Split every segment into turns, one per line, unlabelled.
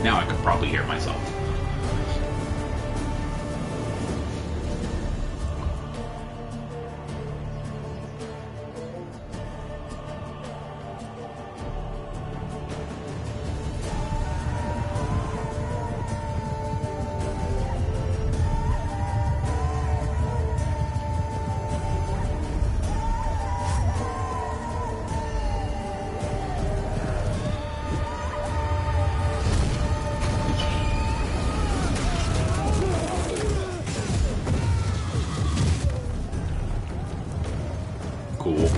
Now I could probably hear myself. Cool.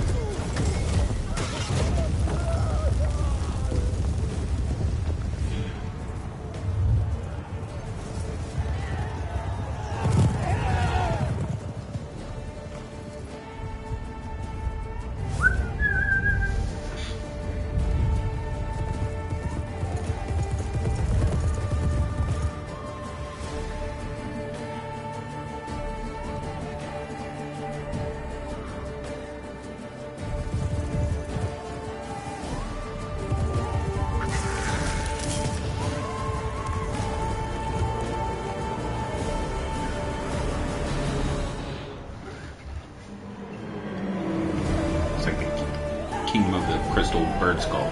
It's like the Kingdom of the Crystal Bird Skull.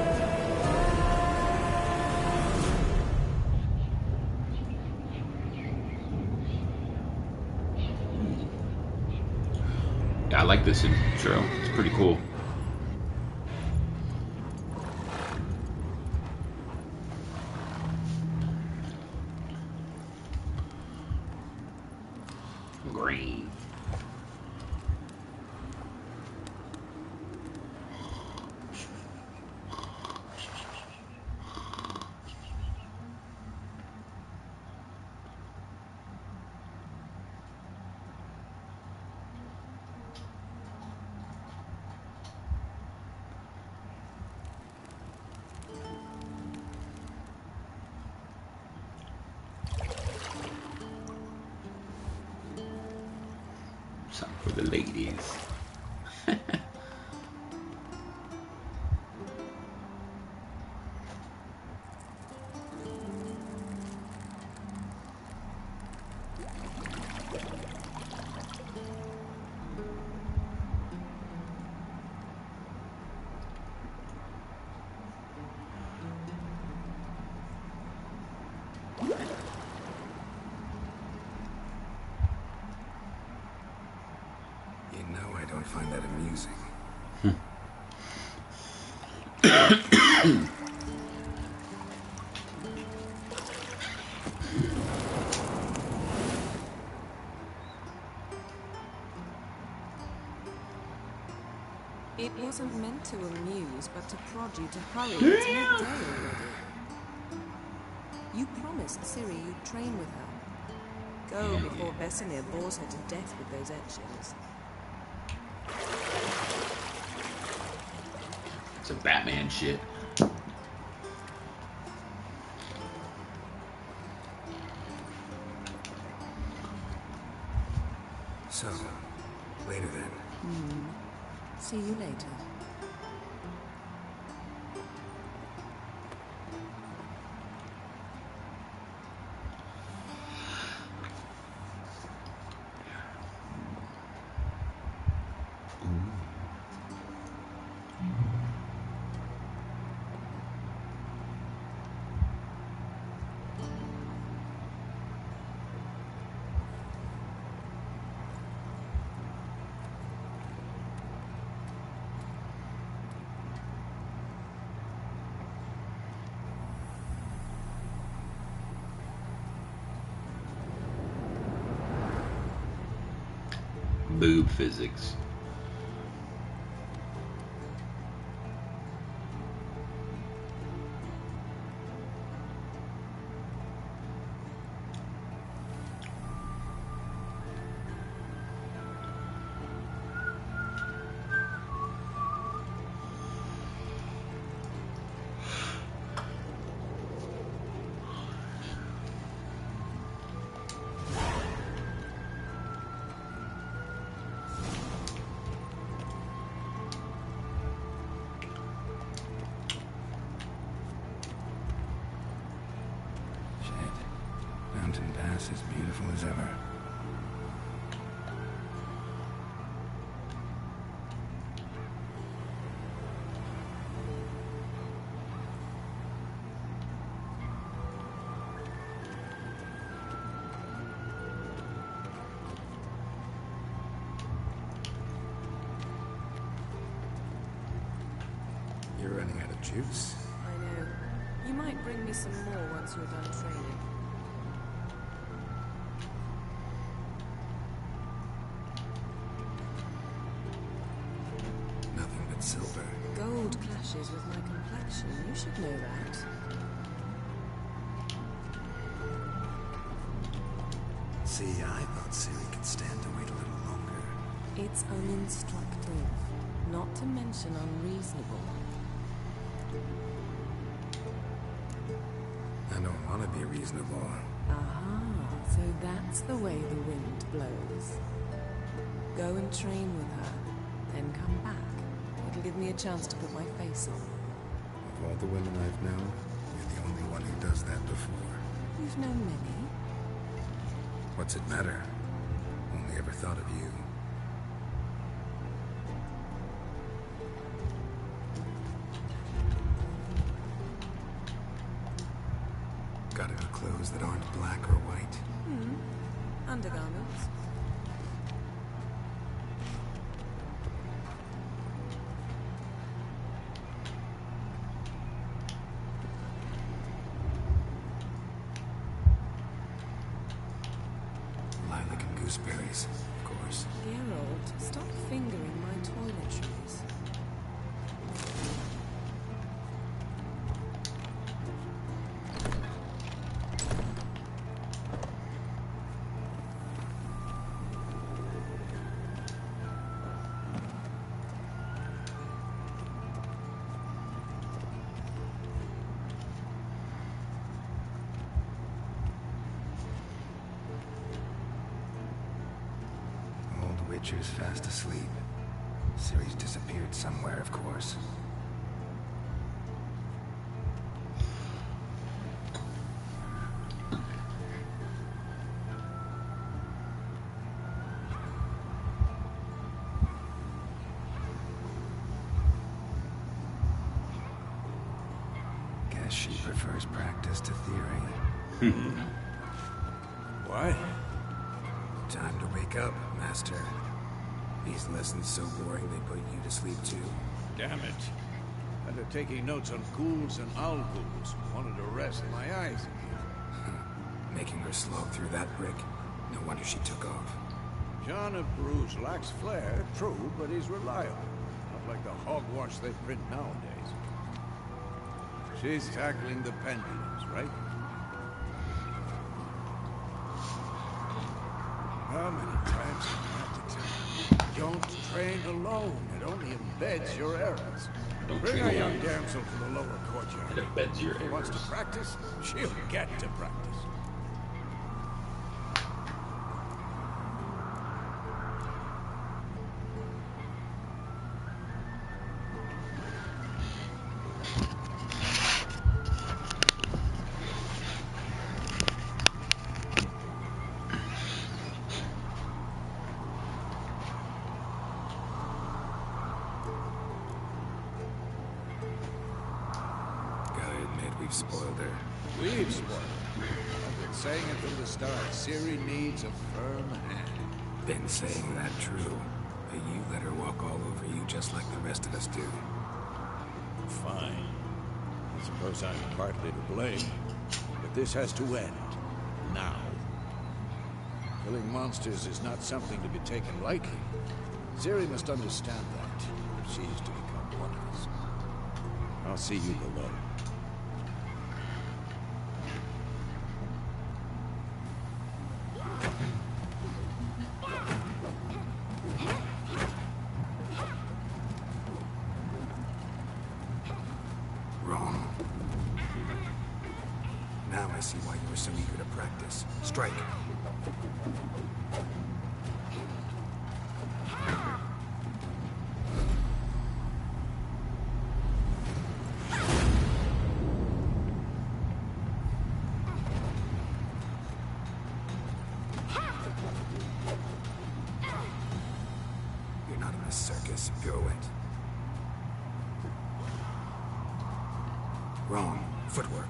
Yeah, I like this intro. It's pretty cool. Green. Something for the ladies.
I don't find that amusing.
It wasn't meant to amuse, but to prod you to hurry. It's midday already. You promised Ciri you'd train with her. Go before Vesemir bores her to death with those etchings.
Some Batman shit.
So, later then.
See you later.
Boob physics.
mountain pass as beautiful as ever. You're running out of juice.
I know. You might bring me some more once you're done training.
Nothing but silver.
Gold clashes with my complexion. You should know that.
See, I thought Ciri could stand to wait a little longer.
It's uninstructive, not to mention unreasonable.
I don't want to be reasonable.
Aha, so that's the way the wind blows. Go and train with her, then come back. It'll give me a chance to put my face on.
Of all the women I've known, you're the only one who does that before.
You've known many.
What's it matter? Only ever thought of you. Got any clothes that aren't black or white?
Undergarments.
Lilac and gooseberries, of course.
Geralt, stop fingering my toiletries.
Old Witcher's fast asleep. Ciri's disappeared somewhere, of course. Guess she prefers practice to theory.
What?
Time to wake up, Master. These lessons so boring they put you to sleep too.
Damn it. After taking notes on ghouls and owl ghouls, wanted to rest my eyes again.
Making her slog through that brick. No wonder she took off.
John of Bruges lacks flair, true, but he's reliable. Not like the hogwash they print nowadays. She's tackling the pendulums, right? How many times have I had to tell you? Don't train alone. It only embeds your errors.
Don't
Bring
train
our
alone.
young damsel to the lower courtyard.
It embeds your
If she wants to
errors.
practice, she'll get to practice.
Gotta admit, we've spoiled her.
We've spoiled her. I've been saying it from the start. Ciri needs a firm hand.
Been saying that true. But you let her walk all over you just like the rest of us do.
Fine. I suppose I'm partly to blame. But this has to end. Now. Killing monsters is not something to be taken lightly. Ciri must understand that, if she is to become one of us. I'll see you below.
Wrong. Now I see why you were so eager to practice. Strike. Nice pirouette. Wrong. Footwork.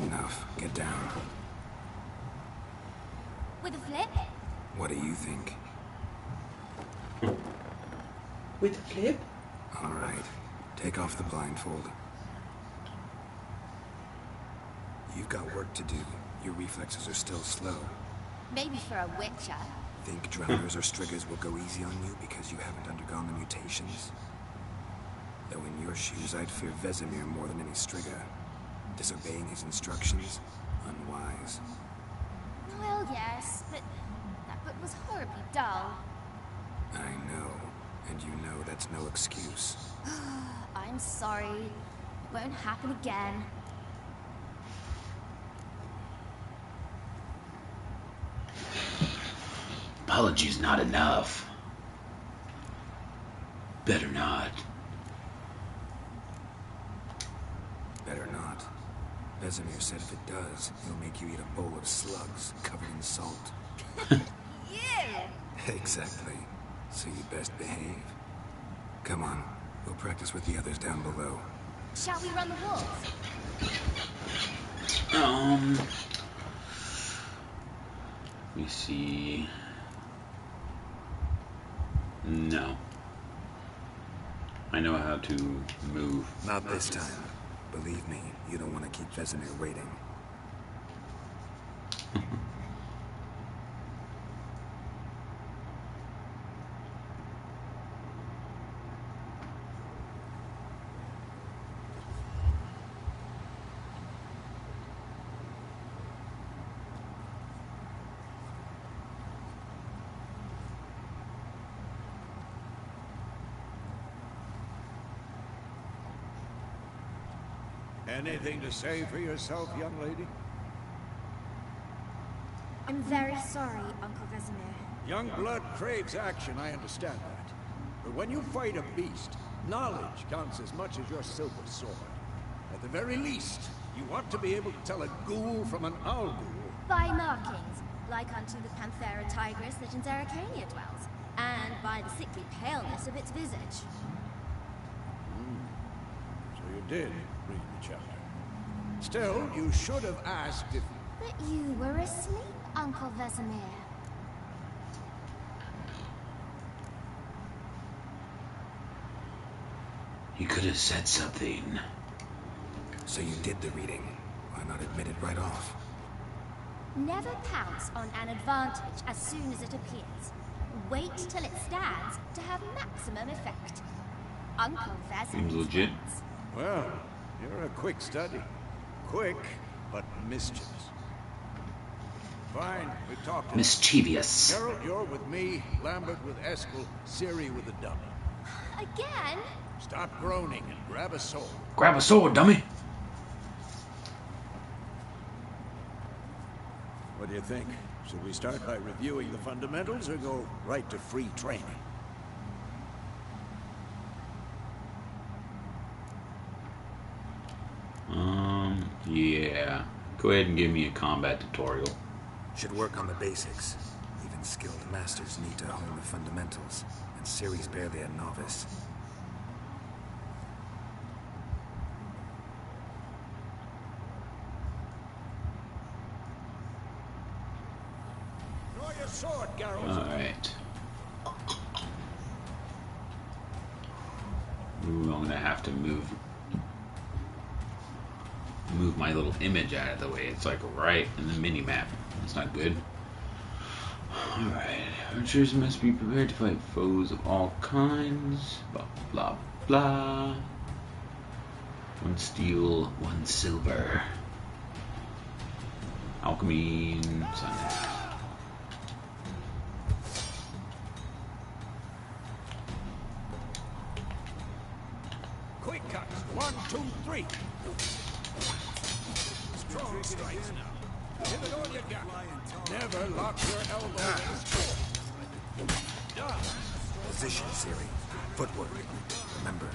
Enough. Get down.
With a flip?
What do you think?
With a flip?
All right. Take off the blindfold. You've got work to do. Your reflexes are still slow.
Maybe for a witcher.
Think drowners or striggers will go easy on you because you haven't undergone the mutations? Though in your shoes, I'd fear Vesemir more than any strigger. Disobeying his instructions? Unwise.
Well, yes, but that book was horribly dull.
I know. And you know that's no excuse.
I'm sorry. It won't happen again.
Apologies not enough. Better not.
Better not. Vesemir said if it does, he'll make you eat a bowl of slugs covered in salt.
You!
Exactly. So you best behave. Come on. We'll practice with the others down below.
Shall we run the walls?
Let me see. No. I know how to move.
Not this time. Believe me, you don't want to keep Vesemir waiting.
Anything to say for yourself, young lady?
I'm very sorry, Uncle Vesemir.
Young blood craves action, I understand that. But when you fight a beast, knowledge counts as much as your silver sword. At the very least, you ought to be able to tell a ghoul from an owl ghoul.
By markings, like unto the Panthera tigris that in Zeracania dwells, and by the sickly paleness of its visage.
So you did read the chapter. Still, you should have asked if...
But you were asleep, Uncle Vesemir.
You could have said something.
So you did the reading. Why not admit it right off?
Never pounce on an advantage as soon as it appears. Wait till it stands to have maximum effect. Uncle Vesemir.
Seems legit.
Well, you're a quick study. Quick, but mischievous. Fine, we've talked.
Mischievous.
Geralt, you're with me, Lambert with Eskel, Ciri with the dummy.
Again?
Stop groaning and grab a sword.
Grab a sword, dummy.
What do you think? Should we start by reviewing the fundamentals or go right to free training?
Yeah. Go ahead and give me a combat tutorial.
Should work on the basics. Even skilled masters need to hone the fundamentals, and Ciri's barely a novice.
Draw your sword, Geralt.
Alright. Ooh, I'm gonna have to move my little image out of the way. It's like right in the mini-map. That's not good. Alright. Archers must be prepared to fight foes of all kinds. Blah, blah, blah. 1 steel, 1 silver. Alchemy, sun.
Quick cuts. 1, 2, 3. Strong strikes now. Give it all you got. Never lock your elbow in a score. Done.
Position, Ciri. Footwork. Remember.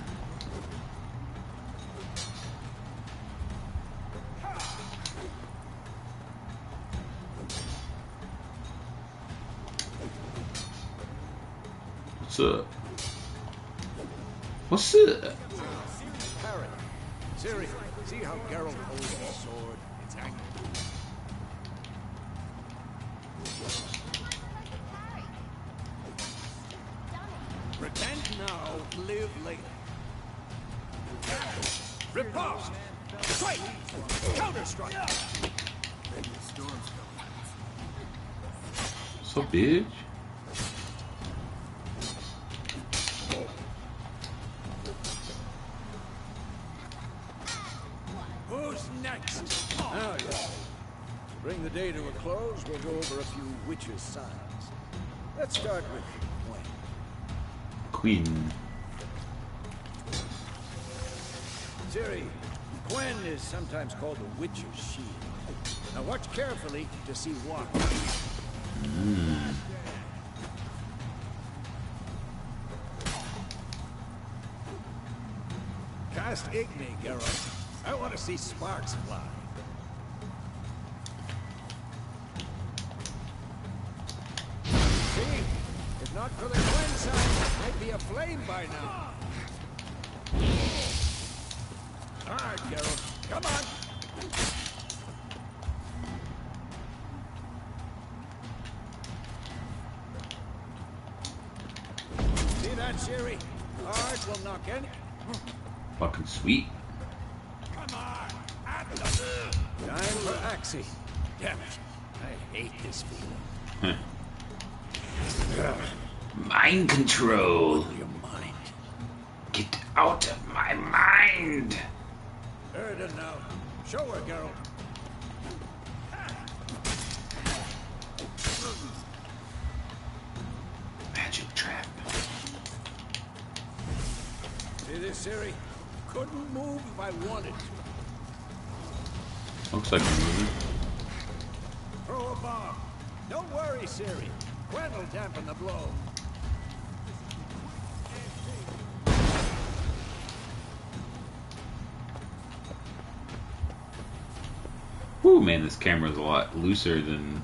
What's up? What's up?
Harry, Ciri, see how Geralt holds his sword? It's hanging. Pretend now, live later. Riposte! Strike! Counter-strike!
What's up, bitch?
Who's next? Now, yeah. To bring the day to a close, we'll go over a few witches' signs. Let's start with Gwen.
Queen.
Ciri, Gwen is sometimes called the Witch's Shield. Now watch carefully to see why. Cast Igni, Geralt. I want to see sparks fly. See? If not for the Gwen sign, I'd be aflame by now. Hard, Geralt. Come on. See that, Ciri? Hard will knock any.
Fucking sweet.
Come on. Time for Axie. Damn it. I hate this feeling.
Mind control.
Your mind.
Get out of my mind.
Erden now. Show her, Geralt.
Magic trap.
See this, Ciri? Couldn't move if I wanted to.
Looks like a movie.
Throw a bomb. Don't worry, Ciri. Gwen will dampen the blow.
Whew, man, this camera's a lot looser than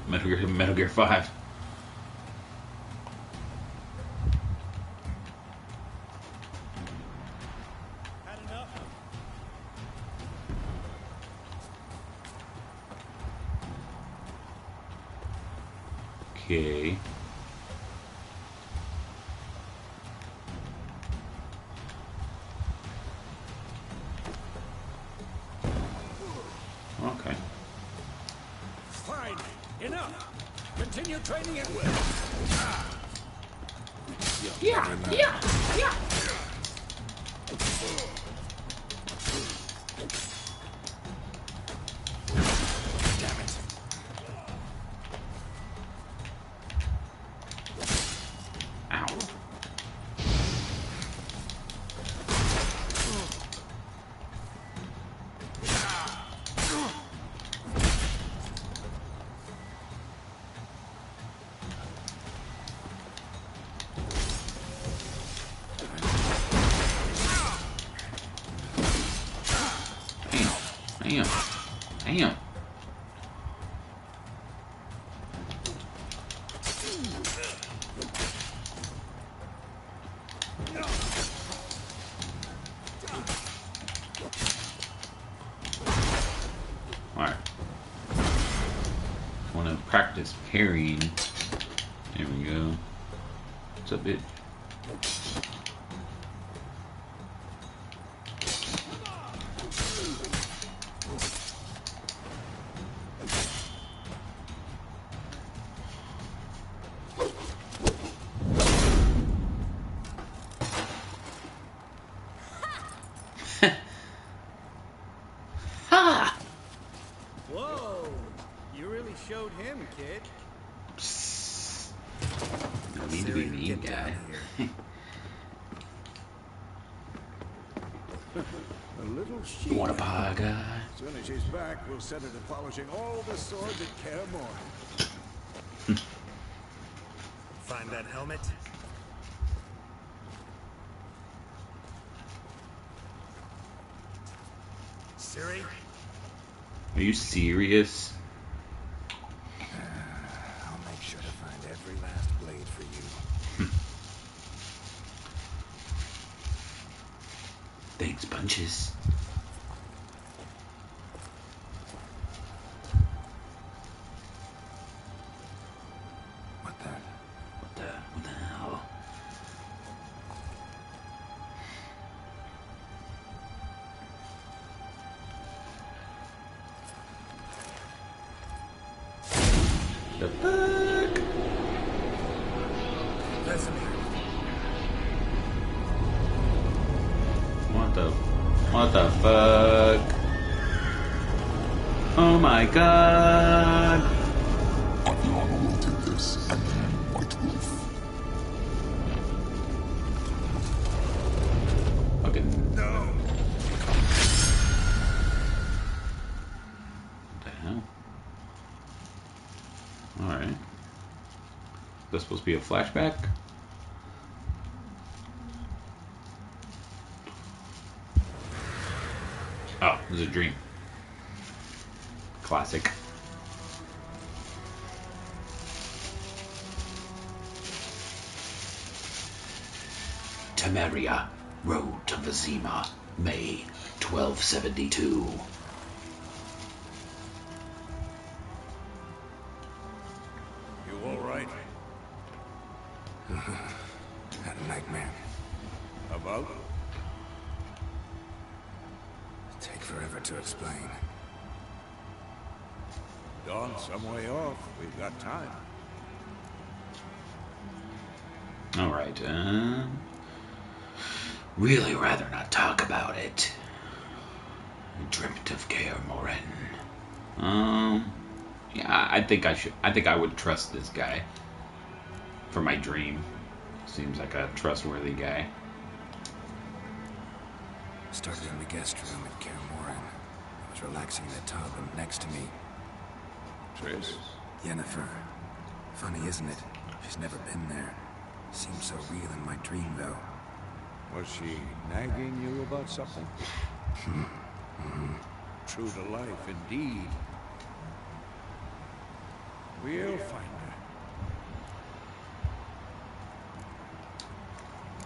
Metal Gear 5. Okay. Okay.
Fine. Enough. Continue training at will.
Yeah.
Damn it.
Ow. Damn. Alright. Want to practice parrying. There we go. What's up, bitch? Ha!
Whoa. You really showed him, kid.
Psst. No need to be mean, guy.
A little sheep.
You want a pie, guy?
As soon as she's back, we'll set her to polishing all the swords at Kaer Morhen.
Find that helmet? Ciri?
Are you serious?
I'll make sure to find every last blade for you.
punches.
What the?
What the hell? The fuck?
Vesemir.
What the fuck? Oh my god!
Aviana will take this and then White Wolf.
Fucking.
No.
What the hell? Alright. Is that supposed to be a flashback? Oh, it was a dream. Classic. Temeria, Road to Vizima, May 1272.
You all right?
Had a nightmare.
About?
Take forever to explain.
Dawn's some way off. We've got time.
Alright, really rather not talk about it. I dreamt of Kaer Morhen. Yeah, I think I would trust this guy for my dream. Seems like a trustworthy guy.
Started in the guest room at Kaer Morhen. I was relaxing in the tub, and next to me,
Triss?
Yennifer. Funny, isn't it? She's never been there. Seems so real in my dream, though.
Was she nagging you about something? True to life, indeed. We'll find her.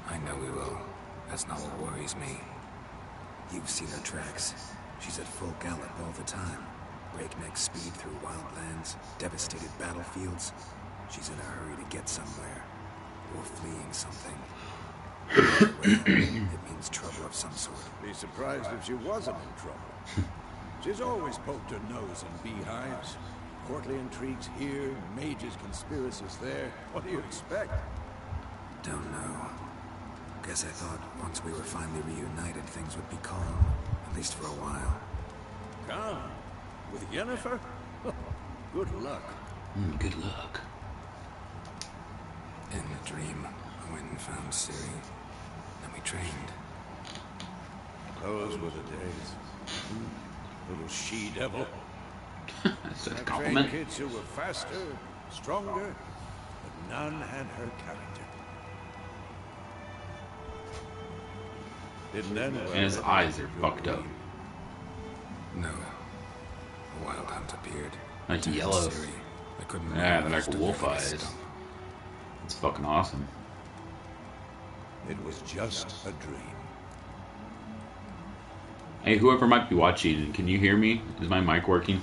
I know we will. That's not what worries me. You've seen her tracks. She's at full gallop all the time. Breakneck speed through wildlands, devastated battlefields. She's in a hurry to get somewhere. Or fleeing something. It means trouble of some sort.
Be surprised if she wasn't in trouble. She's always poked her nose in beehives. Courtly intrigues here, mages' conspiracies there. What do you expect?
Don't know. Guess I thought once we were finally reunited, things would be calm. At least for a while.
Calm? With Yennefer? Good luck.
Good luck.
In the dream, I went and found Ciri. Then we trained.
Those were the days. Little she-devil.
That's a
I
compliment.
trained kids who were faster, stronger, but none had her character. Didn't end well.
And his eyes are fucked up.
No. A wild hunt appeared.
Like
To
yellow.
Ciri. I couldn't
Yeah,
move,
they're like
stood
wolf
there like a
eyes.
stump.
It's fucking awesome.
It was just a dream.
Hey, whoever might be watching, can you hear me? Is my mic working?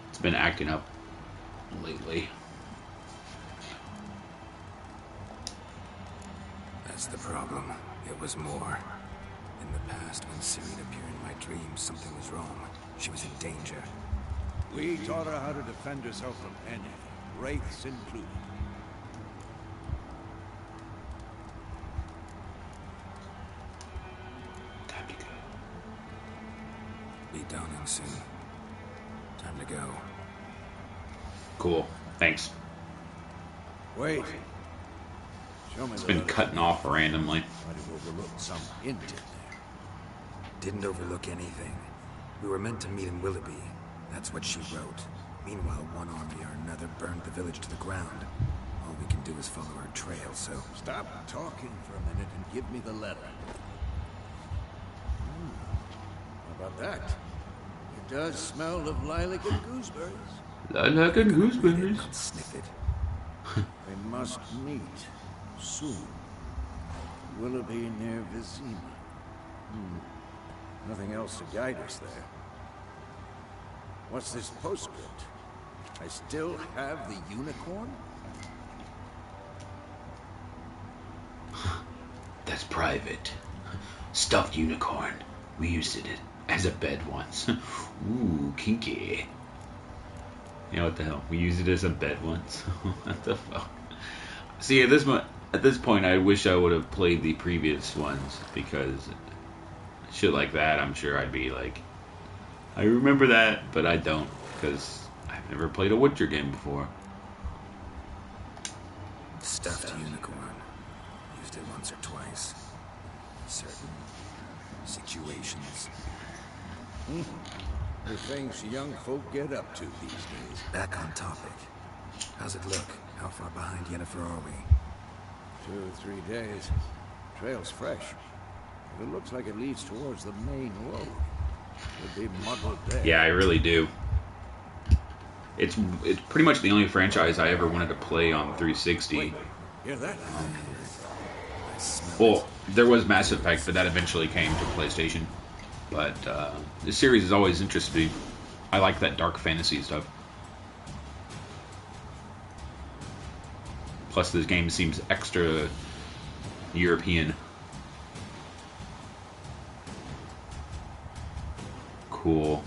It's been acting up lately.
That's the problem. It was more. In the past, when Ciri appeared in my dreams, something was wrong. She was in danger.
We taught her how to defend herself from anything, wraiths included.
Time to go.
Be dawning soon. Time to go.
Cool. Thanks.
Wait. Show me
It's
the
been
letter.
cutting off randomly.
Might have overlooked some hint in there.
Didn't overlook anything. We were meant to meet in Willoughby. That's what she wrote. Meanwhile, one army or another burned the village to the ground. All we can do is follow her trail, so...
Stop talking for a minute and give me the letter. How about that? It does smell of lilac and gooseberries.
Lilac and gooseberries.
Not sniff it.
We must meet soon. Willoughby near Vizima. Nothing else to guide us there. What's this postscript? I still have the unicorn?
That's private. Stuffed unicorn. We used it as a bed once. Ooh, kinky. You know what the hell? We used it as a bed once. What the fuck? See, at this point, I wish I would have played the previous ones, because shit like that, I'm sure I'd be like, I remember that, but I don't, because I've never played a Witcher game before.
Stuffed unicorn. Used it once or twice. Certain situations.
The things young folk get up to these days.
Back on topic. How's it look? How far behind Yennifer are we?
2 or 3 days. Trail's fresh. But it looks like it leads towards the main road. It'll be muddled there.
Yeah, I really do. It's pretty much the only franchise I ever wanted to play on 360.
Wait, hear that?
Well, there was Mass Effect, but that eventually came to PlayStation. But this series has always interested me. I like that dark fantasy stuff. Plus, this game seems extra European. Cool.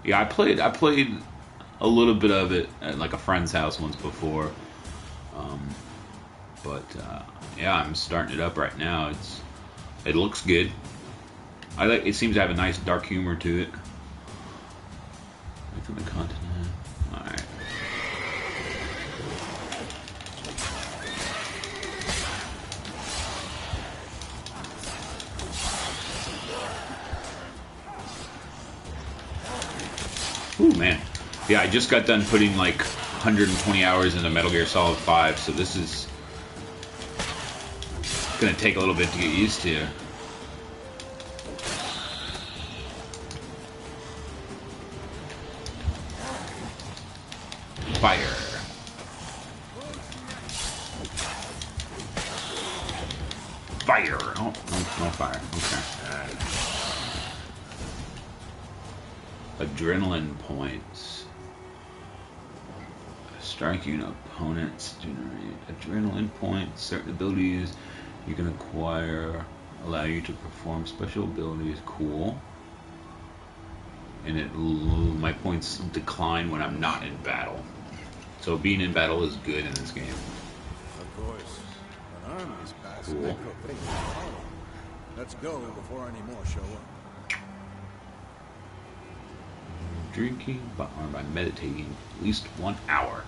Yeah, I played a little bit of it at like a friend's house once before. Yeah, I'm starting it up right now. It looks good. It seems to have a nice dark humor to it. Wait for the continent. All right. Ooh, man. Yeah, I just got done putting like 120 hours into Metal Gear Solid 5, so this is gonna take a little bit to get used to. Fire. Fire. Oh, no fire. Okay. Adrenaline points. Striking opponents generate adrenaline points. Certain abilities you can acquire allow you to perform special abilities. Cool. And my points decline when I'm not in battle. So being in battle is good in this game.
Of course. An army's passing.
Cool.
Let's go before any more show up.
Drinking or by meditating at least 1 hour.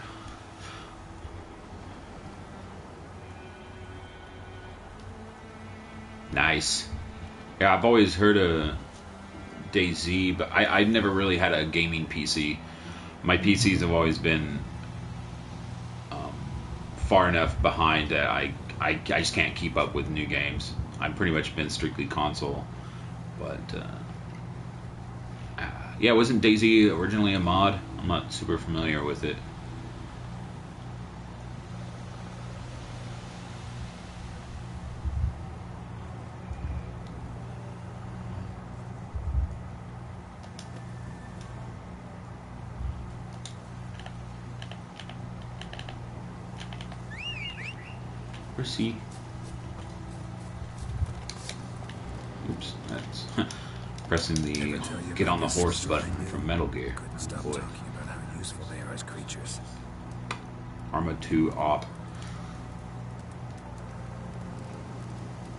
Nice. Yeah, I've always heard of DayZ, but I never really had a gaming PC. My PCs have always been far enough behind that I just can't keep up with new games. I've pretty much been strictly console. But yeah, wasn't DayZ originally a mod? I'm not super familiar with it. See. Oops, that's pressing the get on the horse button from Metal Gear.
Couldn't stop talking about how useful they are as creatures.
Arma 2 Op.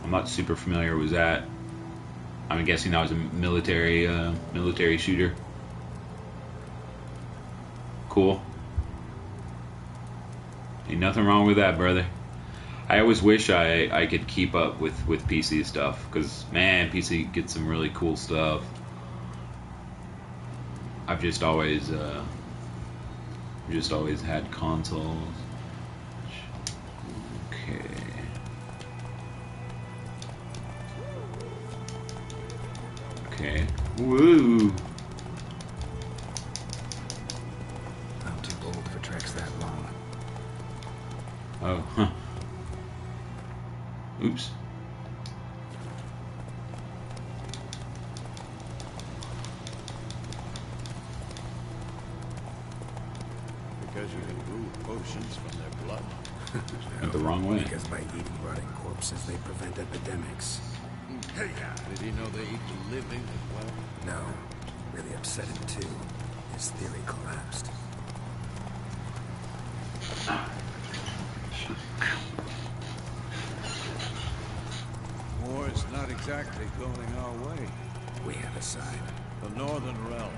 I'm not super familiar with that. I'm guessing that was a military shooter. Cool. Ain't nothing wrong with that, brother. I always wish I could keep up with PC stuff, because man, PC gets some really cool stuff. I've just always had consoles. Okay. Okay. Woo.
I'm too old for treks that long.
Oh, huh. Oops.
says you can brew potions from their blood.
Went the wrong way.
Because by eating rotting corpses, they prevent epidemics.
Hey, did he know they eat the living as well?
No. Really upset him, too. His theory collapsed.
War is not exactly going our way.
We have a side.
The Northern Realms.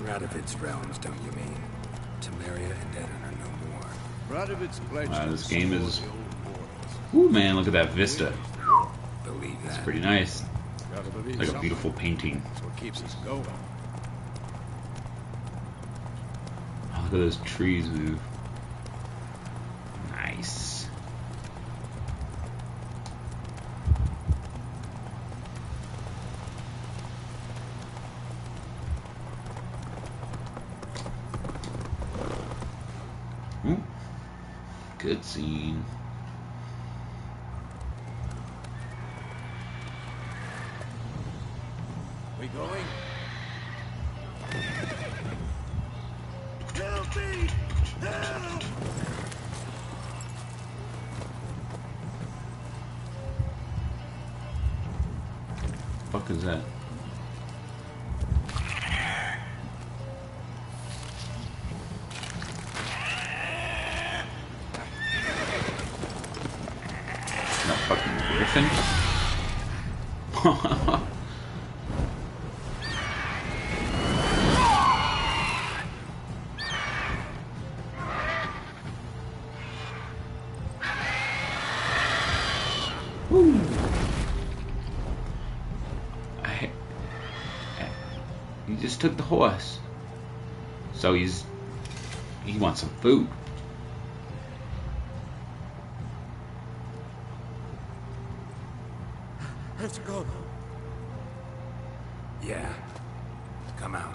Radovid's realms, don't you mean? Temeria and Edan are no more.
Radovid's pledged
Wow,
to
this game
restore
is-
the old borders.
Ooh, man, look at that vista.
Believe
It's
that.
pretty nice.
Gotta believe
Like a
something.
beautiful painting.
That's what keeps us going.
Oh, look at those trees move. Nice. Ooh. Good scene.
We going?
Help me! Help!
Fuck is that? Not fucking Griffin? Woo. He just took the horse. So he wants some food.
It's gone.
Yeah. Come out.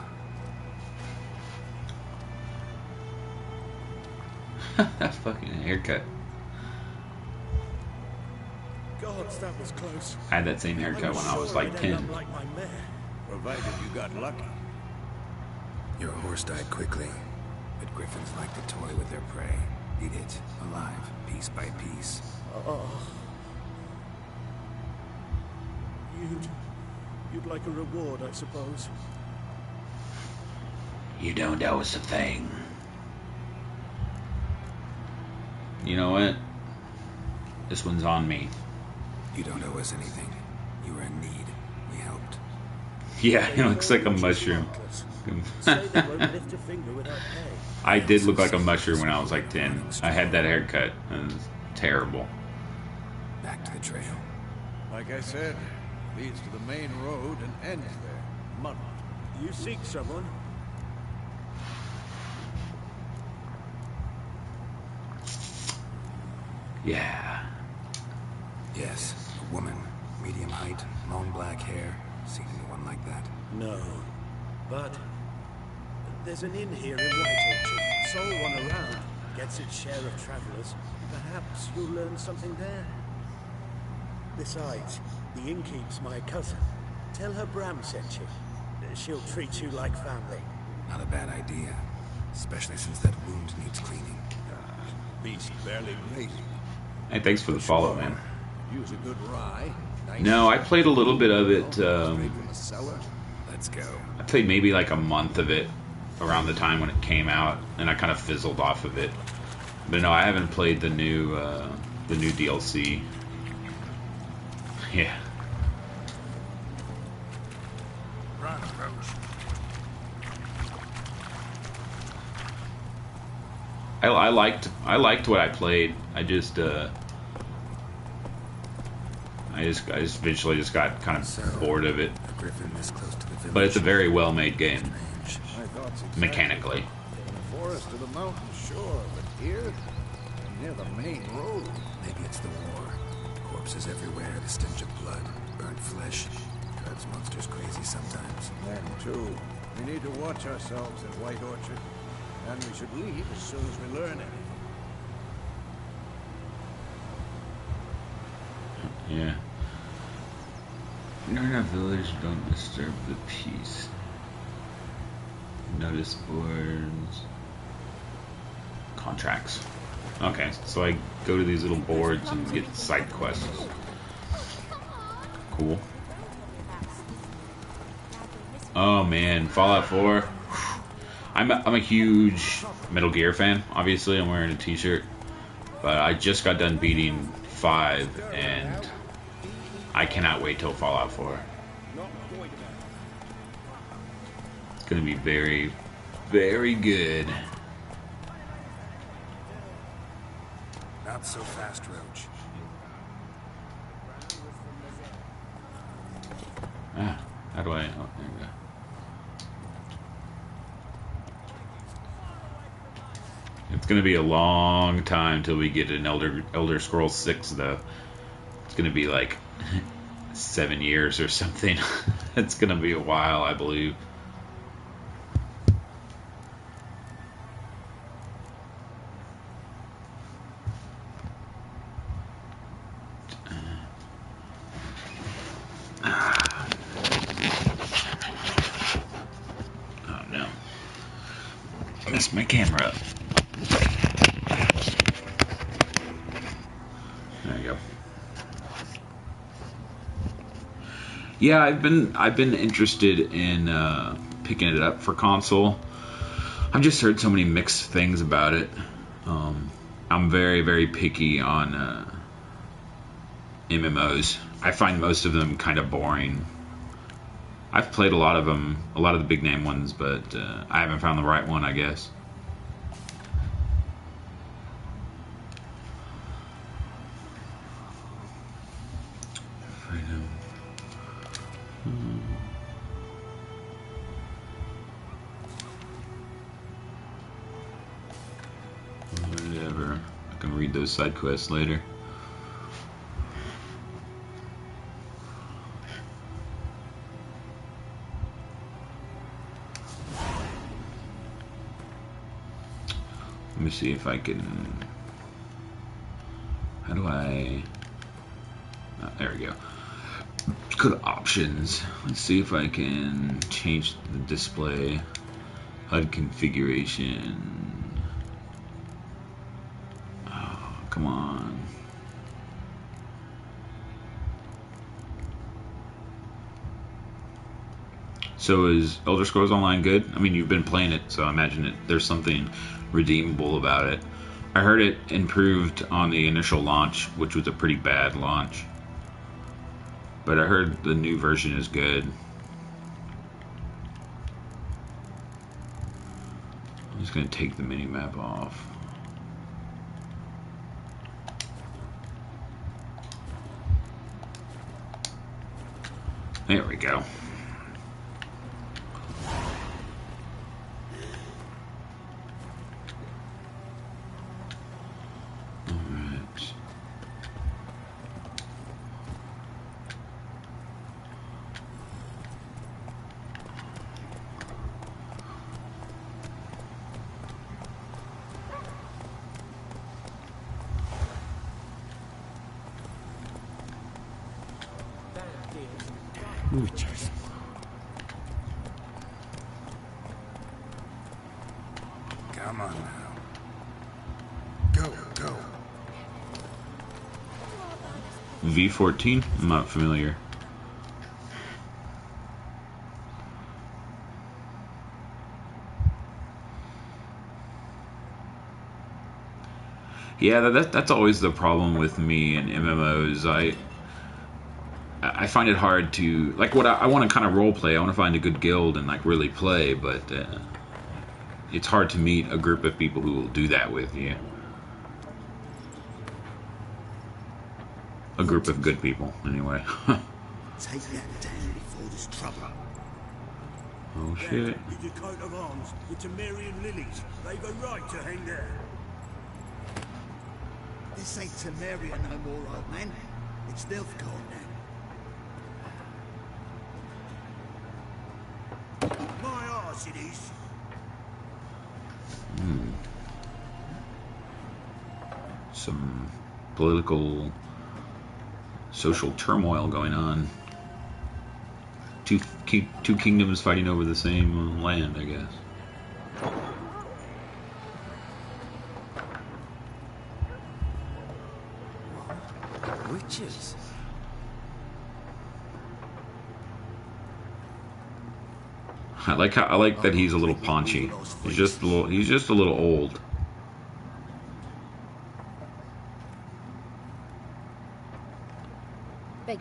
That fucking haircut.
Gods, that was close.
I had that same haircut when I was like
I'd end
10.
up like my mare.
Provided you got lucky.
Your horse died quickly, but griffins like to toy with their prey. Eat it, alive, piece by piece.
You'd like a reward, I suppose.
You don't owe us a thing. You know what? This one's on me.
You don't owe us anything. You were in need. We helped.
Yeah, it looks like a mushroom.
Say they won't lift a finger without pay.
I did look like a mushroom when I was like 10. I had that haircut. It was terrible.
Back to the trail.
Like I said, leads to the main road and ends there. Mud.
You seek someone?
Yeah.
Yes, a woman. Medium height, long black hair. Seen anyone like that?
No. But there's an inn here in White Orchard. Sole one around. Gets its share of travelers. Perhaps you'll learn something there. Besides, the innkeep's my cousin. Tell her Bram sent you. She'll treat you like family.
Not a bad idea. Especially since that wound needs cleaning.
Beast barely grazing.
Hey, thanks for the follow, man.
Use a good rye. Nice.
No, I played a little bit of it.
Straight from the cellar.
Let's go.
I played maybe like a month of it around the time when it came out, and I kind of fizzled off of it. But no, I haven't played the new DLC. Yeah.
Run, Roach.
I liked what I played. I just eventually just got kind of bored of it.
A griffin this close to the village.
But it's a very well made game,
Strange.
My thoughts exactly.
mechanically.
From the forest to the mountain shore, but here, near the main road.
Maybe it's the war. Corpses everywhere, the stench of blood, burnt flesh. Drives monsters crazy sometimes.
Then, too, we need to watch ourselves in White Orchard. And we should leave as soon as we learn anything.
Yeah. When you're in a village, don't disturb the peace. Notice boards. Contracts. Okay, so I go to these little boards and get side quests. Cool. Oh man, Fallout 4. I'm a huge Metal Gear fan. Obviously, I'm wearing a T-shirt, but I just got done beating 5, and I cannot wait till Fallout 4. It's gonna be very, very good.
Not so fast, Roach.
Ah, how do I? Oh, there we go. It's gonna be a long time till we get an Elder Scrolls 6, though. It's gonna be like 7 years or something. It's gonna be a while, I believe. Oh no. I messed my camera up. There you go. Yeah, I've been interested in picking it up for console. I've just heard so many mixed things about it. I'm very, very picky on MMOs. I find most of them kind of boring. I've played a lot of them, a lot of the big name ones, but I haven't found the right one, I guess. Whatever. I can read those side quests later. Let me see if I can. How do I? Oh, there we go. Go to options. Let's see if I can change the display. HUD configuration. Oh, come on. So is Elder Scrolls Online good? I mean, you've been playing it, so I imagine there's something redeemable about it. I heard it improved on the initial launch, which was a pretty bad launch. But I heard the new version is good. I'm just going to take the mini-map off. There we go.
Muchas. Come on now. Go, go.
V14? I'm not familiar. Yeah, that's always the problem with me and MMOs. I find it hard to like what I want to kind of role play. I want to find a good guild and like really play, but it's hard to meet a group of people who will do that with you. A group of good people, anyway.
Take that down before there's trouble.
Oh shit!
With your coat of arms, the Temerian lilies, they've a right to hang there.
This ain't Temeria no more, old man. It's Nilfgaard now.
My arse it is.
Some political, social turmoil going on. Two kingdoms fighting over the same land, I guess.
creatures.
I like that he's a little paunchy. He's just a little old.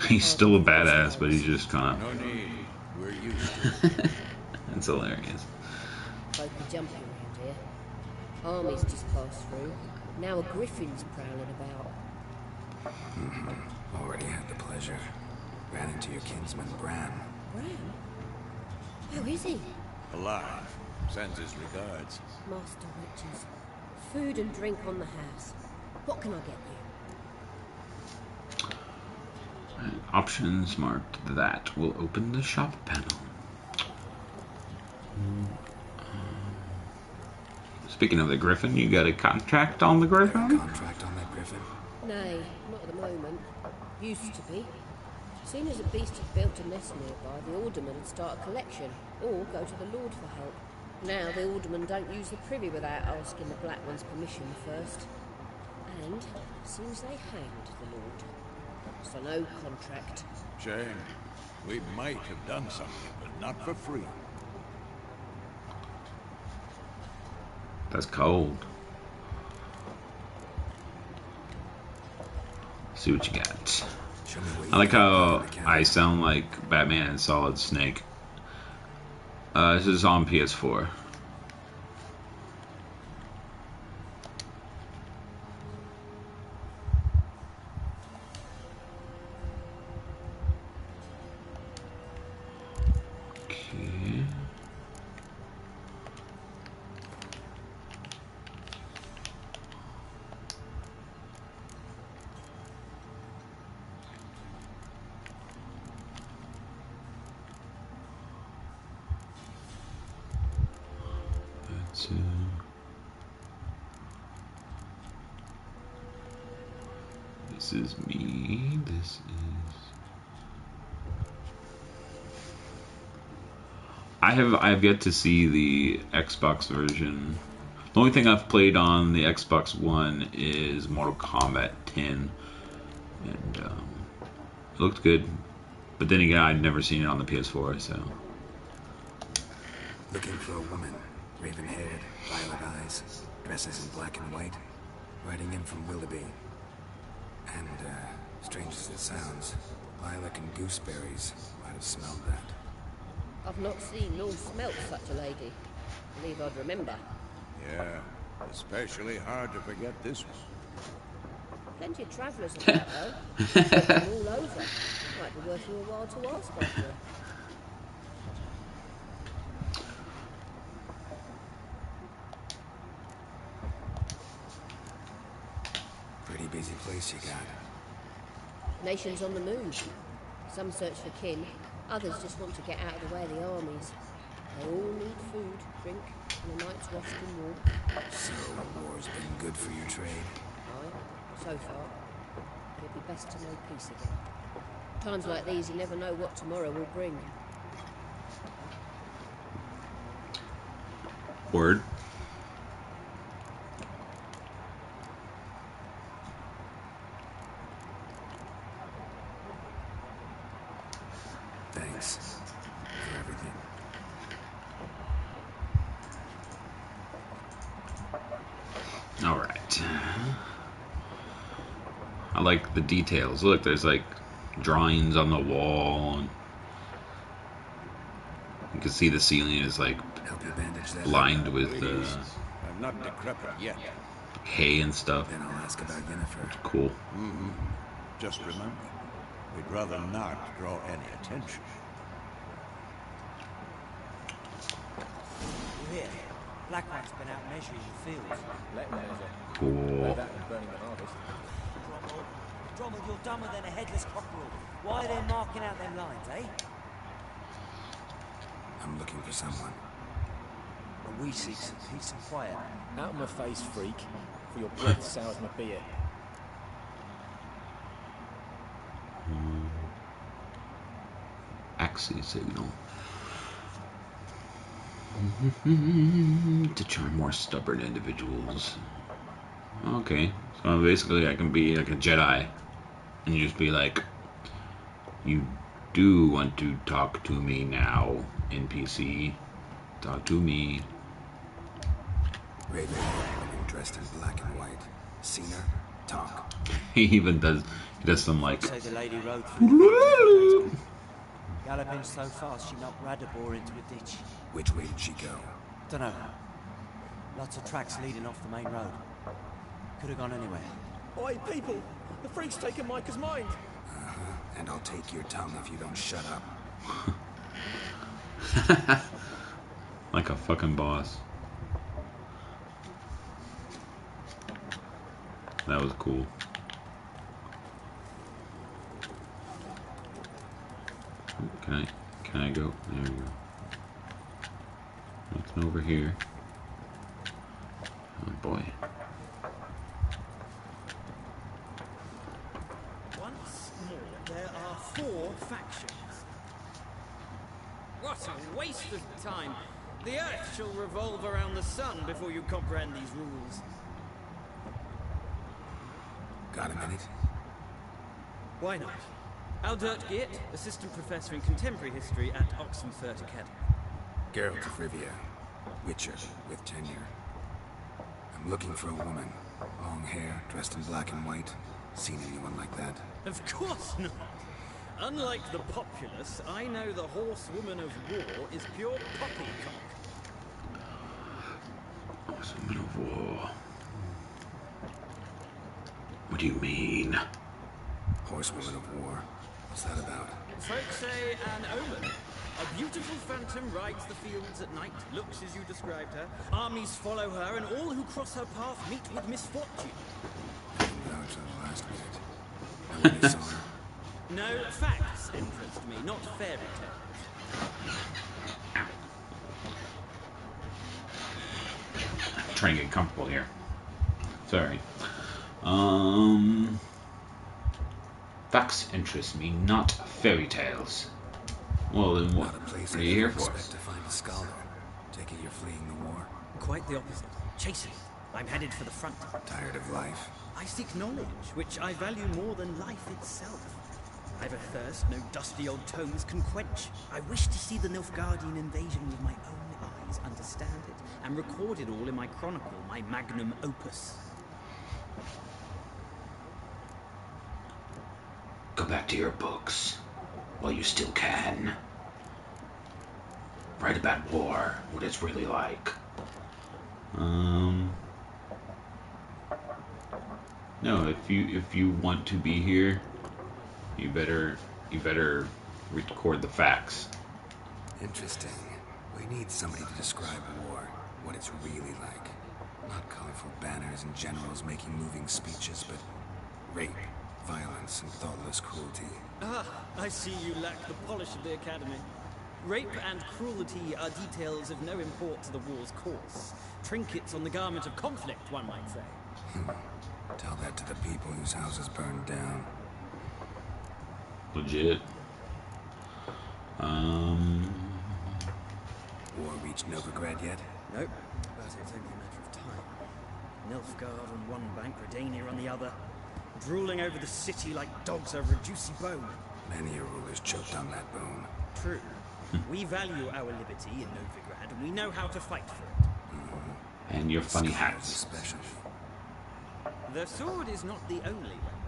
He's still a badass, but he's just kind
No
of.
need. We're used to it.
It's hilarious.
Folk are jumping around here. Armies just passed through. Now a Griffin's prowling about.
Already had the pleasure. Ran into your kinsman, Bran.
Bran? How is he?
Alive. Sends his regards.
Master Witches. Food and drink on the house. What can I get you?
Options marked that will open the shop panel. Speaking of the Griffin, you got a contract on the Griffin?
Contract on that Griffin?
Nay, not at the moment. Used to be. Soon as a beast had built a nest nearby, the alderman would start a collection, or go to the Lord for help. Now the aldermen don't use the privy without asking the Black One's permission first. And seems they hanged the Lord. So no contract.
Shame. We might have done something, but not for free.
That's cold. See what you got. I like how I sound like Batman and Solid Snake. This is on PS4. Okay. This is me. This is. I have yet to see the Xbox version. The only thing I've played on the Xbox One is Mortal Kombat 10, and it looked good. But then again, I'd never seen it on the PS4, so.
Looking for a woman, raven-haired, violet eyes, dresses in black and white, riding in from Willoughby. And, strange as it sounds, lilac and gooseberries might have smelled that.
I've not seen nor smelt such a lady. Believe I'd remember.
Yeah, especially hard to forget this one.
Plenty of travellers about, though. Walking all over. Might be worth your while to ask after her.
Pretty busy place you got.
Nations on the move. Some search for kin, others just want to get out of the way of the armies. They all need food, drink, and a night's rest and warmth.
So, war's been good for your trade?
Aye, so far. It'd be best to know peace again. Times like these, you never know what tomorrow will bring.
Word.
Thanks for everything.
All right. I like the details. Look, there's like drawings on the wall, and you can see the ceiling is like
Help you bandage that.
lined with
I'm not decrepit yet.
hay and stuff.
Then I'll ask about Yennifer.
Cool.
Just remember, we'd rather not draw any attention.
You hear? Black One's been out measuring the fields.
Let him measure.
Cool.
That and burning the harvest.
Drummond, you're dumber than a headless cockerel. Why are they marking out them lines, eh?
I'm looking for someone.
And we seek some peace and quiet.
Out of my face, freak. For your breath sours my beer.
Axis signal. To charm more stubborn individuals. Okay, so basically I can be like a Jedi. And you just be like, you do want to talk to me now, NPC. Talk to me.
Raven, dressed in black and white. Seen her? Talk.
He even does some like...
So the lady rode through the galloping so fast she knocked Radabor into a ditch.
Which way did she go?
Dunno. Lots of tracks leading off the main road. Could have gone anywhere.
Oi, people! The freak's taken Micah's mind!
And I'll take your tongue if you don't shut up.
Like a fucking boss. That was cool. Can I go? There we go. Nothing over here. Oh boy.
Once more, there are 4 factions. What a waste of time. The Earth shall revolve around the sun before you comprehend these rules.
Got a minute?
Why not? Aldert Geert, Assistant Professor in Contemporary History at Oxenfurt Academy.
Geralt of Rivia, Witcher with tenure. I'm looking for a woman. Long hair, dressed in black and white. Seen anyone like that?
Of course not. Unlike the populace, I know the horsewoman of war is pure poppycock.
Horsewoman of war. What do you mean?
Horsewoman of war. What's that about?
Folks say an omen. A beautiful phantom rides the fields at night, looks as you described her. Armies follow her, and all who cross her path meet with misfortune.
No, to the last minute. Nobody saw her.
No, facts interest me, not fairy tales.
I'm trying to get comfortable here. Sorry. Facts interest me, not fairy tales. Well, then what are you here for?
Expect to find a scholar. Take it you're fleeing the war.
Quite the opposite. Chasing. I'm headed for the front.
Tired of life?
I seek knowledge, which I value more than life itself. I've a thirst no dusty old tomes can quench. I wish to see the Nilfgaardian invasion with my own eyes, understand it, and record it all in my chronicle, my magnum opus.
Go back to your books while you still can. Write about war, what it's really like. No, if you want to be here, you better record the facts.
Interesting. We need somebody to describe war, what it's really like. Not colorful banners and generals making moving speeches, but rape, violence, and thoughtless cruelty.
Ah, I see you lack the polish of the Academy. Rape and cruelty are details of no import to the war's course. Trinkets on the garment of conflict, one might say.
Tell that to the people whose houses burned down.
Legit.
War reached Novigrad yet?
Nope, but it's only a matter of time. Nilfgaard on one bank, Redania on the other, drooling over the city like dogs over a juicy bone.
Many a ruler's choked on that bone.
True. We value our liberty in Novigrad, and we know how to fight for it.
And your funny hats.
Especially.
The sword is not the only weapon.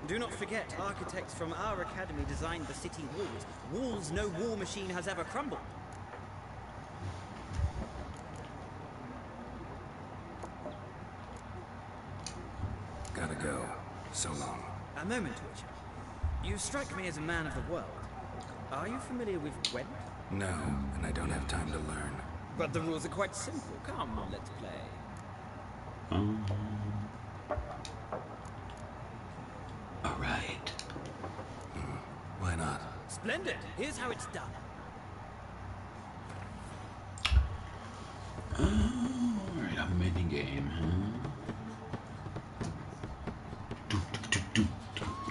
Do not forget, architects from our academy designed the city walls. Walls no war machine has ever crumbled.
Gotta go. So long.
A moment, Witcher. You strike me as a man of the world. Are you familiar with Gwent?
No, and I don't have time to learn.
But the rules are quite simple. Come, let's play.
Alright.
Why not?
Splendid. Here's how it's done.
Alright, a mini game, huh?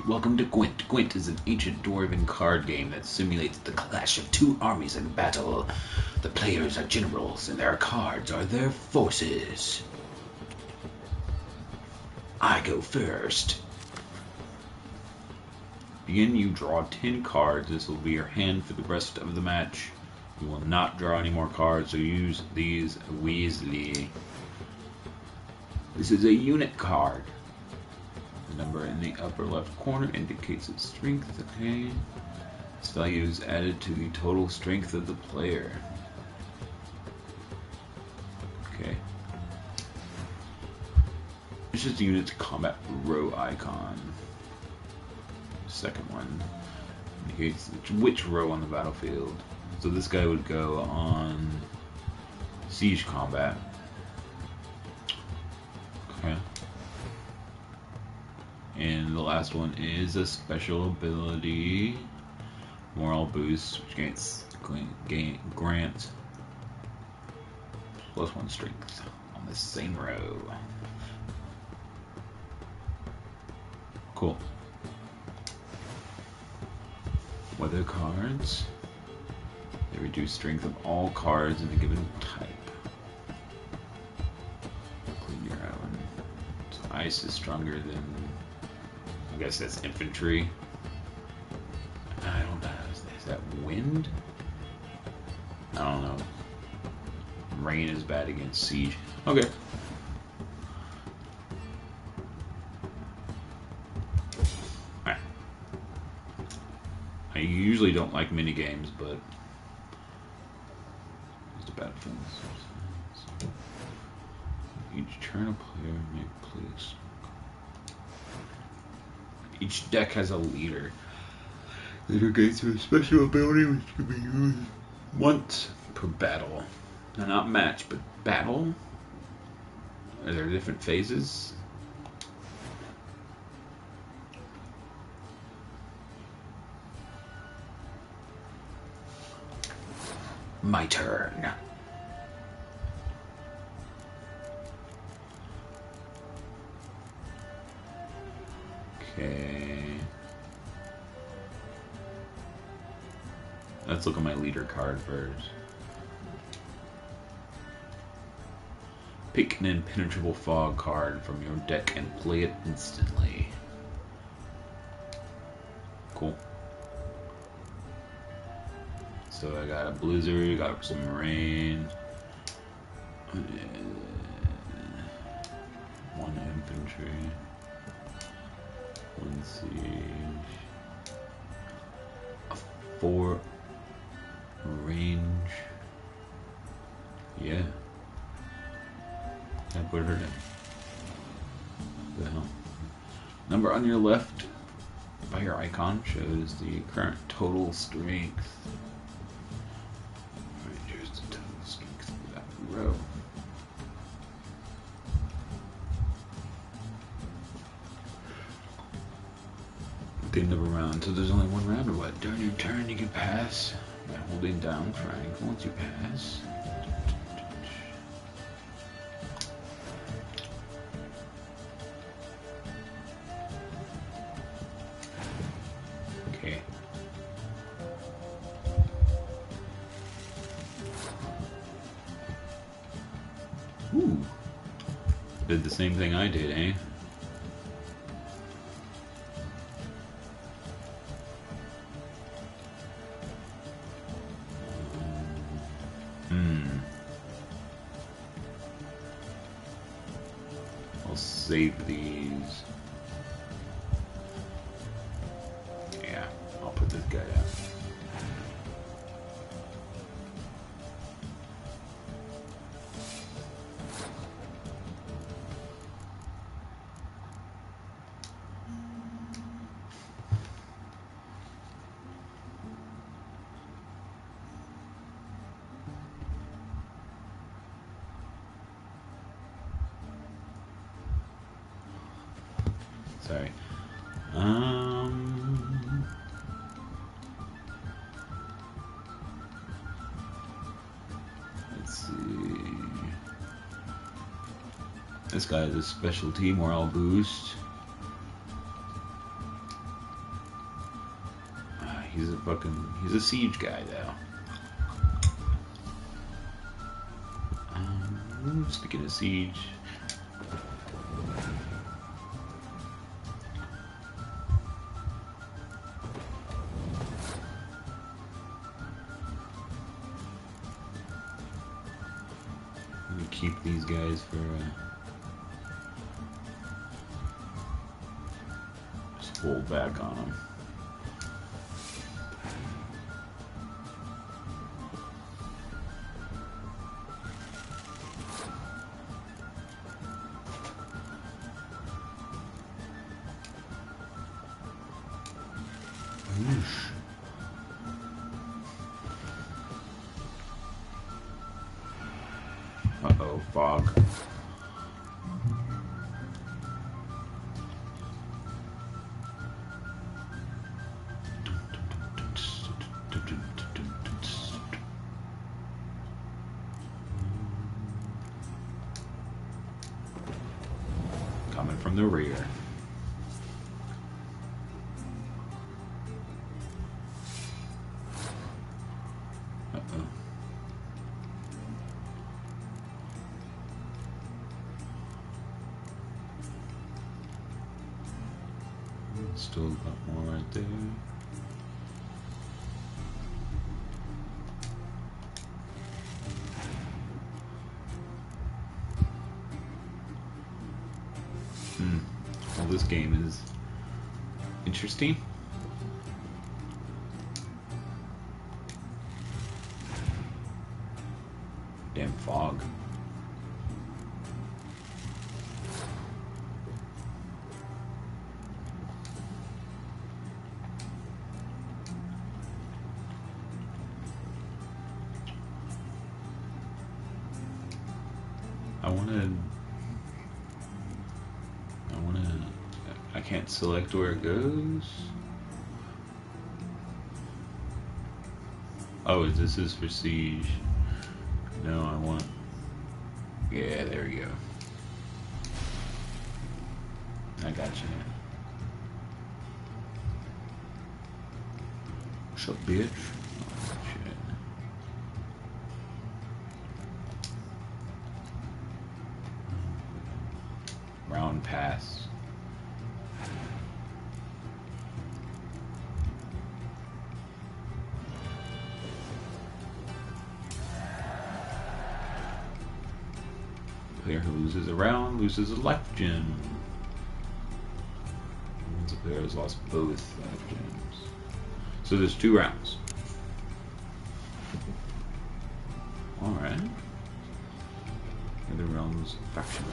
Welcome to Gwent. Gwent is an ancient dwarven card game that simulates the clash of two armies in battle. The players are generals and their cards are their forces. I go first. Begin, you draw 10 cards. This will be your hand for the rest of the match. You will not draw any more cards, so use these wisely. This is a unit card. The number in the upper left corner indicates its strength. Okay. This value is added to the total strength of the player. Okay. It's just the unit's combat row icon. Second one indicates which row on the battlefield. So this guy would go on siege combat. Okay. And the last one is a special ability, morale boost, which grants +1 strength on the same row. Cool. Weather cards. They reduce strength of all cards in a given type. Including your own. So ice is stronger than, I guess that's infantry. I don't know. Is that wind? I don't know. Rain is bad against siege. Okay. Alright. I usually don't like mini games, but it's a bad thing. Each turn a player may place. Each deck has a leader. Leader gains a special ability which can be used once per battle. Now, not match, but battle? Are there different phases? My turn. Okay. Let's look at my leader card first. Pick an impenetrable fog card from your deck and play it instantly. Cool. So I got a blizzard, got some rain. One infantry. One siege. A 4 range. Yeah. I put her in. What the hell? Number on your left by your icon shows the current total strength. Alright, here's the total strength for that row. At the end of a round, so there's only one round or what? During your turn, you can pass by holding down triangle once you pass. Okay. Ooh. Did the same thing I did, eh? I'll save these. Yeah, I'll put this guy out. Sorry. Let's see. This guy has a specialty, morale boost. He's a siege guy though. Speaking of siege. keep these guys for just hold back on them. Uh-oh, fog. Coming from the rear. Uh-oh. Still a lot more right there. Well, this game is interesting. Damn fog. I can't select where it goes. Oh, this is for siege. No, I want... Yeah, there we go. I got you. What's up, bitch? Oh, shit. Round pass. Player who loses a round loses a life gem. Once a player has lost both life gems. So there's 2 rounds. Alright. The rounds faction.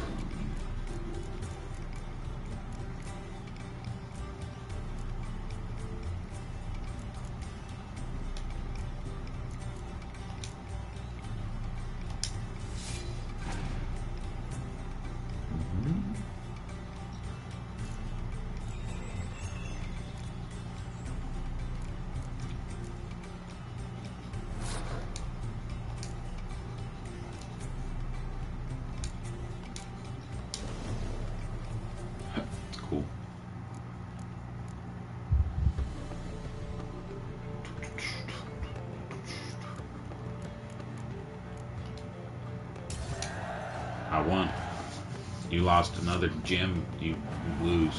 Cool. I won. You lost another gem, you lose.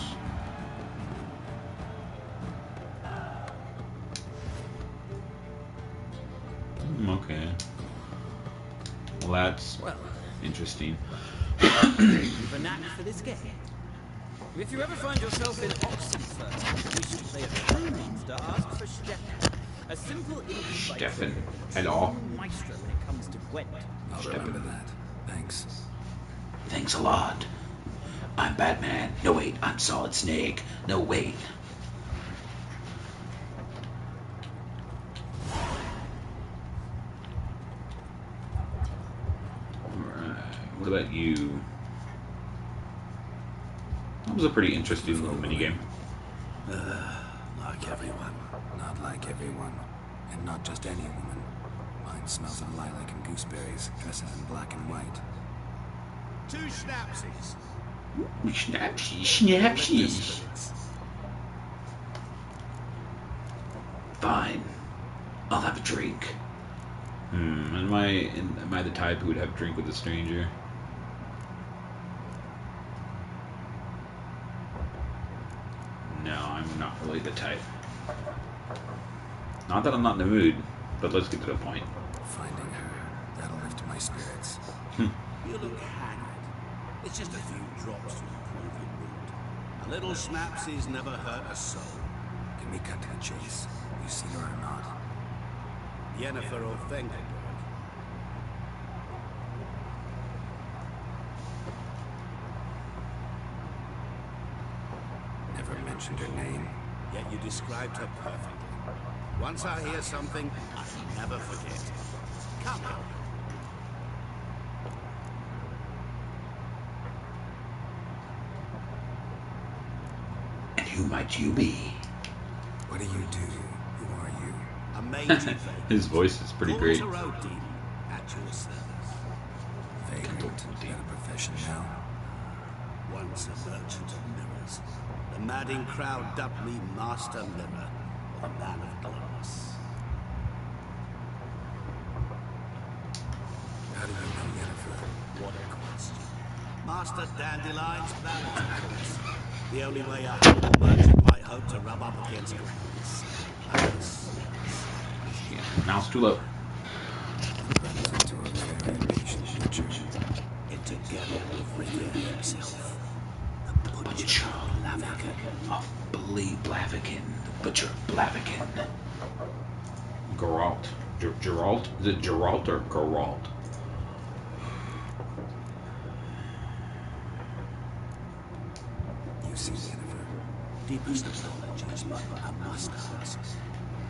Okay. Well, that's interesting.
You've a knack for this game. If you ever find yourself in Oxenfurt and wish to play a true monster, ask for Stefan. A simple
Stefan. Hello.
Maestro when it comes to Gwent.
I'll remember that. Thanks.
Thanks a lot. I'm Batman. No, wait. I'm Solid Snake. No, wait. Alright. What about you? That was a pretty interesting little minigame.
Like everyone. Not like everyone. And not just any woman. Mine smells of lilac and gooseberries, dresses in black and white.
2 schnapsies.
Schnapsies. Fine. I'll have a drink. Am I the type who would have a drink with a stranger? No, I'm not really the type. Not that I'm not in the mood, but let's get to the point.
Finding her, that'll lift my spirits.
You look haggard. It's just a few drops to improve your mood. A little snapsies never hurt a soul.
Can we cut to the chase? You seen her or not?
Yennifer will thank you,
Never mentioned her name.
Yet you described her perfectly. Once I hear something, I never forget. Come on.
And who might you be?
What do you do? Who are you?
A mangy
His voice is pretty great.
At your service.
Vagrant. Is that a profession now?
Once a merchant of mirrors. The madding crowd dubbed me Master Mirror, or the Man of Glass.
How do you know Yennifer?
What a question. Master Dandelion's Valentine's. The only way a humble merchant might hope to rub up against greatness.
Mouse too low.
Runs into a very impatient butcher.
Into Geralt of Rivia himself. The Butcher of Blaviken.
Blaviken. The Butcher of Blaviken. Geralt. Geralt? Is it Geralt or Geralt?
You see Yennifer?
Deepest apologies, but I must ask.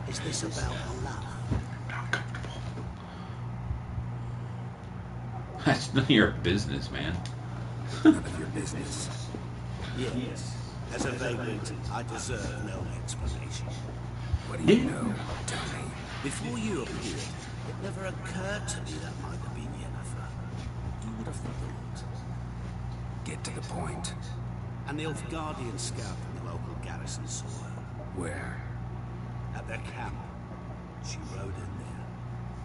Is this about love?
Not comfortable. That's none of your business, man.
None of your business.
Yes. As a vagrant, I deserve no explanation.
What do you know? Tell me.
Before you appeared, it never occurred to me that might have been Yennifer. You would have thought.
Get to the point.
An Nilfgaardian scout from the local garrison saw her.
Where?
At their camp. She rode in there.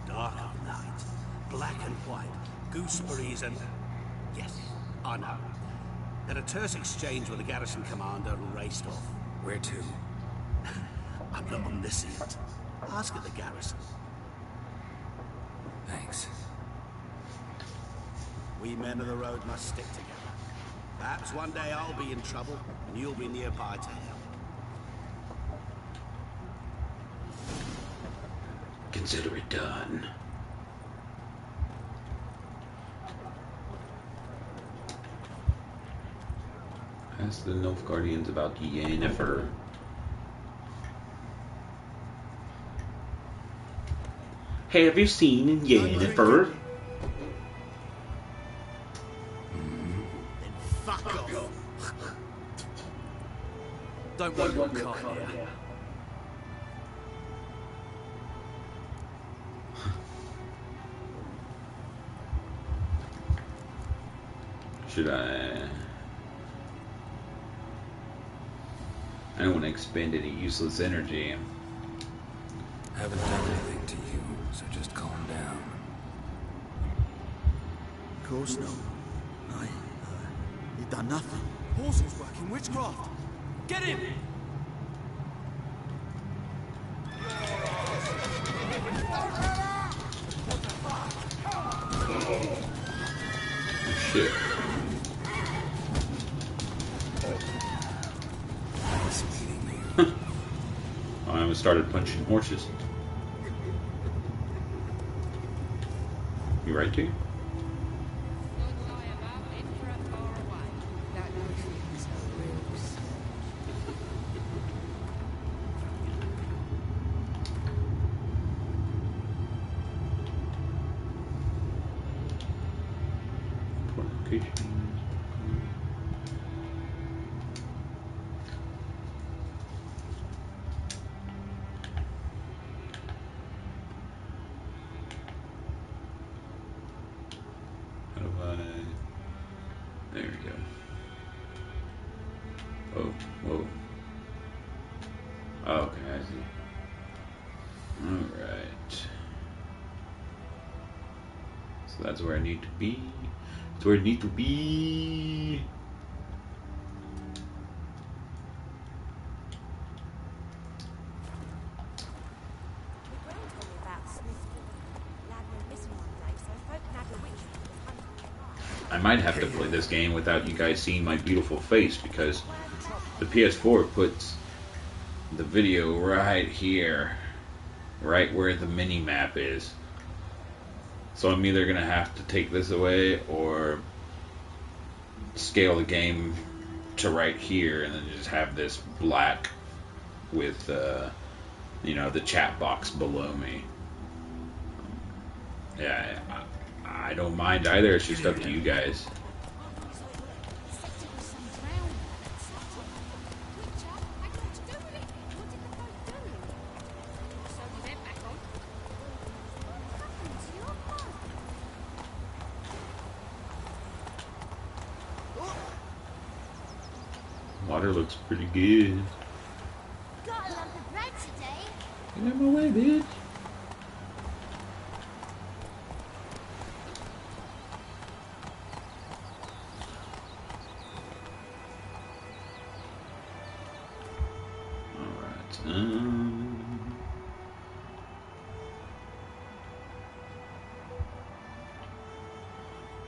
Dark of night. Black and white. Gooseberries and... Yes, I know. Had a terse exchange with the garrison commander and raced off.
Where to?
I'm not omniscient. Ask at the garrison.
Thanks.
We men of the road must stick together. Perhaps one day I'll be in trouble and you'll be nearby to help.
Consider it done. Ask the Nilfgaardians about Yennifer. Hey, have you seen Yennifer?
Then fuck off.
Don't want your car here.
Should I? I don't want to expend any useless energy.
Haven't done anything to you, so just calm down.
Of course not. You've done nothing. Horses working witchcraft. Get him!
Shit. I almost started punching horses. You right, too? There we go. Oh, whoa. Oh, okay, I see. Alright. So that's where I need to be. That's where I need to be. I might have to play this game without you guys seeing my beautiful face, because the PS4 puts the video right here, right where the mini map is. So I'm either gonna have to take this away or scale the game to right here and then just have this black with you know, the chat box below me. Yeah, I don't mind either. It's just up to you guys. Water looks pretty good.
Got a lump of bread today.
Get out of my way, bitch. Alright,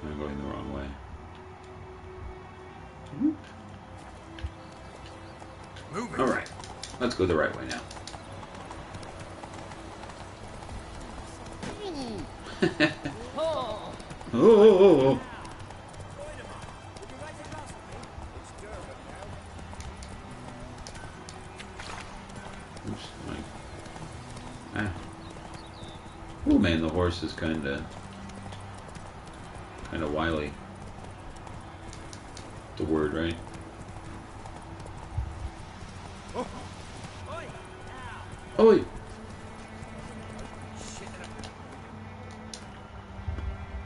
I'm going the wrong way. Alright, let's go the right way now. Oh. Oops, oh man, the horse is kinda wily. The word, right? Oi!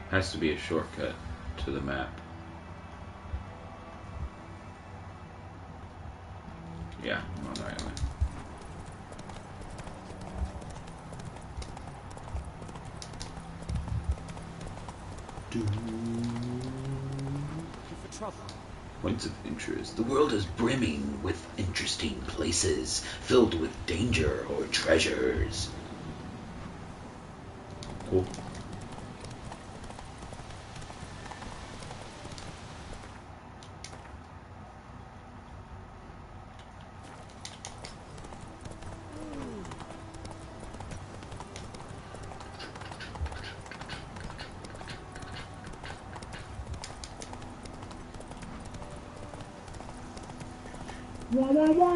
Has to be a shortcut to the map. Yeah, I'm on the right way.
For trouble.
Points of interest. The world is brimming with interesting places, filled with danger or treasures. Cool. Wah, wah, wah.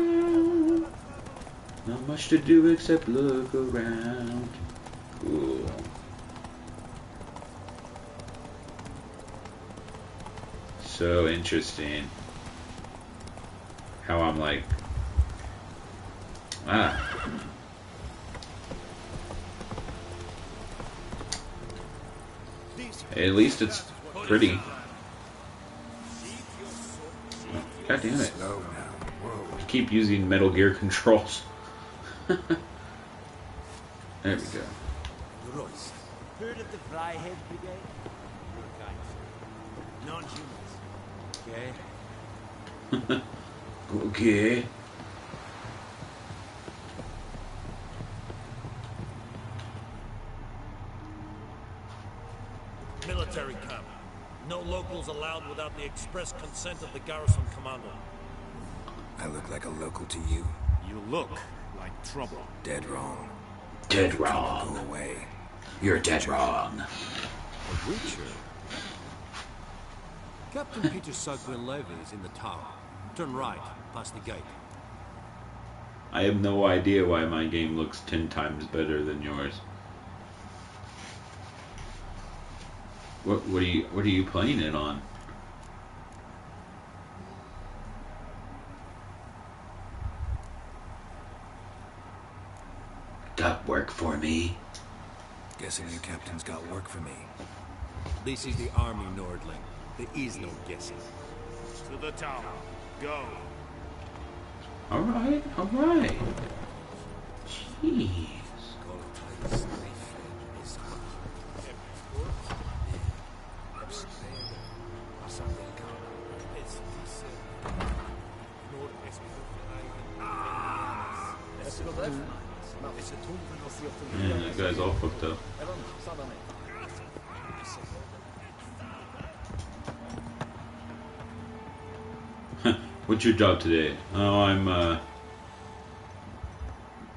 Not much to do except look around. Cool. So interesting how I'm like, at least it's pretty. God damn it. I keep using Metal Gear controls. There we go.
Heard of the Flyhead Brigade? Non-humans. Okay.
Okay.
Military camp. No locals allowed without the express consent of the garrison commander.
I look like a local to you?
You look like trouble.
Dead wrong.
Dead wrong.
Go away.
You're dead wrong.
A Witcher? Captain Peter Sagwin-Levy is in the tower. Turn right, past the gate.
I have no idea why my game looks 10 times better than yours. What are you playing it on? Got work for me?
Guessing your captain's got work for me.
This is the army, Nordling. There is no guessing.
To the tower. Go.
Alright, alright. Jeez. Man, that guy's all fucked up. What's your job today? Oh, I'm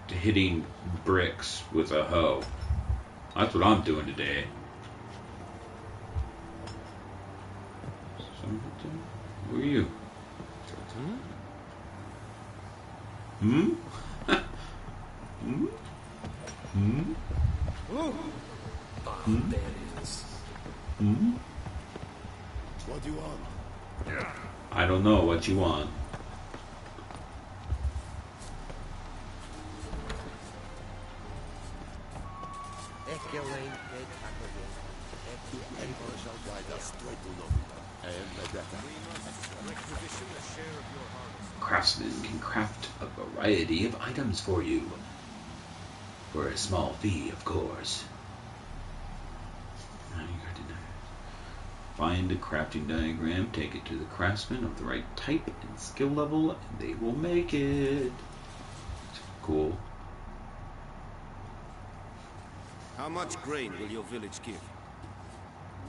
hitting bricks with a hoe. That's what I'm doing today. Who are you? Hmm? Hmm? Hmm? Hmm?
What do you want?
I don't know what you want. Craftsmen can craft a variety of items for you. For a small fee, of course. Find a crafting diagram, take it to the craftsman of the right type and skill level, and they will make it. Cool.
How much grain will your village give?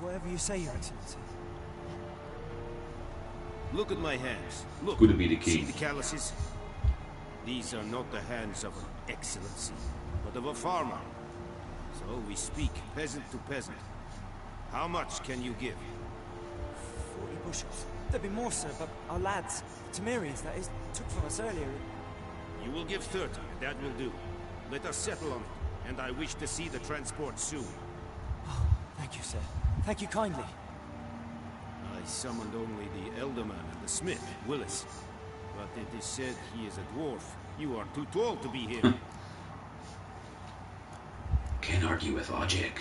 Whatever you say, Your Excellency.
Look at my hands. Look.
Good to be the king.
See the calluses? These are not the hands of an excellency, but of a farmer. So we speak peasant to peasant. How much can you give?
40 bushels. There'd be more, sir, but our lads, Temerians, that is, took from us earlier.
You will give 30, and that will do. Let us settle on it, and I wish to see the transport soon.
Oh, thank you, sir. Thank you kindly.
I summoned only the Elderman and the smith, Willis. But it is said he is a dwarf. You are too tall to be here.
Can't argue with logic.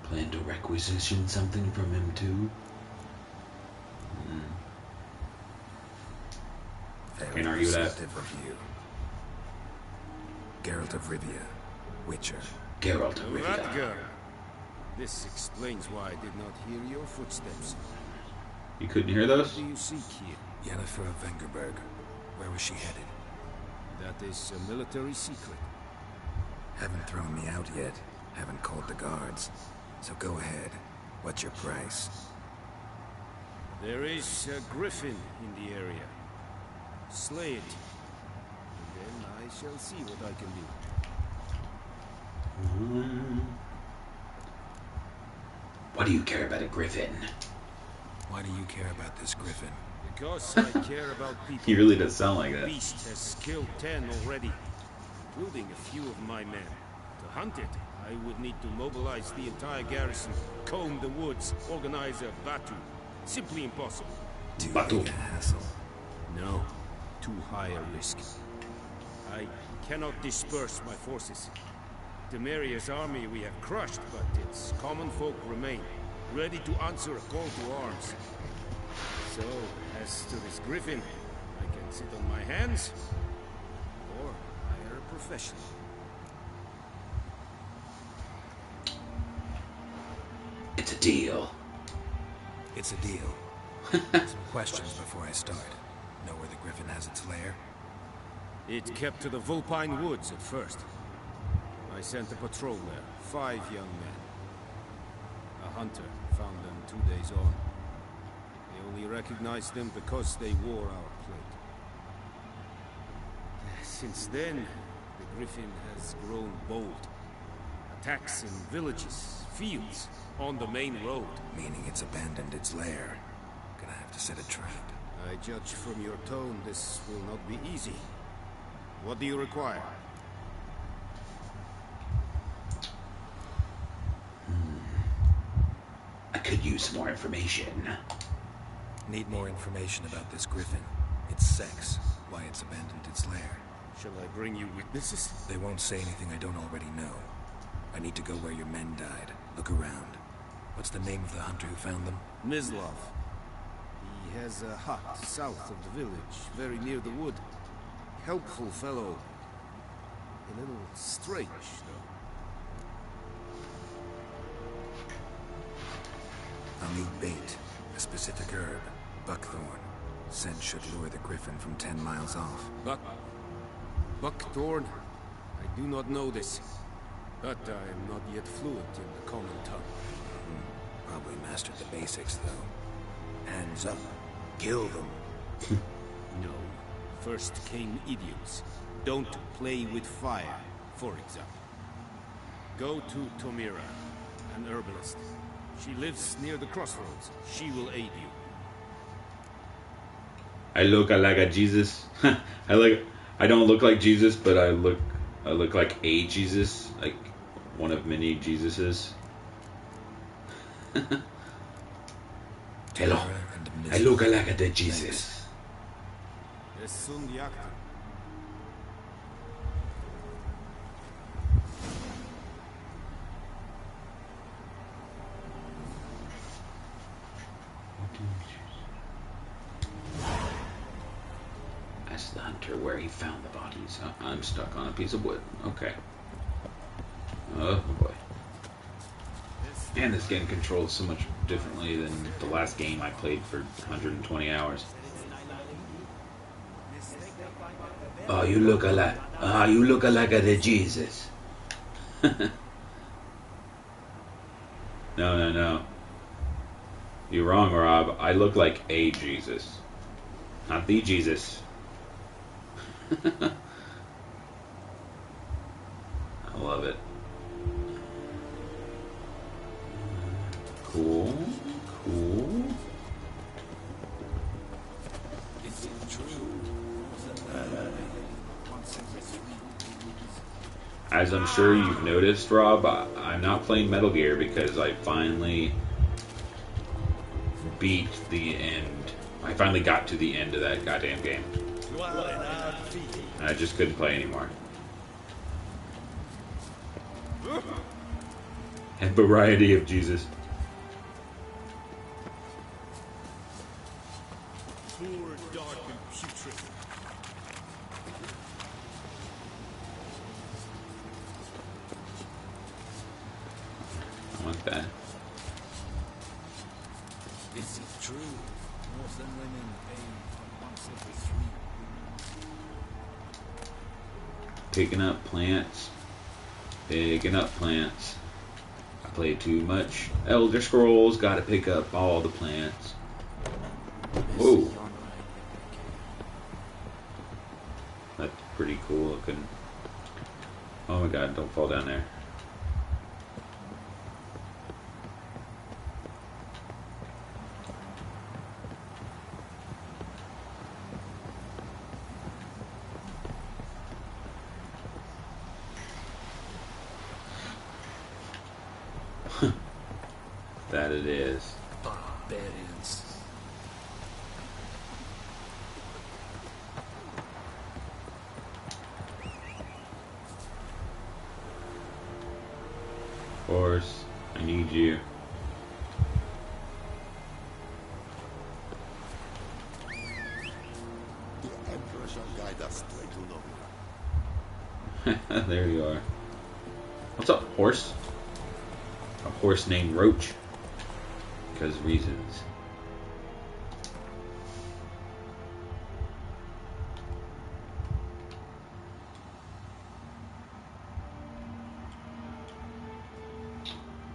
Plan to requisition something from him too? Can't argue with that.
Of you. Geralt of Rivia, Witcher.
Geralt of Rivia.
Radgar. This explains why I did not hear your footsteps.
You couldn't hear those?
What do you seek here?
Yennifer of Vengerberg. Where was she headed?
That is a military secret.
Haven't thrown me out yet. Haven't called the guards. So go ahead. What's your price?
There is a Griffin in the area. Slay it. And then I shall see what I can do.
What do you care about a Griffin?
Why do you care about this Griffin?
Because I care about people.
He really does sound like
The
that.
beast has killed 10 already, including a few of my men. To hunt it, I would need to mobilize the entire garrison, comb the woods, organize a batu. Simply impossible.
Too big a hassle.
No, too high a risk. I cannot disperse my forces. Temeria's army we have crushed, but its common folk remain, ready to answer a call to arms. So, as to this Griffin, I can sit on my hands, or hire a professional.
It's a deal.
It's a deal. Some questions before I start. Know where the Griffin has its lair?
It kept to the Vulpine Woods at first. I sent a patrol there, 5 young men. A hunter found them 2 days on. They only recognized them because they wore our plate. Since then, the Griffin has grown bold. Attacks in villages, fields, on the main road.
Meaning it's abandoned its lair. Gonna have to set a trap.
I judge from your tone this will not be easy. What do you require?
I could use some more information.
Need more information about this Griffin. Its sex, why it's abandoned its lair.
Shall I bring you witnesses?
They won't say anything I don't already know. I need to go where your men died. Look around. What's the name of the hunter who found them?
Mislov. He has a hut south of the village, very near the wood. Helpful fellow. A little strange, though.
I'll need bait. A specific herb. Buckthorn. Scent should lure the Griffin from 10 miles off.
Buckthorn? I do not know this. But I am not yet fluent in the common tongue.
Probably mastered the basics, though. Hands up. Kill them.
No. First came idiots. Don't play with fire, for example. Go to Tomira, an herbalist. She lives near the crossroads. She will aid you.
I look like a Jesus. I don't look like Jesus, but I look like a Jesus, like one of many Jesuses. Hello. I look like the Jesus. Ask the hunter where he found the bodies. I'm stuck on a piece of wood. Okay. Oh boy. Man, this game controls so much differently than the last game I played for 120 hours. Oh, you look alike. You look like the Jesus. No. You're wrong, Rob. I look like a Jesus. Not the Jesus. I love it. Cool. As I'm sure you've noticed, Rob, I'm not playing Metal Gear because I finally beat the end. I finally got to the end of that goddamn game. I just couldn't play anymore. A variety of Jesus.
Poor, dark, and putrid.
I want that.
This is true. Northern women aim for once every 3
Picking up plants. I play too much Elder Scrolls, gotta pick up all the plants. Whoa. That's pretty cool looking. Oh my god, don't fall down there. That it is.
Barbarians.
Horse, I need you.
The Emperor shall guide us straight to Nobula.
There you are. What's up, horse? A horse named Roach. Because reasons.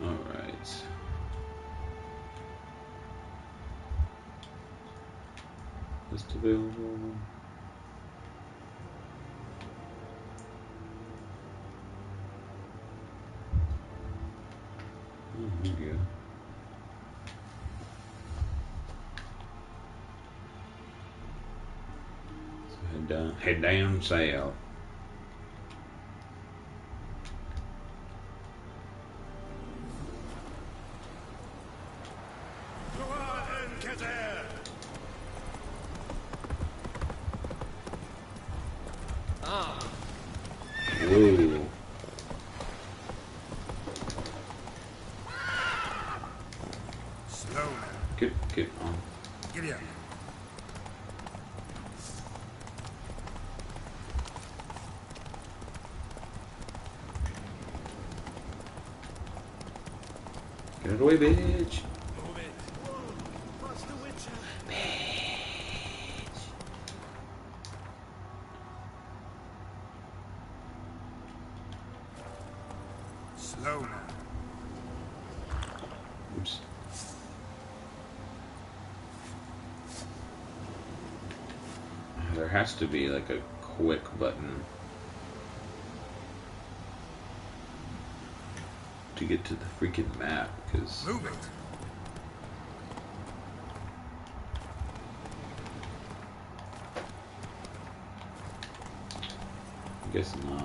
Alright. List available. Here we go. Head down south. Whoa.
Slow now.
Get on.
Giddy up.
Get it away, bitch.
Move it.
What's the Witcher?
Slow now.
Oops. There has to be like a quick button to get to the freaking map, because
move it.
I guess not.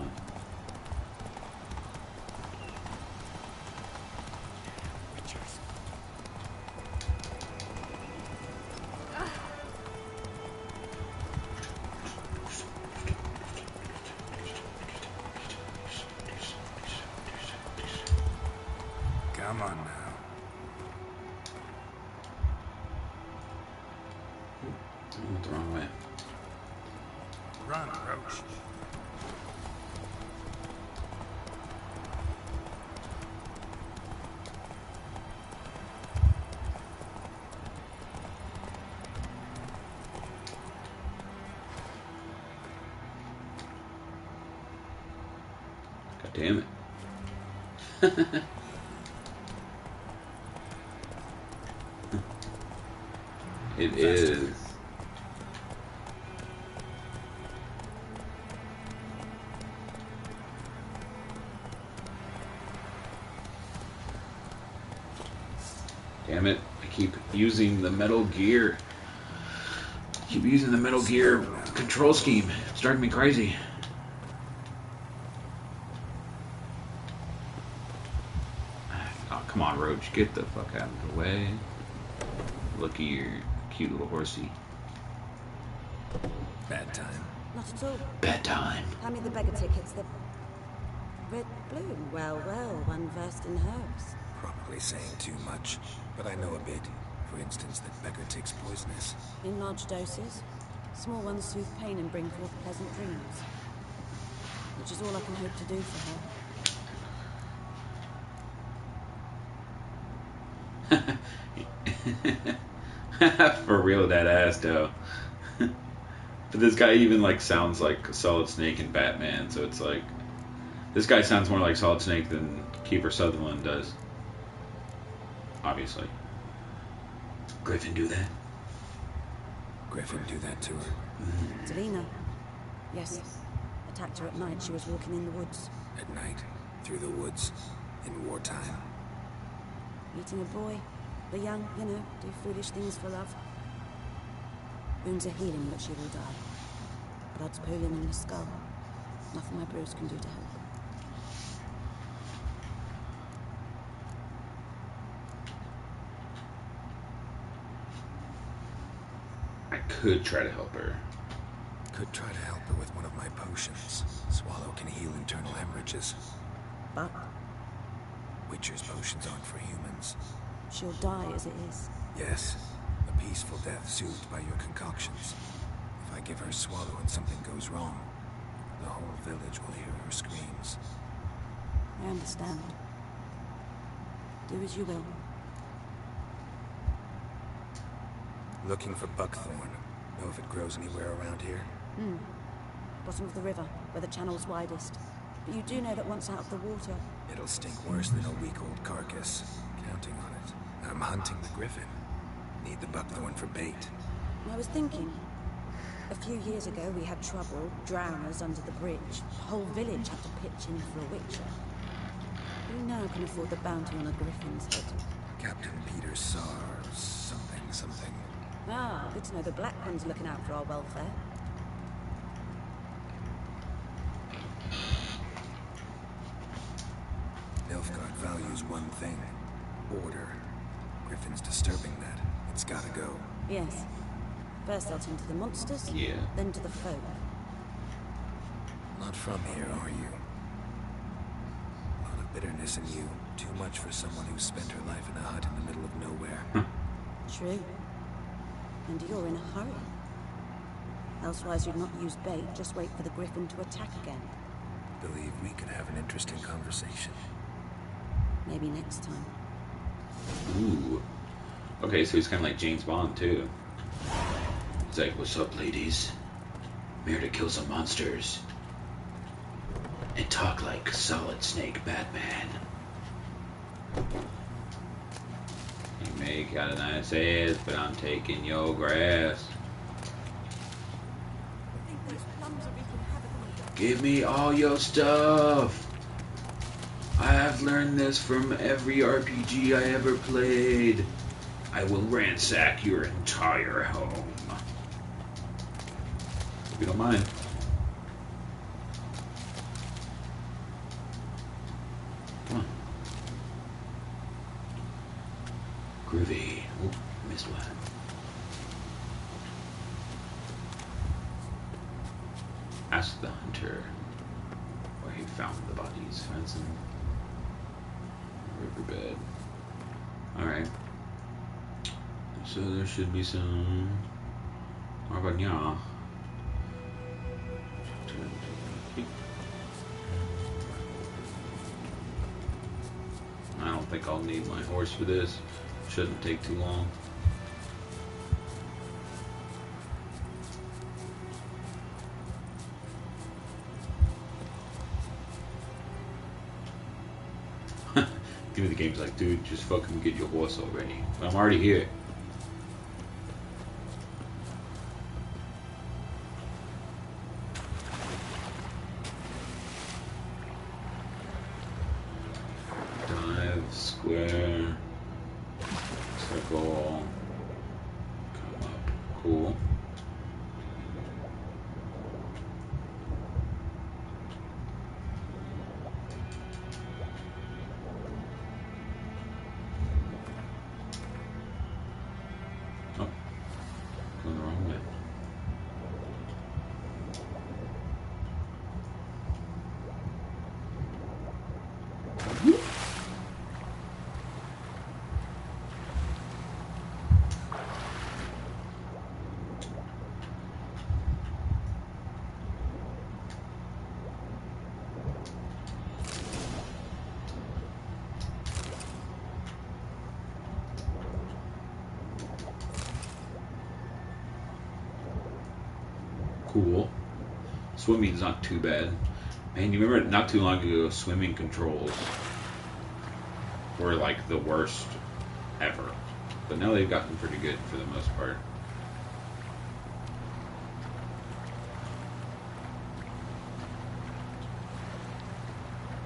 Come on now.
I went the wrong way.
Run, Roach.
God damn it. It is. Damn it, I keep using the Metal Gear. Keep using the Metal Gear control scheme. It's driving me crazy. Oh, come on, Roach. Get the fuck out of the way. Look at your cute little horsey.
Bad time.
Not at all.
Bad time.
Hand me the beggar tickets. The red bloom. Well, well, one versed in herbs.
Probably saying too much, but I know a bit. For instance, that beggar tick's poisonous.
In large doses. Small ones soothe pain and bring forth pleasant dreams. Which is all I can hope to do for
her. For real, that ass though. But this guy even like sounds like Solid Snake and Batman, so it's like this guy sounds more like Solid Snake than Kiefer Sutherland does. Obviously. Griffin do that?
Griffin do that to her?
Delina. Yes. Attacked her at night. She was walking in the woods.
At night? Through the woods? In wartime?
Meeting a boy. The young, you know, do foolish things for love. Wounds are healing, but she will die. Blood's pooling in the skull. Nothing my bruise can do to help.
I could try to help her.
Could try to help her with one of my potions. Swallow can heal internal hemorrhages.
But
Witcher's potions aren't for humans.
she'll die as it is.
Yes. A peaceful death soothed by your concoctions. If I give her Swallow and something goes wrong, the whole village will hear her screams.
I understand. Do as you will.
Looking for buckthorn. Know if it grows anywhere around here?
Bottom of the river, where the channel's widest. But you do know that once out of the water...
It'll stink worse than a week-old carcass. Counting on it. I'm hunting the Griffin. Need the buckthorn for bait.
I was thinking... A few years ago, we had trouble, drowners under the bridge. The whole village had to pitch in for a witcher. Who now can afford the bounty on a Griffin's head?
Captain Peter Sar... something.
Ah, good to know the Black One's looking out for our welfare.
Nilfgaard values one thing. Order. Griffin's disturbing that. It's gotta go.
Yes. First I'll tend to the monsters,
Yeah.
then to the folk.
Not from here, are you? A lot of bitterness in you. Too much for someone who spent her life in a hut in the middle of nowhere.
True. And you're in a hurry. Elsewise you'd not use bait, just wait for the Griffin to attack again.
Believe we could have an interesting conversation.
Maybe next time.
Ooh. Okay, so he's kind of like James Bond, too. He's like, what's up, ladies? I'm here to kill some monsters. And talk like Solid Snake Batman. You may got a nice ass, but I'm taking your grass. Give me all your stuff. I have learned this from every RPG I ever played. I will ransack your entire home. If you don't mind. Come on. Groovy. Oh, missed one. Ask the hunter where he found the bodies. Found some riverbed. Alright. So there should be some Arvagna. I don't think I'll need my horse for this. Shouldn't take too long. Give me the game's like, dude, just fucking get your horse already. But I'm already here. Dive, square, circle, come up, cool. Cool. Swimming's not too bad. Man, you remember not too long ago, swimming controls were like the worst ever. But now they've gotten pretty good for the most part.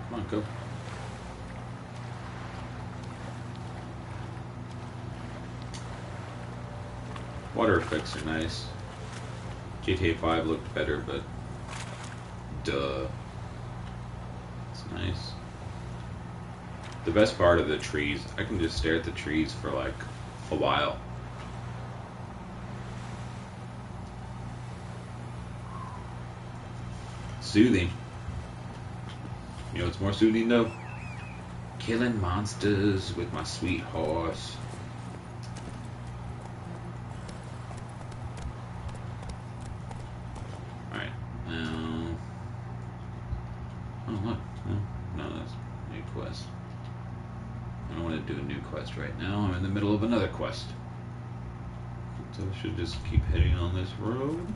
Come on, go. Water effects are nice. GTA 5 looked better, but duh. It's nice. The best part of the trees, I can just stare at the trees for like a while. Soothing. You know what's more soothing though? Killing monsters with my sweet horse. Right now, I'm in the middle of another quest. So I should just keep heading on this road.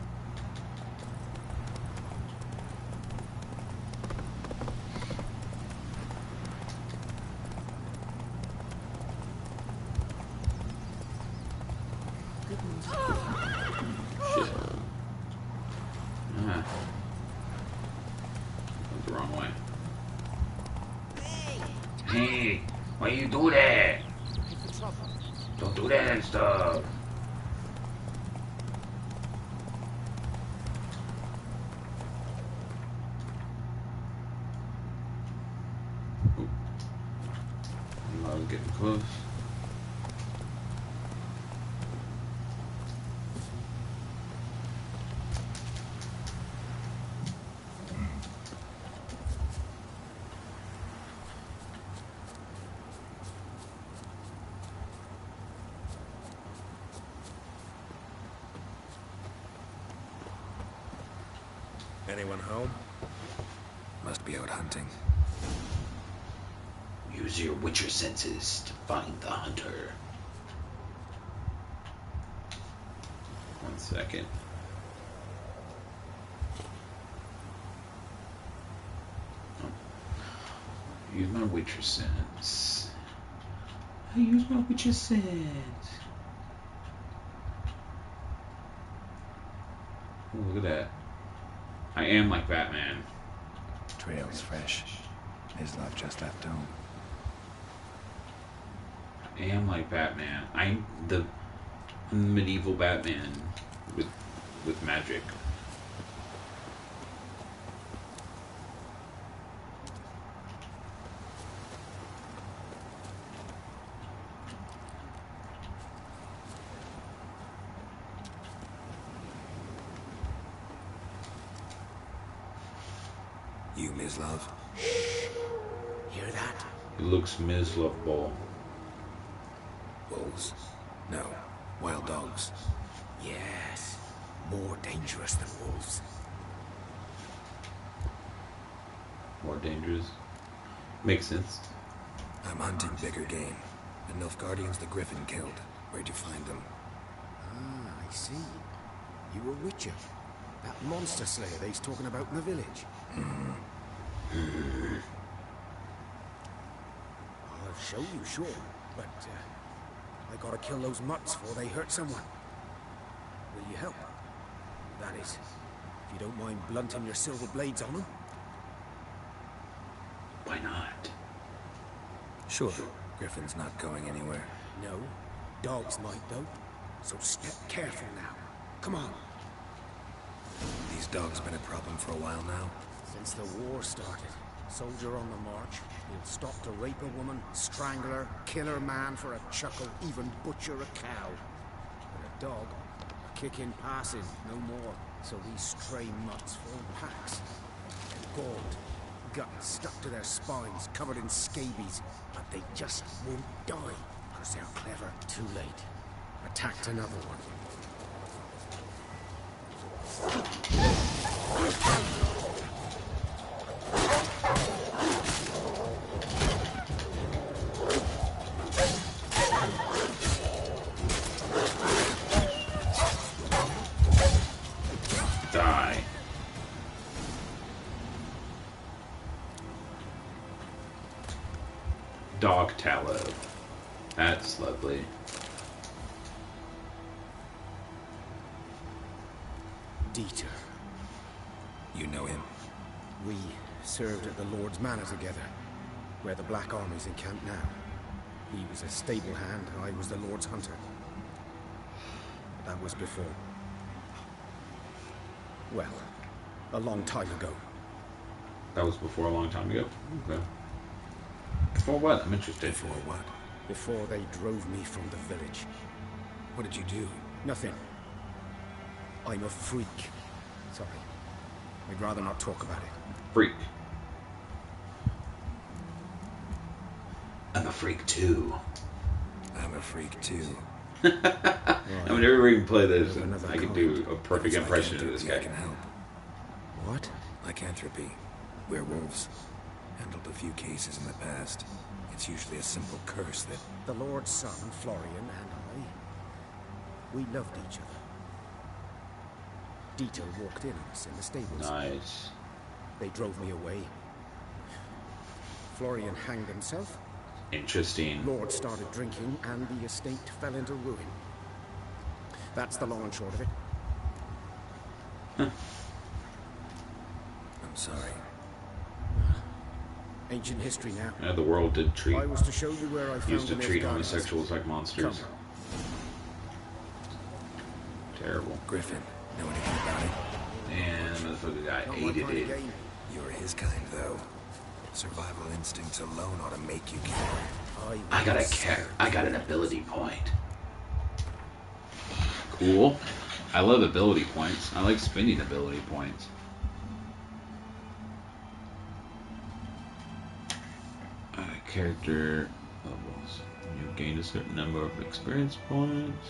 Shit. Ah. Went the wrong way. Hey, why you do that? Don't do that and stuff. Ooh. I was getting close.
Anyone home? Must be out hunting.
Use your witcher senses to find the hunter. 1 second. Oh. Use my witcher sense. I use my witcher sense. Oh, look at that. I am like Batman.
Trail's fresh. His love just left home.
I am like Batman. I'm the medieval Batman with magic.
You, Ms. Love?
Hear that?
It looks miserable.
Wolves? No. Wild dogs.
Yes. More dangerous than wolves.
More dangerous. Makes sense.
I'm hunting bigger game. The Nilfgaardians the Griffin killed. Where'd you find them?
Ah, I see. You were Witcher. That monster slayer they's talking about in the village. I'll show you, sure. But, I gotta kill those mutts before they hurt someone. Will you help? That is, if you don't mind blunting your silver blades on them.
Why not?
Sure. Griffin's not going anywhere.
No. Dogs might, though. So step careful now. Come on.
These dogs been a problem for a while now?
Since the war started. Soldier on the march. He'll stop to rape a woman, strangle her, kill her man for a chuckle, even butcher a cow. But a dog, a kick in passing, no more. So these stray mutts form packs. They're gaunt, guts stuck to their spines, covered in scabies. But they just won't die, because they're clever. Too late. Attacked another one.
Die. Dog tallow. That's lovely.
Dieter.
You know him?
We served at the Lord's Manor together, where the Black Army's encamped now. He was a stable hand, I was the Lord's hunter. That was before. Well, a long time ago.
That was before a long time ago? Okay. Before what? I'm interested.
Before what?
Before they drove me from the village.
What did you do?
Nothing. I'm a freak. Sorry. I'd rather not talk about it.
Freak. I'm a freak too.
I'm a freak too.
I would never even play this, and I could do a perfect impression of this guy.
I can help.
What?
Lycanthropy. Werewolves. Handled a few cases in the past. It's usually a simple curse that...
The Lord's son, Florian, and I... We loved each other. Dieter walked in on us in the stables.
Nice.
They drove me away. Florian hanged himself.
Interesting.
Lord started drinking, and the estate fell into ruin. That's the long and short of it.
Huh.
I'm sorry.
Ancient history now.
Yeah, the world did treat...
I was to show you where I found
used to
the
treat
Nilfgaardians.
homosexuals like monsters.
Come.
Terrible.
Griffin, know anything about it?
And the motherfucker guy hated it.
You're his kind, though. Survival instincts alone ought to make you care.
I got a care. I got an ability point. Cool. I love ability points. I like spending ability points. Character levels. You gain a certain number of experience points.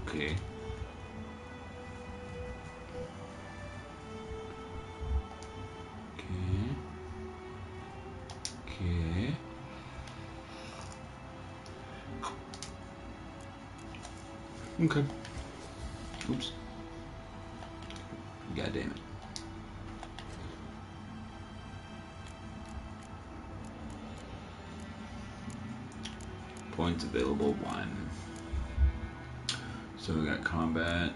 Okay. Okay. Okay. Oops. God damn it. Points available 1. So we got combat,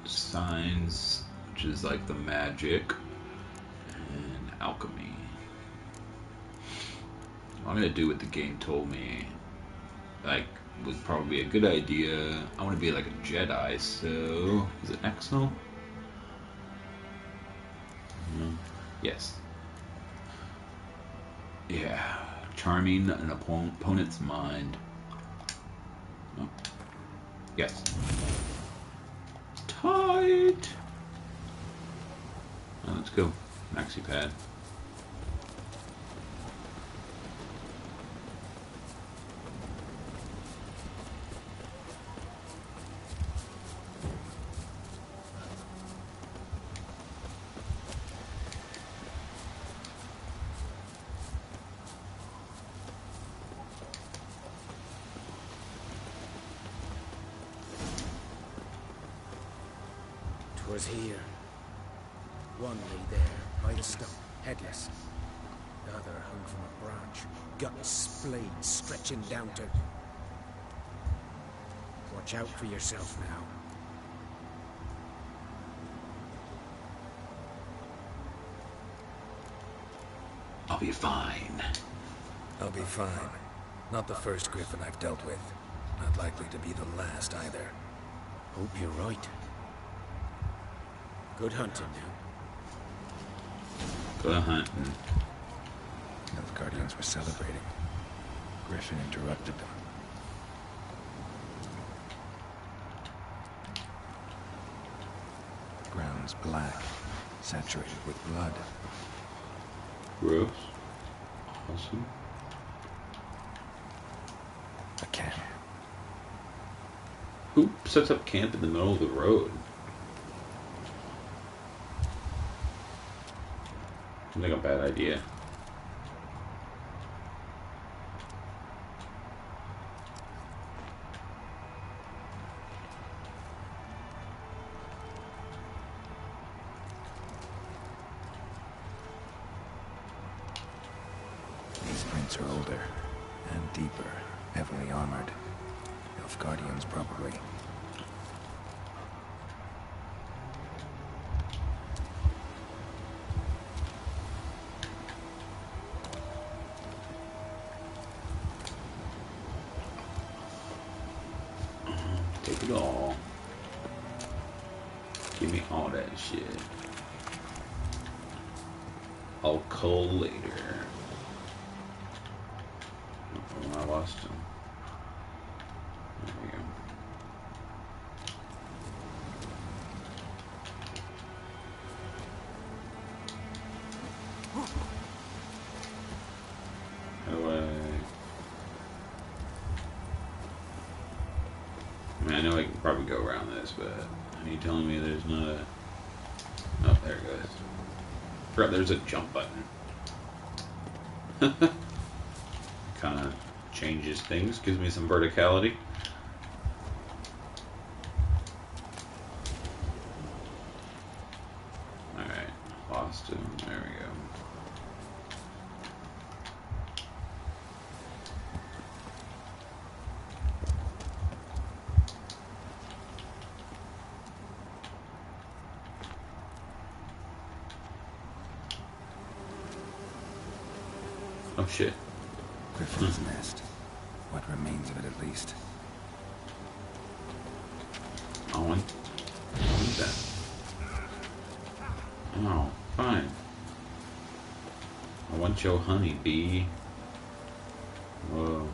signs, which is like the magic, and alchemy. What I'm gonna do what the game told me, like, would probably be a good idea. I want to be like a Jedi, so is it Exo? Yes. Yeah, charming an opponent's mind. Oh. Yes. Tight. Oh, let's go. Maxi pad.
Was here. One lay there, by the stump, headless. The other hung from a branch, guts splayed, stretching down to... Watch out for yourself now.
I'll be fine.
I'll be fine. Not the first Griffin I've dealt with. Not likely to be the last either.
Hope you're right. Good hunting now.
Good hunting.
The Guardians were celebrating. Griffin interrupted them. The ground's black, saturated with blood.
Gross. Awesome.
A camp.
Who sets up camp in the middle of the road? Seems like a bad idea.
These prints are older and deeper, heavily armored. Elf Guardians, probably.
Take it all. Give me all that shit. I'll call later. Oh, I lost him. There we go. I mean, I know I can probably go around this, but are you telling me there's not a... Oh, there it goes. Forgot there's a jump button. Kind of changes things, gives me some verticality. Alright, lost him. There we go. Oh shit.
Griffin's nest. What remains of it, at least.
I want that. Oh, fine. I want your honey bee. Whoa.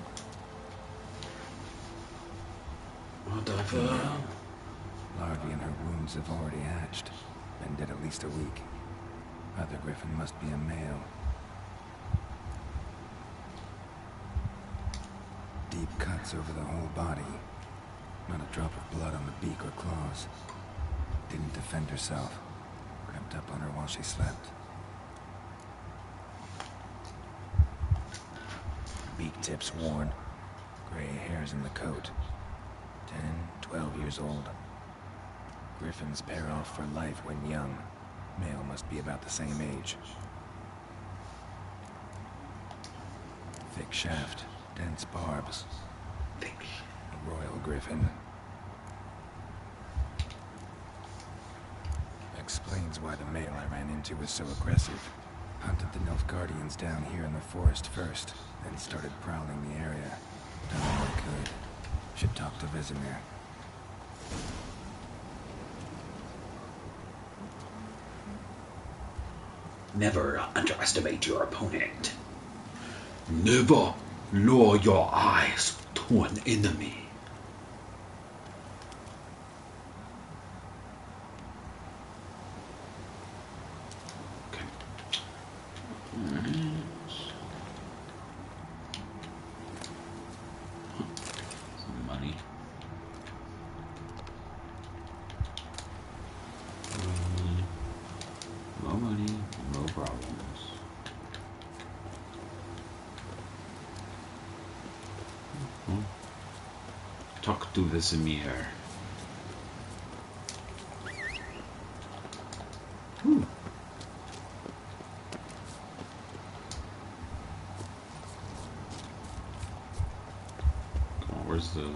What the fuck?
Larvae in her wounds have already hatched. Been dead at least a week. Other Griffin must be a male. Deep cuts over the whole body. Not a drop of blood on the beak or claws. Didn't defend herself. Crept up on her while she slept. Beak tips worn. Gray hairs in the coat. 10, 12 years old. Griffins pair off for life when young. Male must be about the same age. Thick shaft. Dense barbs. A royal griffin. explains why the male I ran into was so aggressive. Hunted the Nilfgaardians down here in the forest first, then started prowling the area. Done all I could. Should talk to Vesemir.
Never underestimate your opponent. Never lower your eyes to an enemy. Okay. Alright. Some money. No money, no problems. Talk to Vesemir. Whew. Come on, where's the... There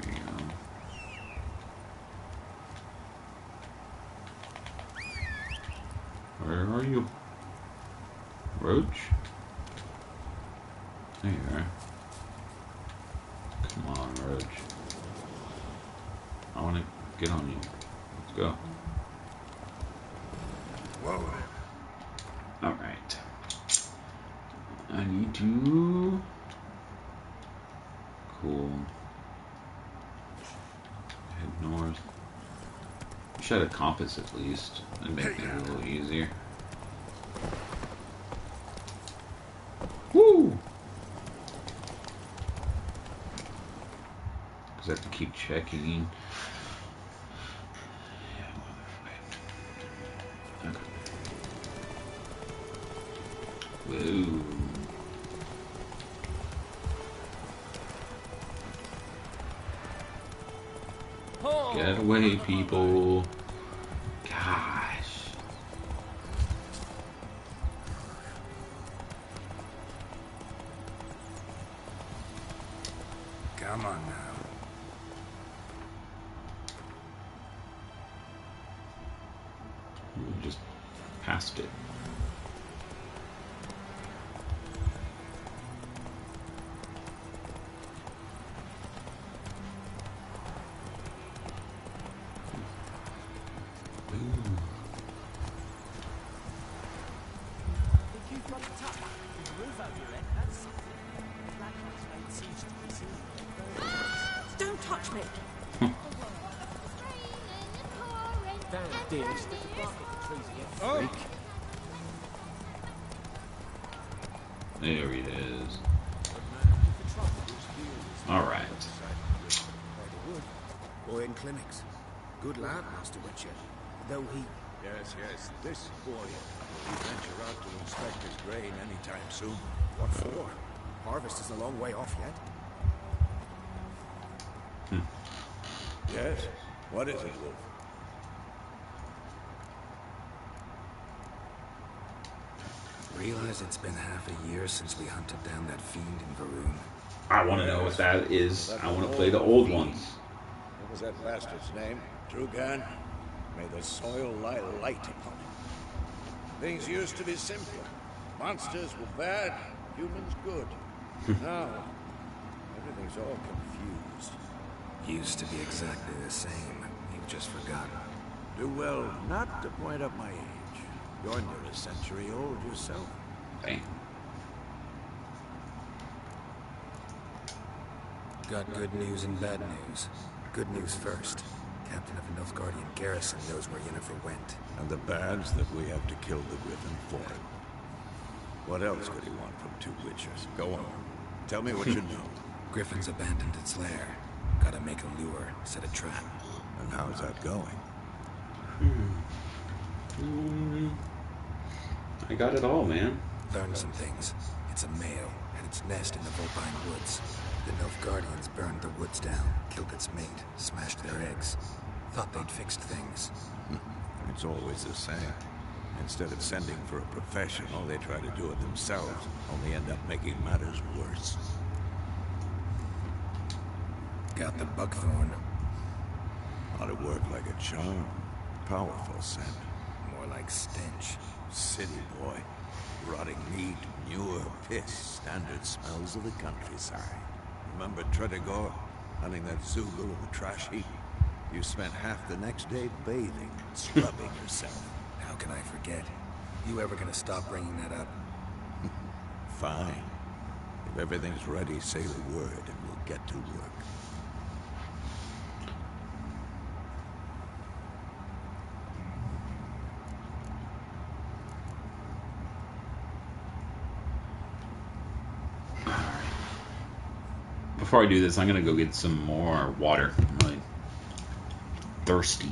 we go. Where are you? Roach? There you are. Come on, Roach. I want to get on you. Let's go.
Whoa.
Alright. I need to... Cool. Head north. Wish I had a compass at least. That'd make things a little easier. Woo! Because I have to keep checking. Okay. Whoa. Get away, people. Gosh.
Come on now.
We just passed it.
Don't touch me!
Freak. There he is. Alright.
Boy in clinics. Good lad, Master Witcher. Though he...
Yes, this boy. Will he venture out to inspect his grain anytime soon?
What for? Harvest is a long way off yet.
Yes? What is it, Wolf?
Realize it's been half a year since we hunted down that fiend in Varun.
I want to know what that is. I want to play the old ones.
What was that bastard's name? Drugan? May the soil lie light upon him. Things used to be simpler. Monsters were bad, humans good. Now, everything's all confused.
Used to be exactly the same. You've just forgotten.
Do well not to point up my age. You're near a century old yourself.
Hey.
Got good news and bad news. Good news first. Captain of the Nilfgaardian garrison knows where Yennifer went.
And the bad's that we have to kill the Griffin for it. What else could he want from two witchers? Go on. Tell me what you know.
Griffin's abandoned its lair. Gotta make a lure, set a trap.
And how's that going?
I got it all, man.
Learned some things. It's a male, had its nest in the Vulpine Woods. The Nilfgaardians burned the woods down, killed its mate, smashed their eggs. Thought they'd fixed things.
It's always the same. Instead of sending for a professional, they try to do it themselves, only end up making matters worse.
Got the buckthorn.
Ought to work like a charm. powerful scent.
More like stench.
City boy. Rotting meat, manure, piss, standard smells of the countryside. Remember Tredegor? Hunting that Zoogle in the trash heap? You spent half the next day bathing, scrubbing yourself.
How can I forget? You ever gonna stop bringing that up?
Fine. If everything's ready, say the word and we'll get to work.
Before I do this, I'm gonna go get some more water. I'm really thirsty.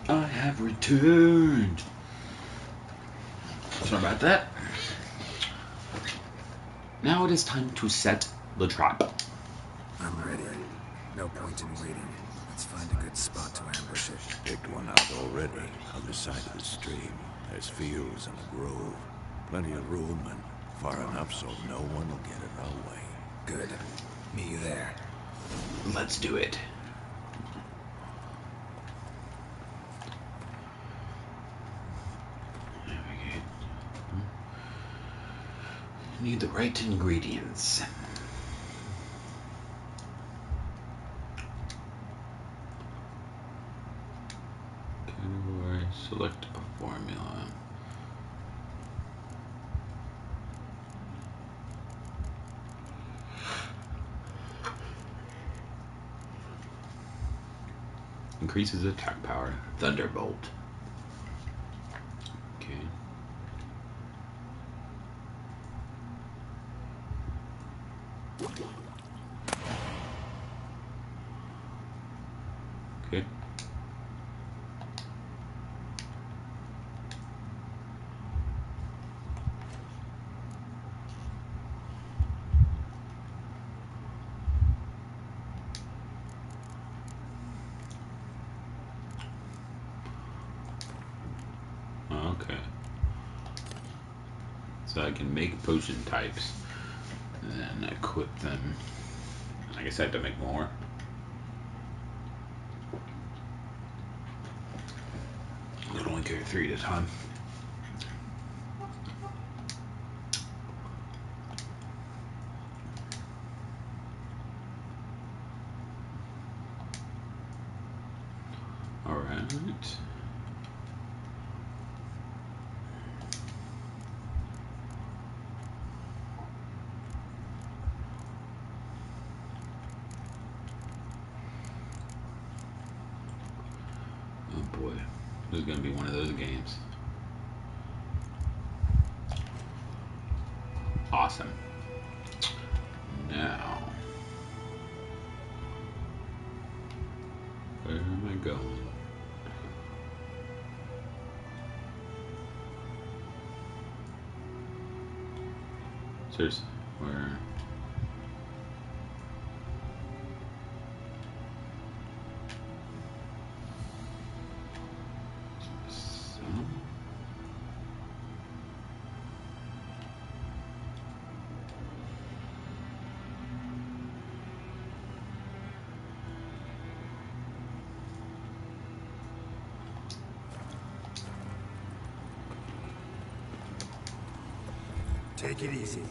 I have returned. Sorry about that. Now it is time to set the trap.
I'm ready. No point in waiting. Let's find a good spot to ambush it.
Picked one out already. Other side of the stream. There's fields and a grove. Plenty of room and far enough so no one will get in our way.
Good. Meet you there.
Let's do it. Need the right ingredients. Category, select a formula. Increases attack power. Thunderbolt. Okay. Okay. Okay. So I can make potion types and then equip them. I guess I have to make more. I can only carry 3 at a time. All right. Oh boy, this is gonna be one of those games. Awesome. Now, where am I going? Seriously, where?
Take it easy.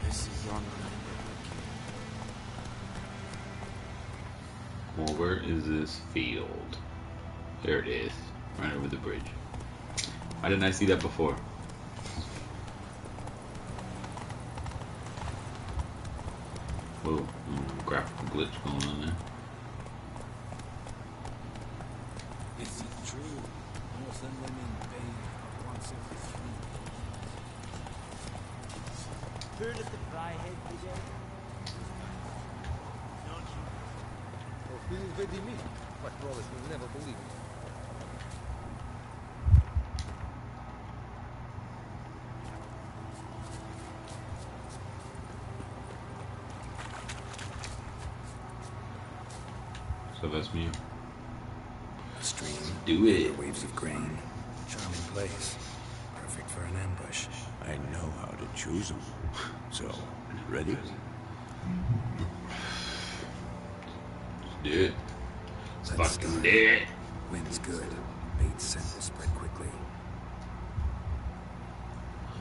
This is your
Well, where is this field? There it is. Right over the bridge. Why didn't I see that before? Whoa, graphical glitch going on there.
Is it true? Most women bathe once every 3
Heard of the Fryhead Brigade?
My brothers will never believe it.
So that's me.
A stream.
Do it.
Waves of grain. Charming place. Perfect for an ambush.
I know how to choose them. So, ready?
Let's do it. Let's fucking do it.
Wind's good. Bait scent will spread quickly.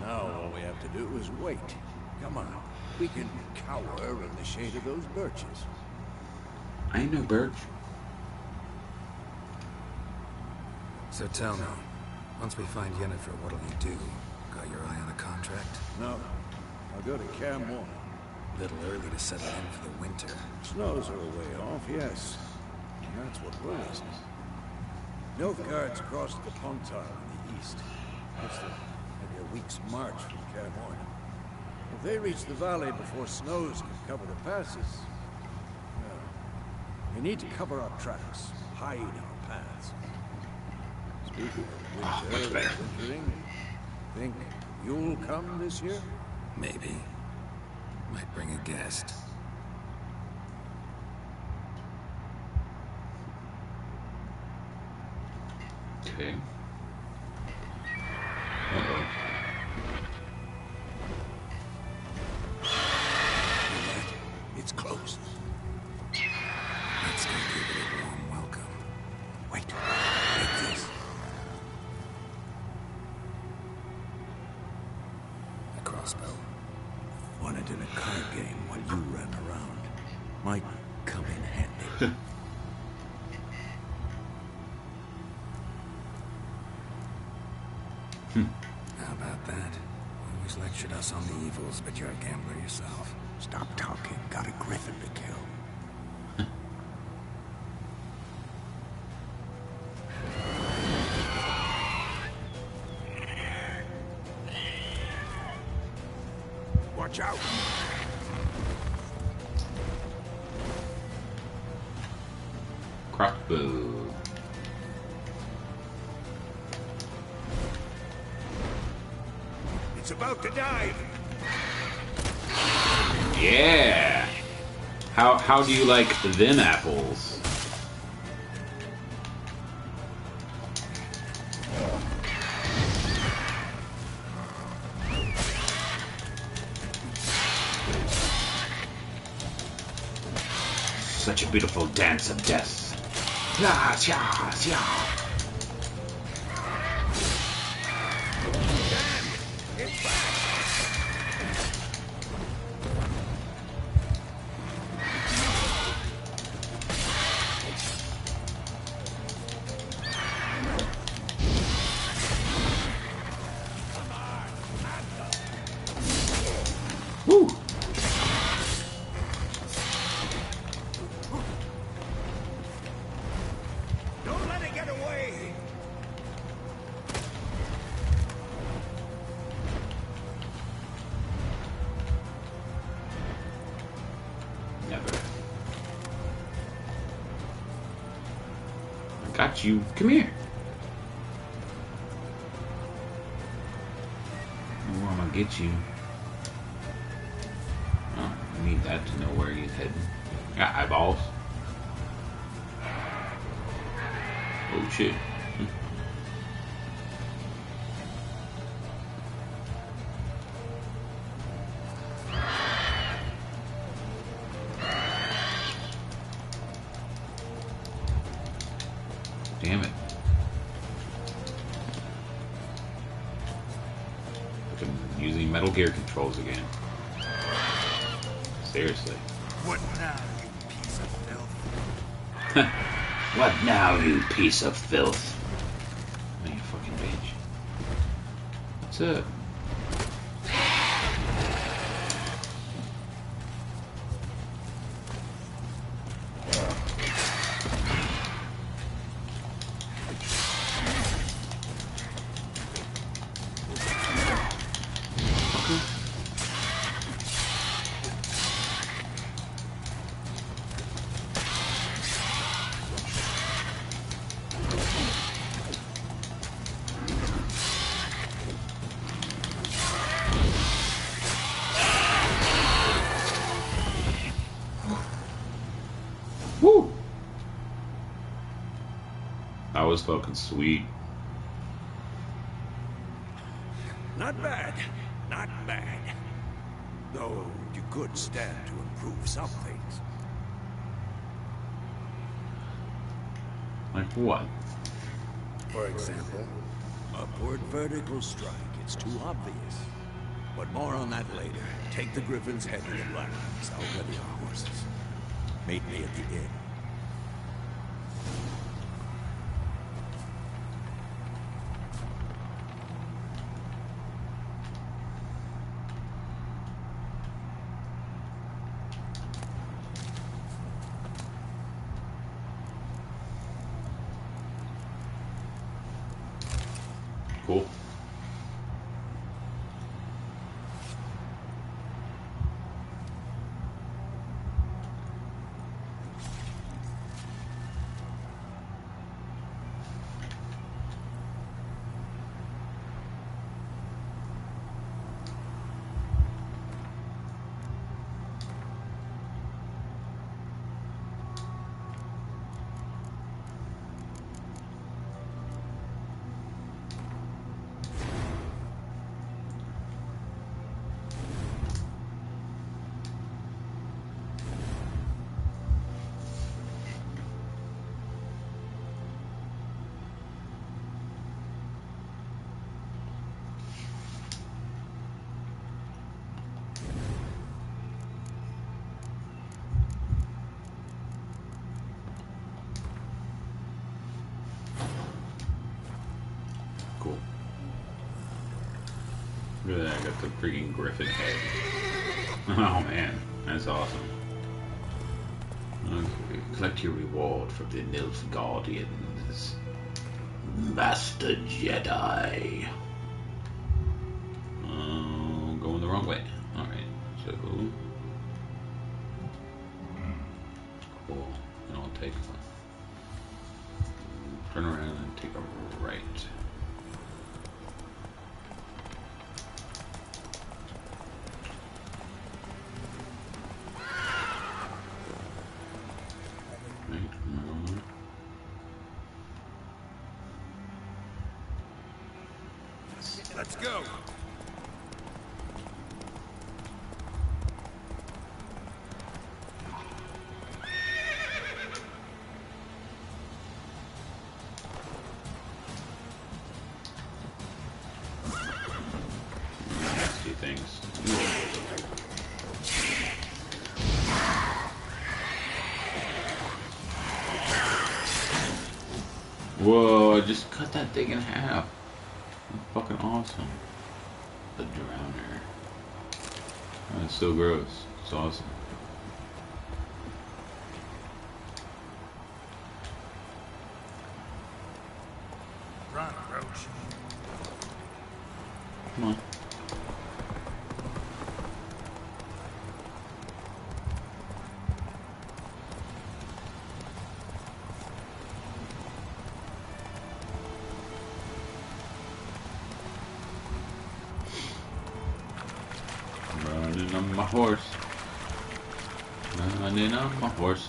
Now all we have to do is wait. Come on. We can cower in the shade of those birches.
I ain't no birch.
So tell me, once we find Yennifer, what'll you do? Got your eye on a contract?
No. I'll go to Camp 1.
Little early to settle in for the winter.
Snows are a way off, yes. And that's what worries me. Nilfgaard's crossed the Pontar in the east. It's maybe a week's march from Camp 1. If they reach the valley before snows can cover the passes, well, we need to cover our tracks, hide our paths. Speaking of winter and wintering, think you'll come this year?
Maybe. Might bring a guest.
Okay. Uh-oh.
It's close.
Let's go give it a warm welcome.
Wait. Take this.
A crossbow.
Won it in a card game while you ran around. Might come in handy.
How about that? Always lectured us on the evils, but you're a gambler yourself.
Stop talking. Got a Griffin to kill. Watch out!
Crossbow.
It's about to dive!
Yeah. How do you like them apples? Such a beautiful dance of death. Yeah, yeah, yeah. Woo!
Don't let it get away!
Never. I got you. Come here. Oh, I'm gonna get you. Oh, I need that to know where he's heading. Got eyeballs. Oh shit. Metal Gear controls again. Seriously.
What now, you piece of filth?
What now, you piece of filth? Oh, you fucking bitch. What's up? Woo! That was fucking sweet.
Not bad. Not bad. Though you could stand to improve some things.
Like what?
For example, upward vertical strike. It's too obvious. But more on that later. Take the Griffin's head to the Blacklands. I'll ready our horses. Meet me at the inn.
Cool. Cool. Look at that, I got the freaking Griffin head. Oh man, that's awesome. Okay, collect your reward from the Nilfgaardians. Master Jedi. Going the wrong way. Alright, so cool. And I'll take turn around and take a right.
Let's go.
Nasty things. Whoa, I just cut that thing in half. That's fucking awesome. The drowner. That's so gross. It's awesome.
Run, Roach.
Come on. Running on my horse. Running on my horse.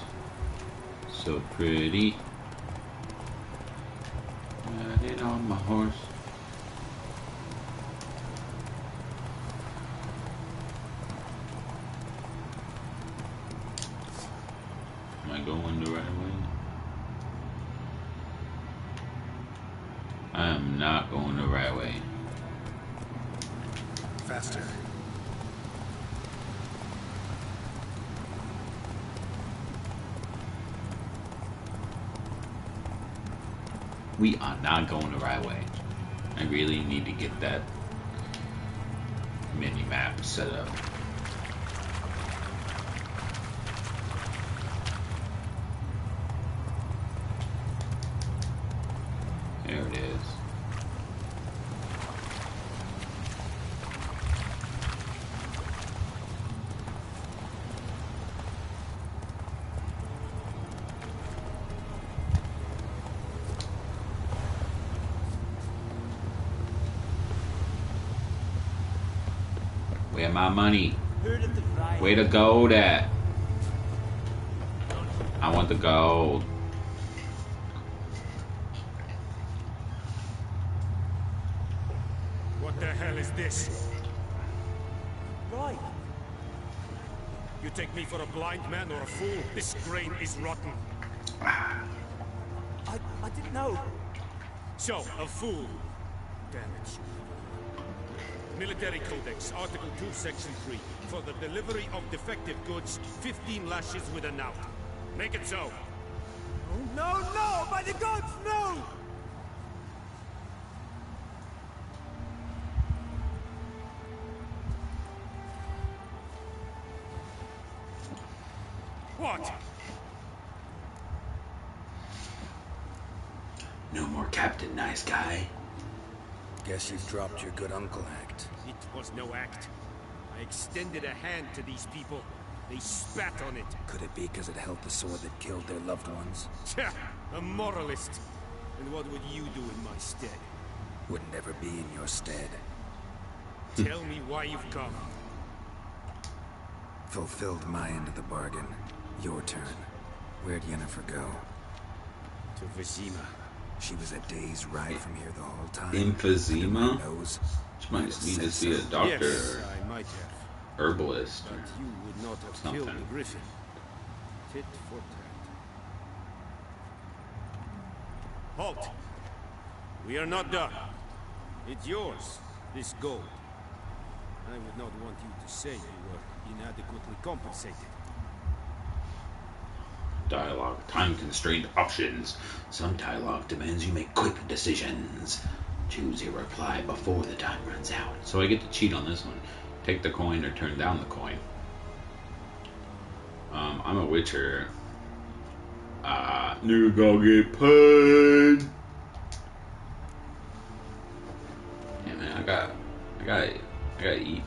So pretty. Running on my horse. Am I going the right way? I am not going the right way.
faster.
We are not going the right way. I really need to get that mini map set up. There it is. Where my money? Where the gold at? I want the gold.
What the hell is this?
Right.
You take me for a blind man or a fool? This grain is rotten.
I didn't know.
So, a fool. Damn it. Military Codex, Article 2, Section 3. For the delivery of defective goods, 15 lashes with a knout. Make it so.
Oh, no, no! By the gods, no!
What?
No more Captain Nice Guy.
Guess you've dropped your good uncle act.
It was no act. I extended a hand to these people. They spat on it.
Could it be because it held the sword that killed their loved ones?
Tja, a moralist. And what would you do in my stead?
Would never be in your stead.
Tell me why you've come.
Fulfilled my end of the bargain. Your turn. Where'd Yennifer go?
To Vizima.
She was a day's ride from here the whole time.
Emphysema?
Knows.
She might need to see a doctor.
Yes, I might have.
Herbalist.
But you would not have
something.
killed the Griffin. Tit for tat. Halt! We are not done. It's yours, this gold. I would not want you to say you were inadequately compensated.
Dialogue. Time-constrained options. Some dialogue demands you make quick decisions. Choose your reply before the time runs out. So I get to cheat on this one. Take the coin or turn down the coin. I'm a witcher. Nigga go get paid. Yeah, man, I gotta eat.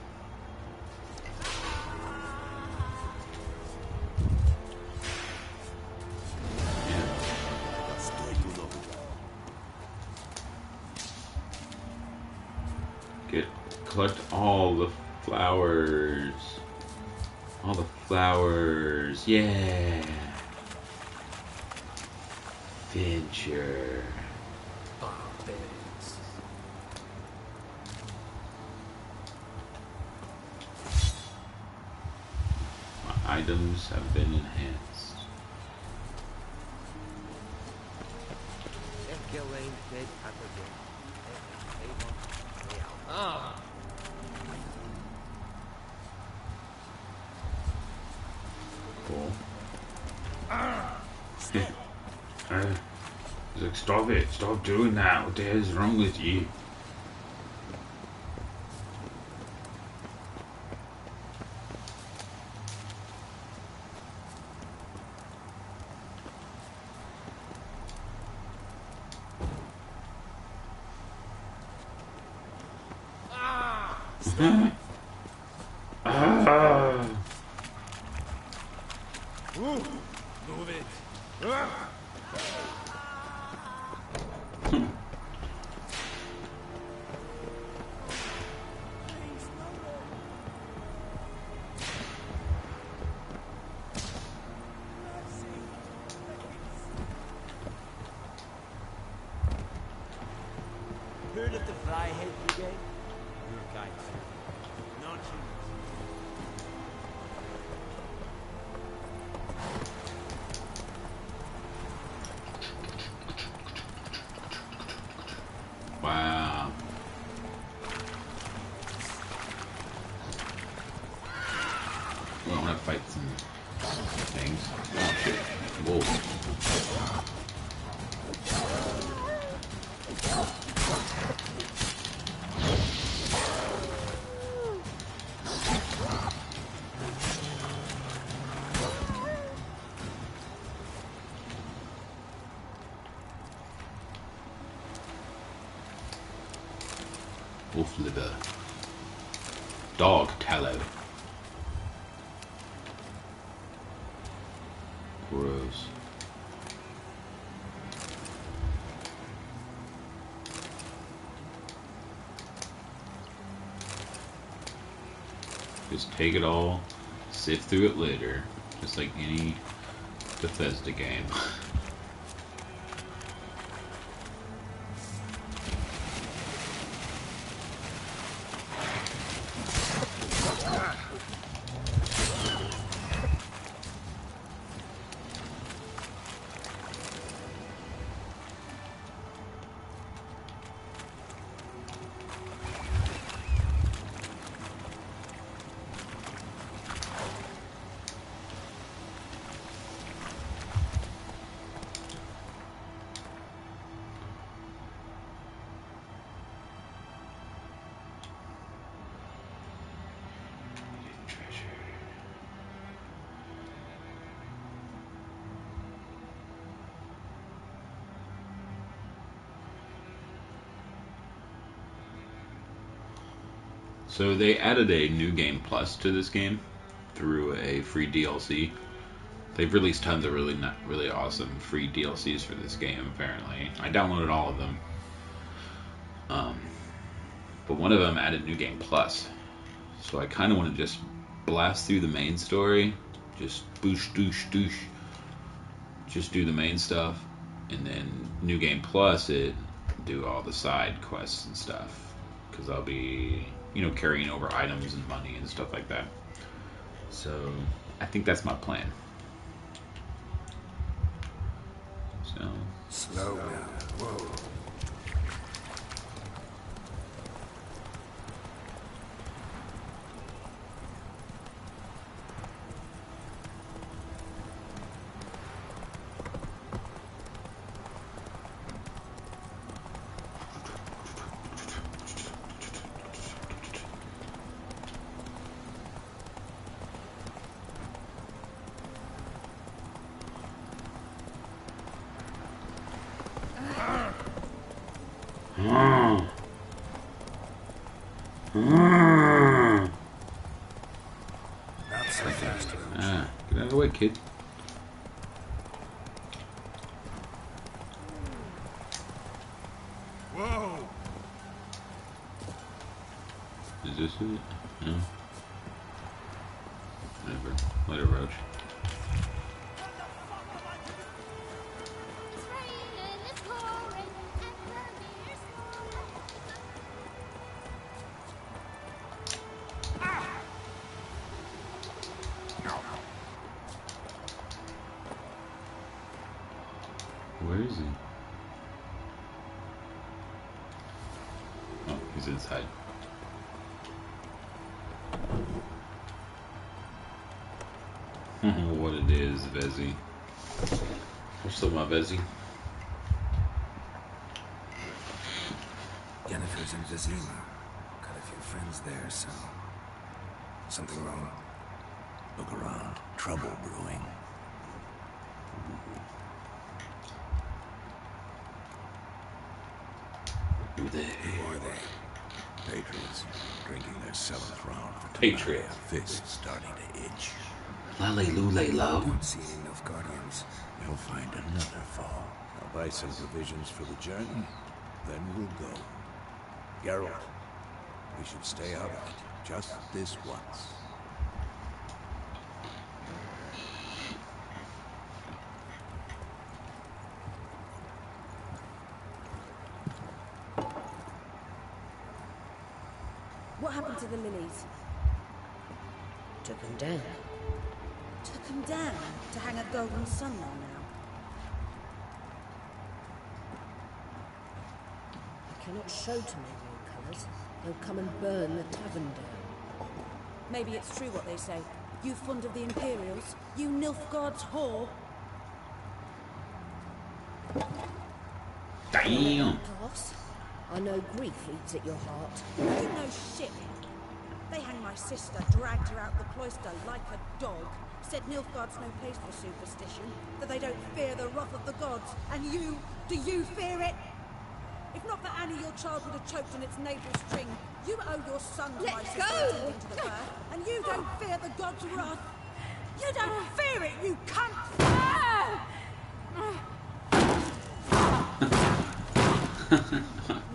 Collect all the flowers. All the flowers. Yeah. Venture.
Barbarians.
My items have been enhanced.
Ah.
Cool. He's like, stop it. Stop doing that. What the hell is wrong with you?
Move it.
Heard of the Fryhead Brigade?
Your guide.
Not you.
Wow. Wolf liver. Dog tallow. Gross. Just take it all, sift through it later, just like any Bethesda game. So they added a new game plus to this game through a free DLC. They've released tons of really awesome free DLCs for this game. Apparently, I downloaded all of them. But one of them added new game plus. So I kind of want to just blast through the main story, just boosh doosh doosh, just do the main stuff, and then new game plus it do all the side quests and stuff. Because I'll be, carrying over items and money and stuff like that. So I think that's my plan. So
slow down. Whoa.
Get out of the way, kid.
Whoa!
Is this it? No. Never. Later, Roach. Where is he? Oh, he's inside. What it is, Vezi. What's up, my Vezi?
Yennefer's in Vizima. Got a few friends there, so... Something wrong?
Look around. Trouble brewing.
Who
are they? Patriots, drinking their 7th round for
Patriots.
Fists starting to itch.
Lale Lule Low.
Don't see any Nilfgaardians.
You'll find another fall. I'll buy some provisions for the journey. Then we'll go. Geralt, we should stay out of it. Just this once.
What happened to the lilies?
Took them down.
Took them down to hang a golden sun on now.
You cannot show to me your colours. They'll come and burn the tavern down.
Maybe it's true what they say. You fond of the Imperials? You Nilfgaard's whore?
Damn.
Pass. I know grief eats at your heart.
You know shit. They hanged my sister, dragged her out the cloister like a dog, said Nilfgaard's no place for superstition, that they don't fear the wrath of the gods. And you, do you fear it? If not for only your child would have choked on its navel string. You owe your son to my sister attending to the birth, and you don't fear the god's wrath. You don't fear it, you cunt!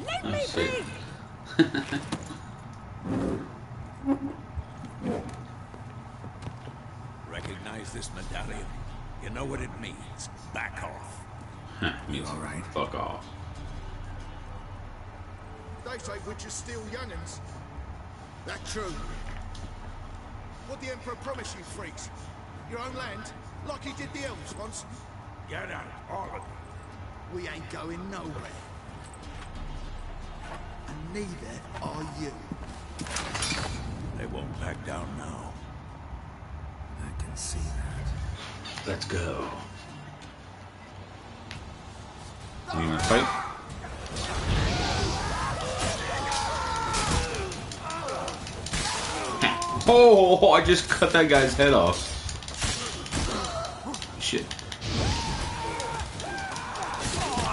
Let me be!
Recognize this medallion? You know what it means. Back off.
You alright? Fuck off.
They say witches steal young'uns. That true. What the Emperor promised you, freaks? Your own land? Like he did the elves once?
Get out, all of you.
We ain't going nowhere. And neither are you.
They won't back down now.
I can see that.
Let's go. You wanna fight? Oh, I just cut that guy's head off. Shit.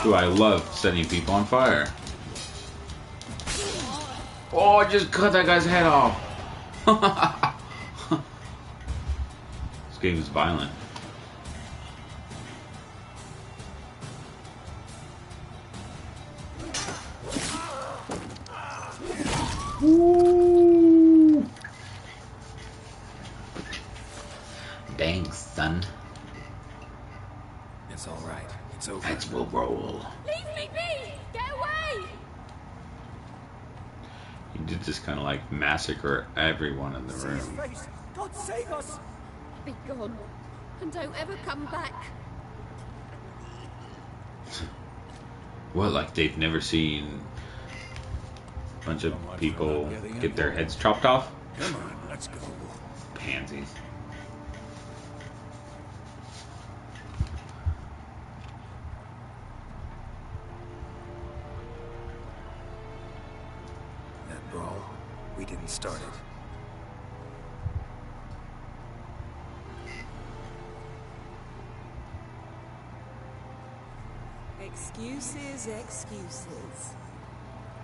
Ooh, I love setting people on fire. Oh, I just cut that guy's head off. This game is violent. Woo. Dang, son.
It's all right. It's over.
Heads will roll.
Leave me be! Get away!
You did just kind of like massacre everyone in the room.
God save us!
Be gone, and don't ever come back.
What, like they've never seen a bunch of people get their heads chopped off?
Come on, let's go.
Pansies.
That brawl, we didn't start it.
Excuses, excuses.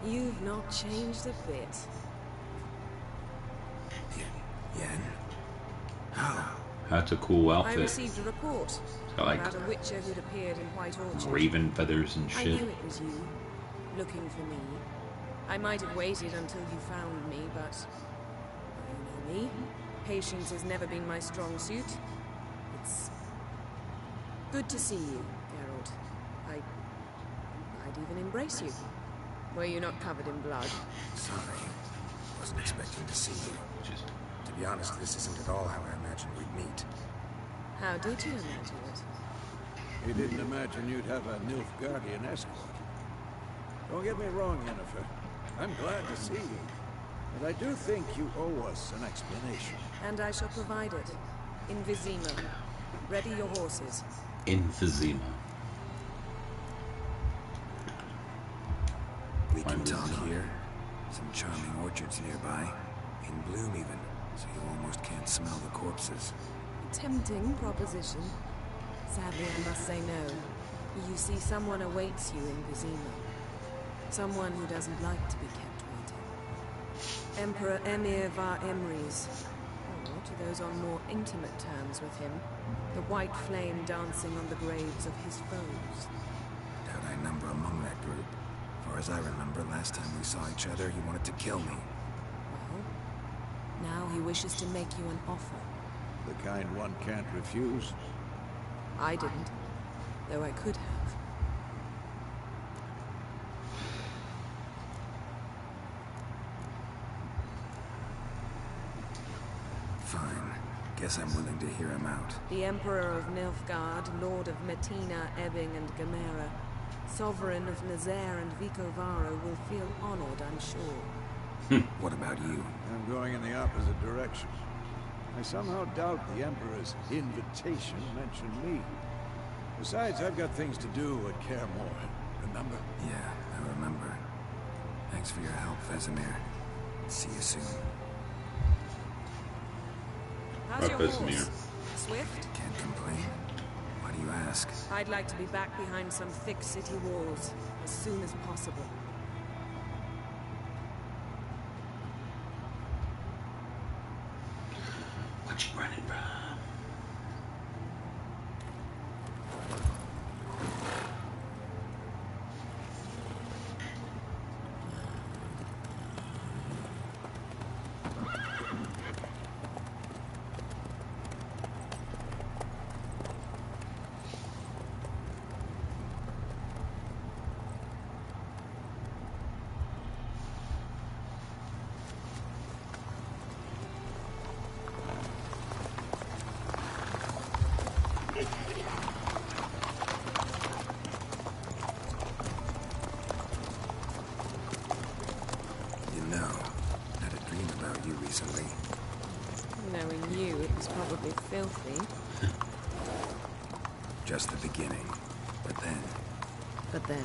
You've not changed a bit.
Yen? How?
That's a cool
I
outfit.
received a report
Got, like,
about a witcher who'd appeared in White Orchard.
raven feathers and
I
shit.
knew it was you, looking for me. I might have waited until you found me, but you know me. Patience has never been my strong suit. It's good to see you, Geralt. I'd even embrace you. Were you not covered in blood?
Sorry. Wasn't expecting to see you. To be honest, this isn't at all how I imagined we'd meet.
How did you imagine it?
He didn't imagine you'd have a Nilfgaardian escort. Don't get me wrong, Yennifer. I'm glad to see you. But I do think you owe us an explanation.
And I shall provide it. In Vizima. Ready your horses.
Emphysema.
We can talk here. Some charming orchards nearby. In bloom even, so you almost can't smell the corpses.
Tempting proposition. Sadly, I must say no. You see, someone awaits you in Vizima. Someone who doesn't like to be kept waiting. Emperor Emir var Emrys. Or, to those on more intimate terms with him, the white flame dancing on the graves of his foes.
Doubt I number among that group. Far as I remember, last time we saw each other, he wanted to kill me.
Well, now he wishes to make you an offer.
The kind one can't refuse.
I didn't, though I could have.
Fine. Guess I'm willing to hear him out.
The Emperor of Nilfgaard, Lord of Metina, Ebbing, and Gamera, Sovereign of Nazaire and Vicovaro will feel honored, I'm sure.
What about you?
I'm going in the opposite direction. I somehow doubt the Emperor's invitation mentioned me. Besides, I've got things to do at Kaer Morhen, remember?
Yeah, I remember. Thanks for your help, Vesemir. See you soon.
How's your horse? Swift?
Can't complain. Why do you ask?
I'd like to be back behind some thick city walls as soon as possible.
Crouching, running, run.
Knowing you, it was probably filthy.
Just the beginning. But then...
But then...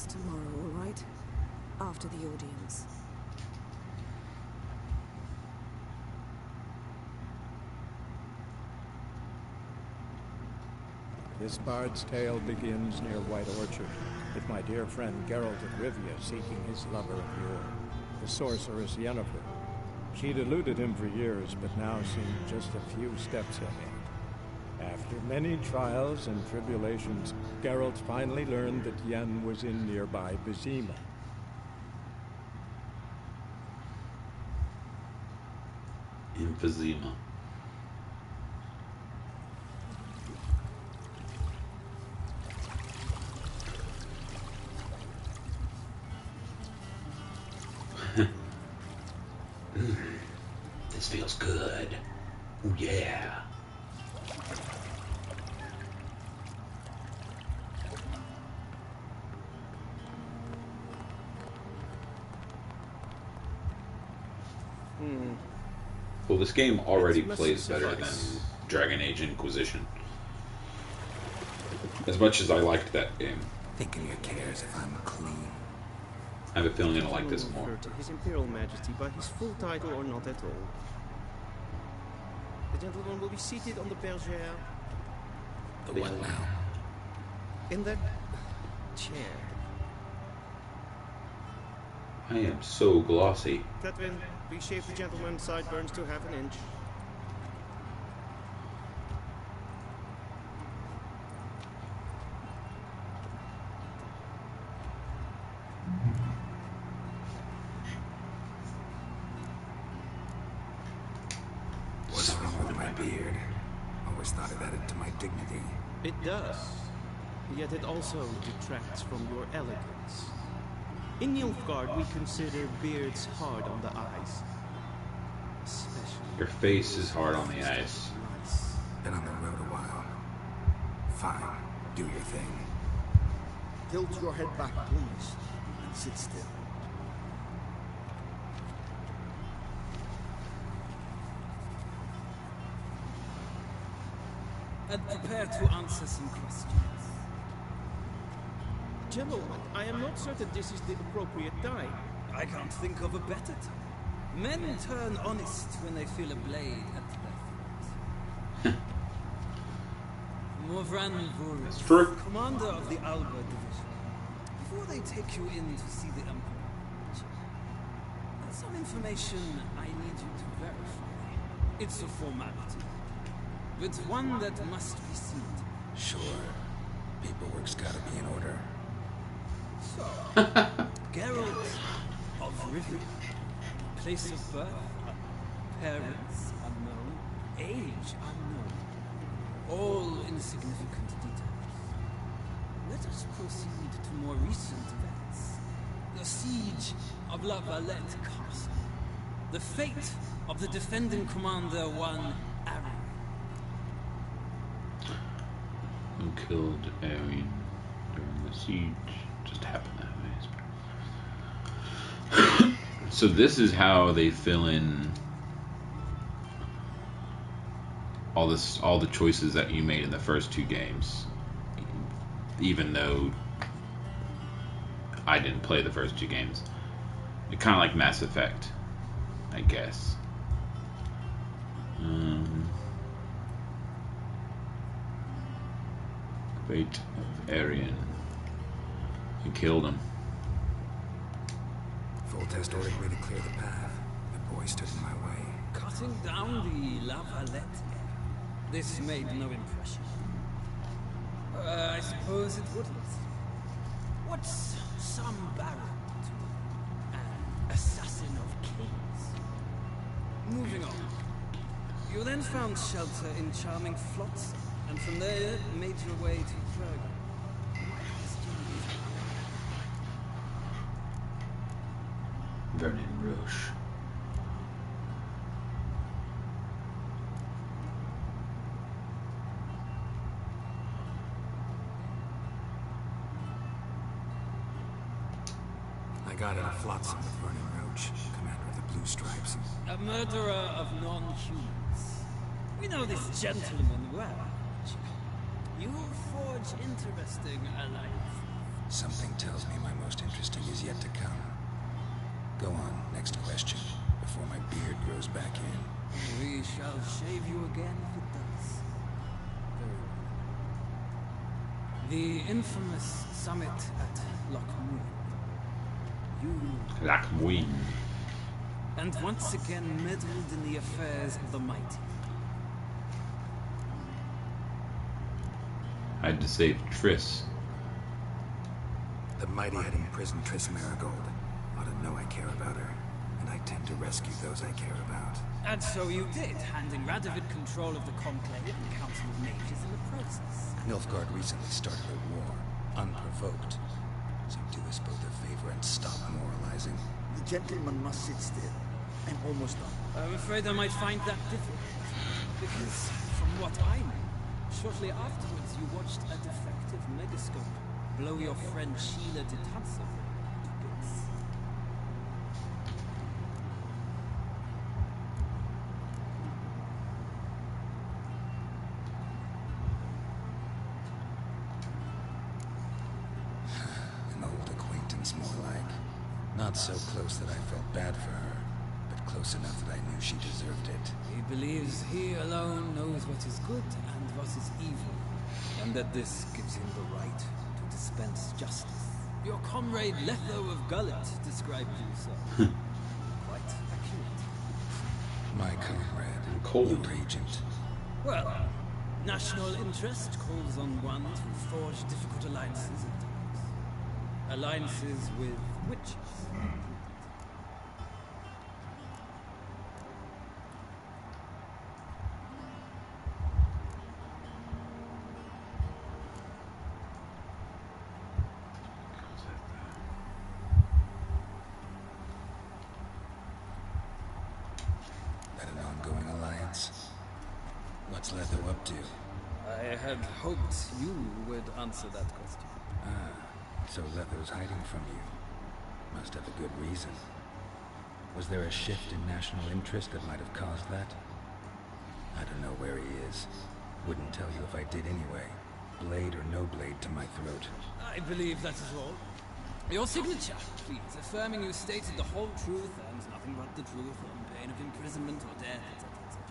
tomorrow, all right? After the audience.
This bard's tale begins near White Orchard, with my dear friend Geralt of Rivia seeking his lover of yore, the sorceress Yennifer. She'd eluded him for years, but now seemed just a few steps ahead. After many trials and tribulations, Geralt finally learned that Yen was in nearby Vizima.
In Vizima. This feels good. Oh yeah. Well, this game already plays better than Dragon Age Inquisition. As much as I liked that game.
Thinking who cares if I'm clean?
I have a feeling I like this more.
Refer to His Imperial Majesty by his full title or not at all. The gentleman will be seated on the bergère.
The what now?
In that chair.
I am so glossy.
Catwin, please shave the gentleman's sideburns to half an inch.
What's wrong with my beard? Always thought it added to my dignity.
It does. Yet it also detracts from your elegance. In Nilfgaard, we consider beards hard on the eyes. Especially...
Your face is hard on the eyes.
Been on the road a while. Fine. Do your thing.
Tilt your head back, please, and sit still.
And prepare to answer some questions.
Gentlemen, I am not certain this is the appropriate time.
I can't think of a better time. Men turn honest when they feel a blade at their throat. Morvran Vur, commander of the Alba Division. Before they take you in to see the Emperor, there's some information I need you to verify. It's a formality, but one that must be seen to.
Sure. Paperwork's gotta be in order.
So, Geralt of Rivia. Place of birth, parents unknown, age unknown. All insignificant details. Let us proceed to more recent events. The siege of La Valette Castle. The fate of the defending commander, one Arian.
Who killed Arian during the siege? Just happened that way. So this is how they fill in all the choices that you made in the first two games. Even though I didn't play the first two games, it's kind of like Mass Effect, I guess. Fate of Arian. You killed him.
Full test ordered me to clear the path. The boy stood in my way.
Cutting down the La Valette area. This made no impression. I suppose it wouldn't. What's some baron to an assassin of kings? Moving on. You then found shelter in charming Flotsam, and from there made your way to Verga.
Vernon Roche.
I got out of Flotsam with Vernon Roche, commander of the Blue Stripes.
A murderer of non-humans. We know this gentleman well. You forge interesting alliances.
Something tells me my most interesting is yet to come. Go on, next question, before my beard grows back in.
We shall shave you again if it does. Very well. The infamous summit at Lochmuir.
Lochmuir.
And once again meddled in the affairs of the mighty.
I had to save Triss.
The mighty had imprisoned Triss Marigold. Ought to know I care about her, and I tend to rescue those I care about.
And so you did, handing Radovid control of the Conclave and Council of Mages in the process.
Nilfgaard recently started a war, unprovoked. So do us both a favor and stop moralizing.
The gentleman must sit still. I'm almost done.
I'm afraid I might find that difficult. Because, from what I know, shortly afterwards you watched a defective megascope blow your friend Sheila de Tanser to bits.
An old acquaintance, more like. Not so close that I felt bad for her, but close enough that I knew she deserved it.
He believes he alone knows what is good and what is evil, and that this gives him the right to dispense justice. Your comrade Letho of Gullet described you so. Quite accurate.
My comrade,
Cold.
your agent.
Well, national interest calls on one to forge difficult alliances at times. Alliances with witches.
What's Letho up to?
I had hoped you would answer that question.
Ah, so Letho's hiding from you. Must have a good reason. Was there a shift in national interest that might have caused that? I don't know where he is. Wouldn't tell you if I did anyway. Blade or no blade to my throat.
I believe that is all. Your signature, please, affirming you stated the whole truth and nothing but the truth on pain of imprisonment or death, etc., etc.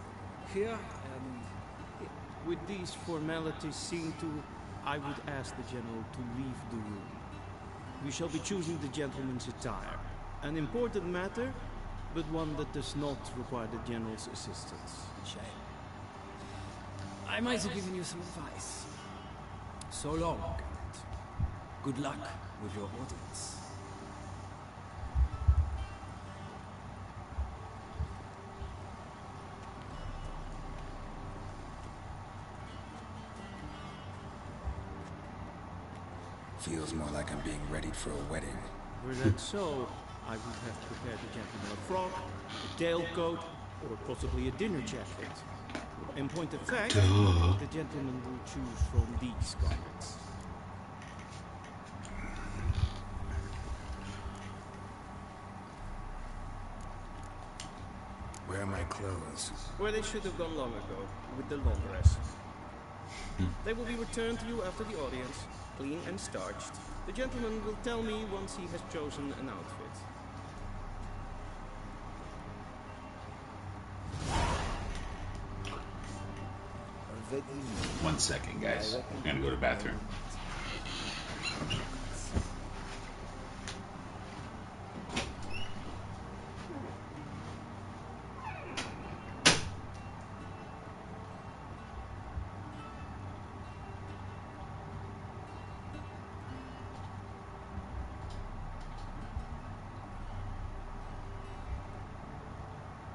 Here and here. With these formalities seen to, I would ask the General to leave the room. We shall be choosing the gentleman's attire. An important matter, but one that does not require the General's assistance.
Shame. I might have given you some advice. So long, Geralt. Good luck with your audience.
Feels more like I'm being readied for a wedding.
Were that so, I would have prepared the gentleman a frock, a tailcoat, or possibly a dinner jacket. In point of fact, the gentleman will choose from these garments.
Where are my clothes?
Where they should have gone long ago, with the laundress. They will be returned to you after the audience, clean and starched. The gentleman will tell me once he has chosen an outfit.
One second, guys. I'm gonna go to the bathroom.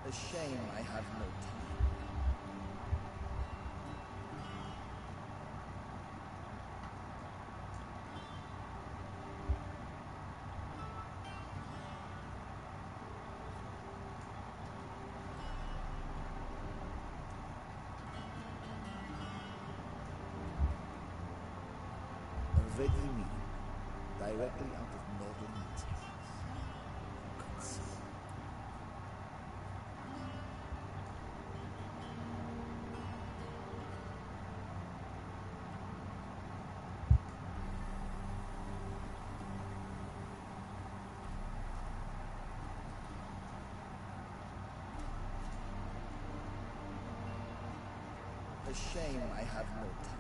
A shame I have no time. A ready meal, directly out of northern materials. A shame I have no time.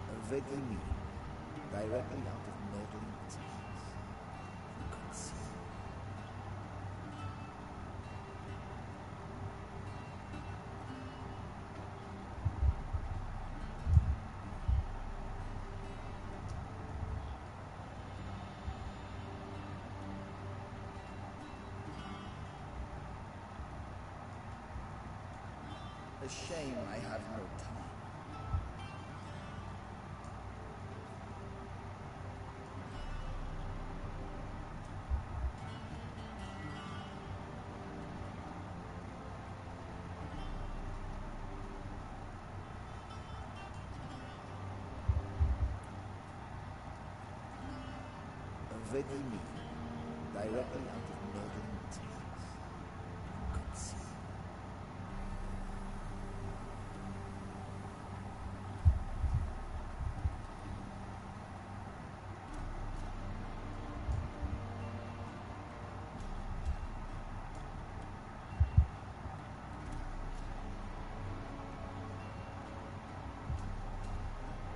A ready meal, directly out of northern materials. A shame I have no time. A ready meal, directly out of northern materials.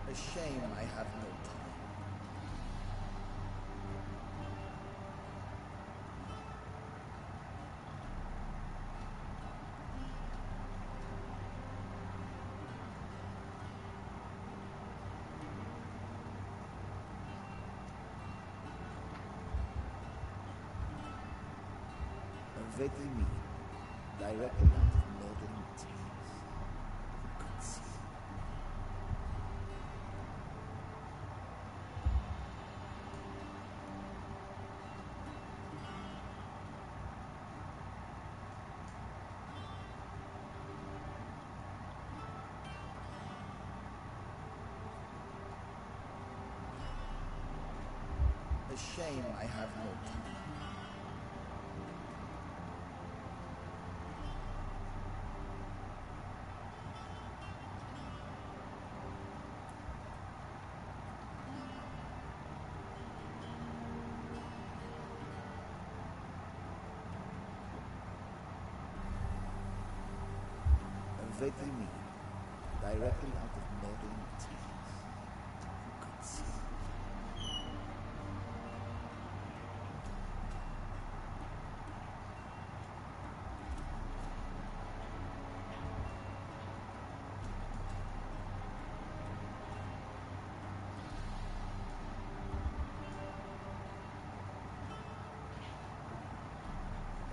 A shame I have no time. A ready meal, directly out of northern materials. A shame I have no time. A ready meal, directly out of northern materials.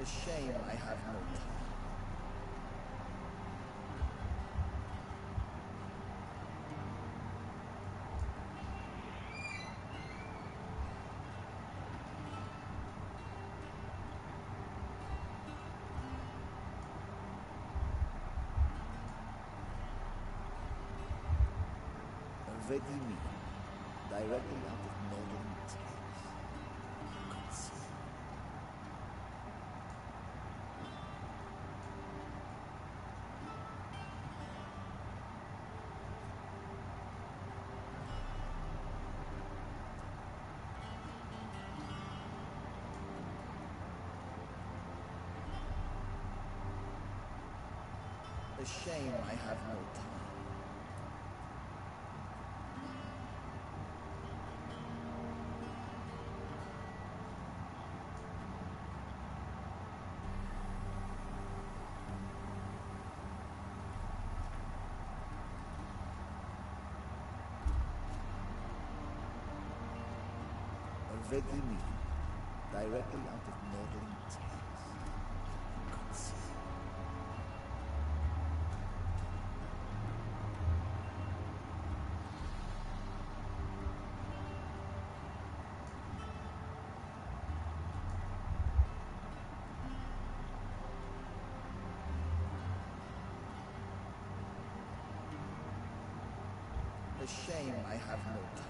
A shame I have no time. Vaguely me, directly out of northern tales. A shame I have no time. Vaguely me, directly out of northern tales. A shame I have no time.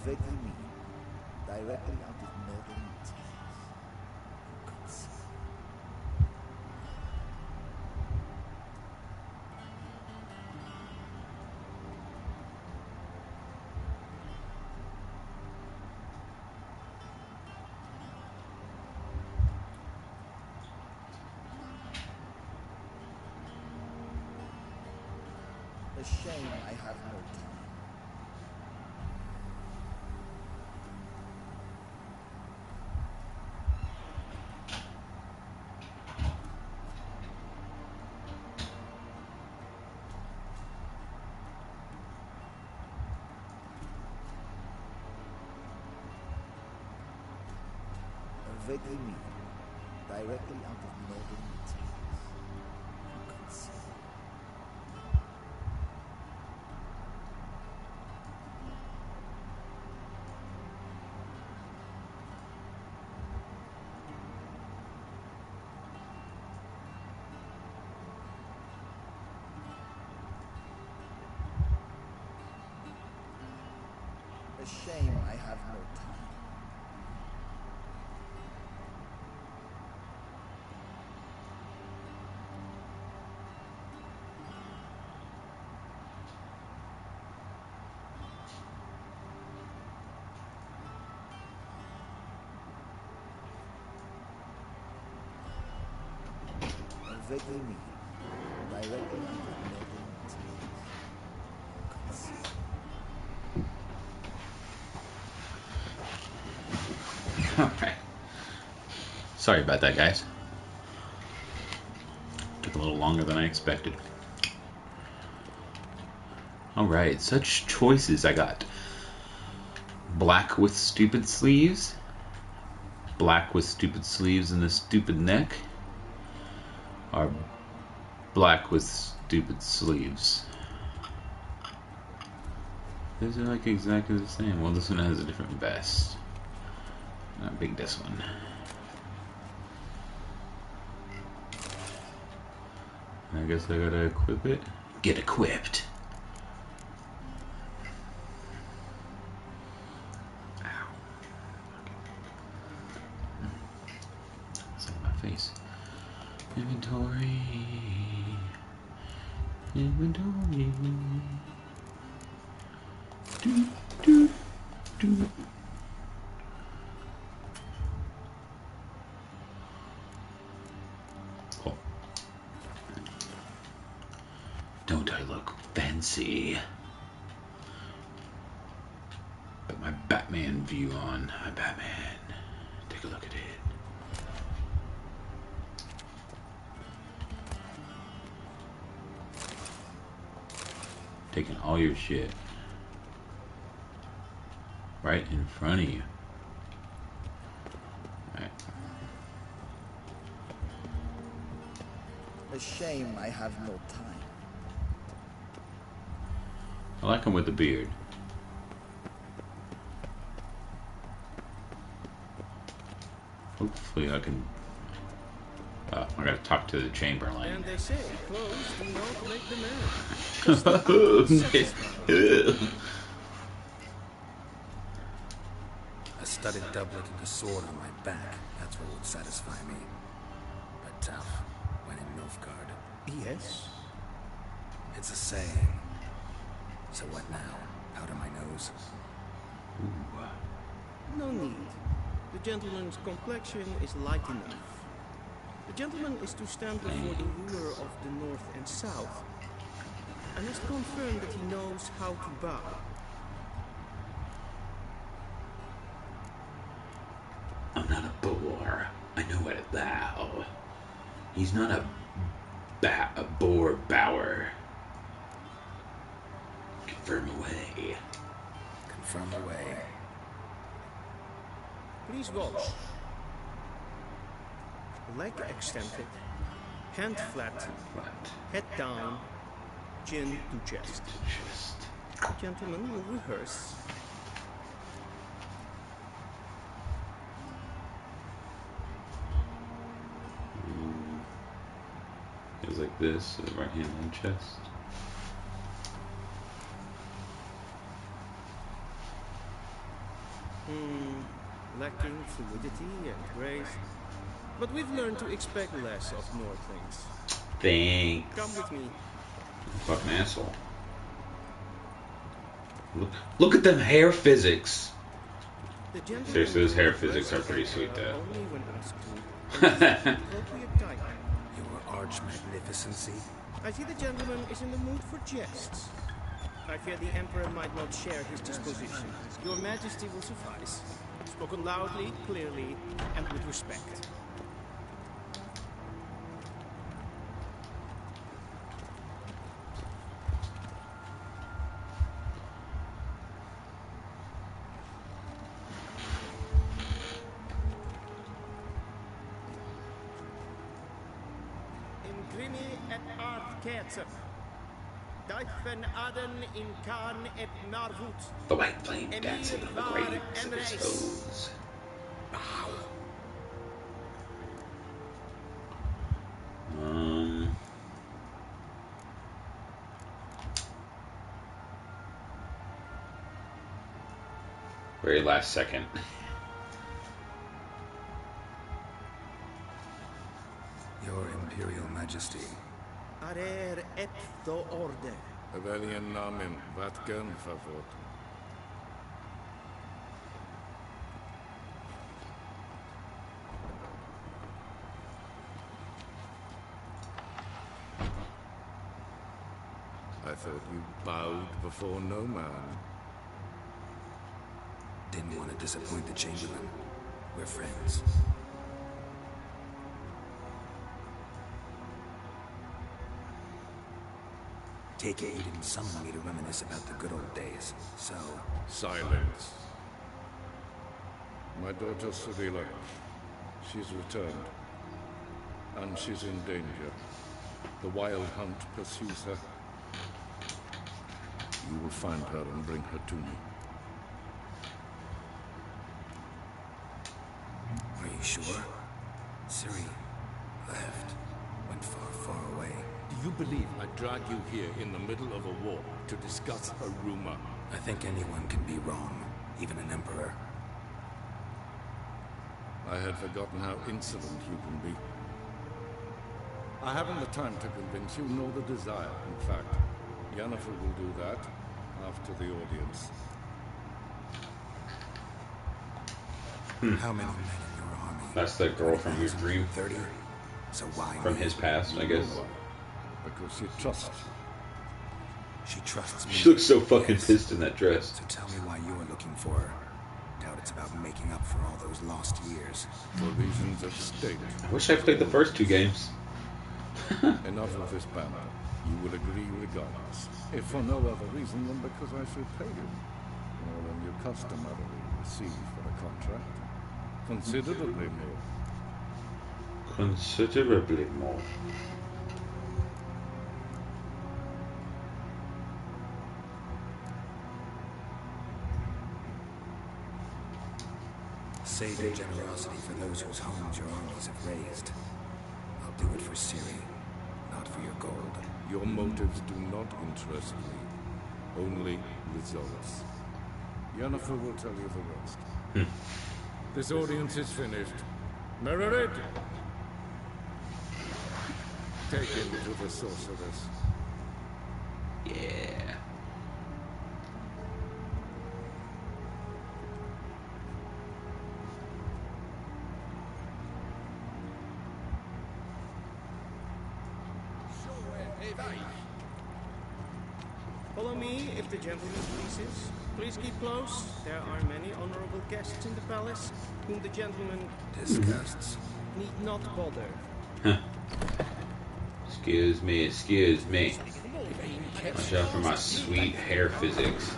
Vaguely me, directly out of northern tales. A shame I have no time. Vaguely me, directly out of northern tales. A shame I have no time. Vaguely me, directly out of northern tales.
Alright. Sorry about that, guys. Took a little longer than I expected. Alright, such choices I got. Black with stupid sleeves. Black with stupid sleeves and a stupid neck. Or black with stupid sleeves. These are like exactly the same. Well, this one has a different vest. Not big this one. I guess I gotta equip it. Get equipped. Ow. It's on my face. Inventory. Inventory. Do, do, do. Oh. Don't I look fancy? But my back view on Batman. Take a look at it. Taking all your shit right in front of you. Right.
A shame I have no time.
I like him with the beard. Hopefully I can. I gotta talk to the Chamberlain.
And they say clothes do not make the man.
A studded doublet and a sword on my back. That's what would satisfy me. But tough when in Nilfgaard.
Yes?
It's a saying. So what now? Powder my nose?
Ooh.
No need. The gentleman's complexion is light enough. The gentleman is to stand before the ruler of the North and South, and has confirmed that he knows how to bow.
I'm not a boar. I know how to bow. He's not a boar bower. Confirm away.
Confirm away.
Please watch. Leg extended, hand flat, head down, chin to chest. Gentlemen will rehearse.
It was like this, right hand on chest.
Lacking fluidity and grace. But we've learned to expect less of Northlings.
Thanks.
Come with me.
Fucking asshole. Look at them hair physics. Seriously, those hair physics are pretty sweet though.
Only when asked to. Appropriate time.
Your arch magnificency.
I see the gentleman is in the mood for jests. I fear the Emperor might not share his disposition. Your Majesty will suffice. Spoken loudly, clearly, and with respect. Imprimi et art ketzer. Deifen aden in kan et marvut.
The white flame dancing on the graves of his foes. Very last second.
Your Imperial Majesty.
Arer et the order.
Rebellion namen, Vatgen favor. I thought you bowed before no man.
Didn't want to disappoint the Chamberlain. We're friends. Take aid in summoning me to reminisce about the good old days. So...
Silence. My daughter Cyrilla. She's returned. And she's in danger. The wild hunt pursues her. You will find her and bring her to me.
Are you sure? Ciri left. Went far, far away.
Do you believe I drag you here in the middle of a war to discuss a rumor?
I think anyone can be wrong, even an emperor.
I had forgotten how insolent you can be. I haven't the time to convince you, nor the desire. In fact, Yennifer will do that after the audience.
How many men in your army?
That's the girl from your dream.
30? So why
From his past, I guess.
Because she trusts.
She trusts me.
She looks so fucking pissed in that dress.
So tell me why you're looking for her. Doubt it's about making up for all those lost years.
For reasons of state.
I wish I played the first two games.
Enough of this banter. You will agree regardless. If for no other reason than because I should pay you more than you customarily receive for a contract. Considerably more.
Considerably more.
Save your generosity for those whose homes your armies have raised. I'll do it for Ciri, not for your gold.
Your motives do not interest me. Only results. Yennifer will tell you the rest. This audience is finished. Mirror it! Take him to the sorceress.
Yeah.
Follow me, if the gentleman pleases. Please keep close. There are many honorable guests in the palace, whom the gentleman
disgusts.
Need not bother.
Huh. Excuse me, excuse me. Watch out for my sweet hair physics.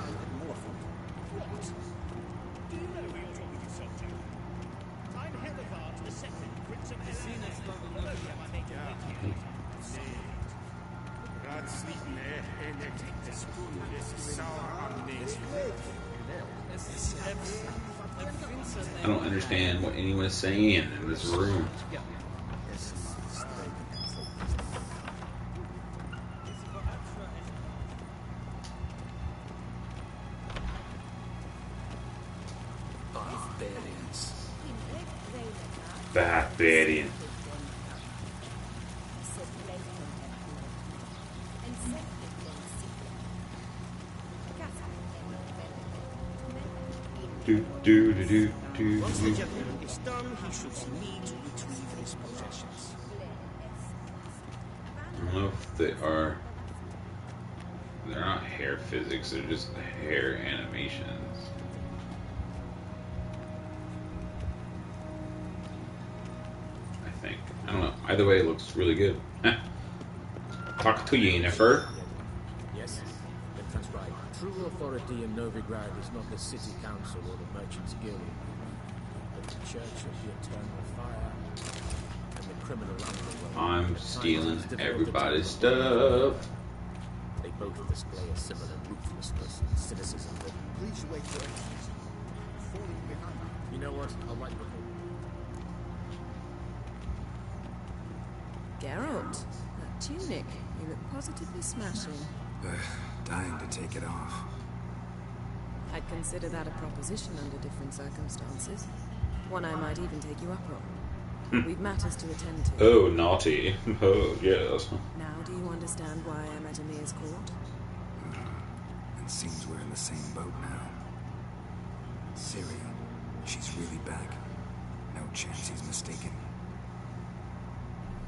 I don't understand what anyone is saying in this room. Barbarian.
Once the gentleman is done, he should need to retrieve his possessions.
I don't know if they are. They're not hair physics, they're just hair animations. I think. I don't know. Either way, it looks really good. Talk to Yennifer.
Yes, that's right. True authority in Novigrad is not the city council or the merchants guild, but the church of the eternal fire and the criminal underworld.
I'm stealing everybody's stuff.
They both display a similar ruthlessness and cynicism.
Please wait for it. Falling behind.
You know what? I'll write the report.
Geralt, that tunic, you look positively smashing.
Dying to take it off.
I'd consider that a proposition under different circumstances. One I might even take you up on. We've matters to attend to.
Oh, naughty. Oh, yes.
Now do you understand why I'm at Emir's court?
It seems we're in the same boat now. Ciri, she's really back. No chance he's mistaken.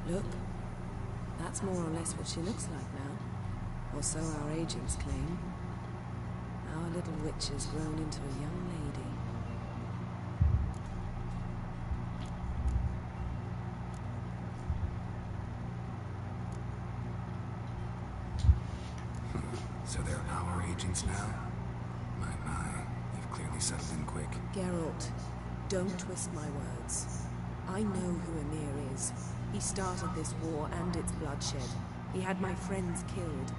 Look, that's more or less what she looks like now. Or so our agents claim. Our little witch has grown into a young lady.
So they're our agents now? My, you've clearly settled in quick.
Geralt, don't twist my words. I know who Emir is. He started this war and its bloodshed. He had my friends killed.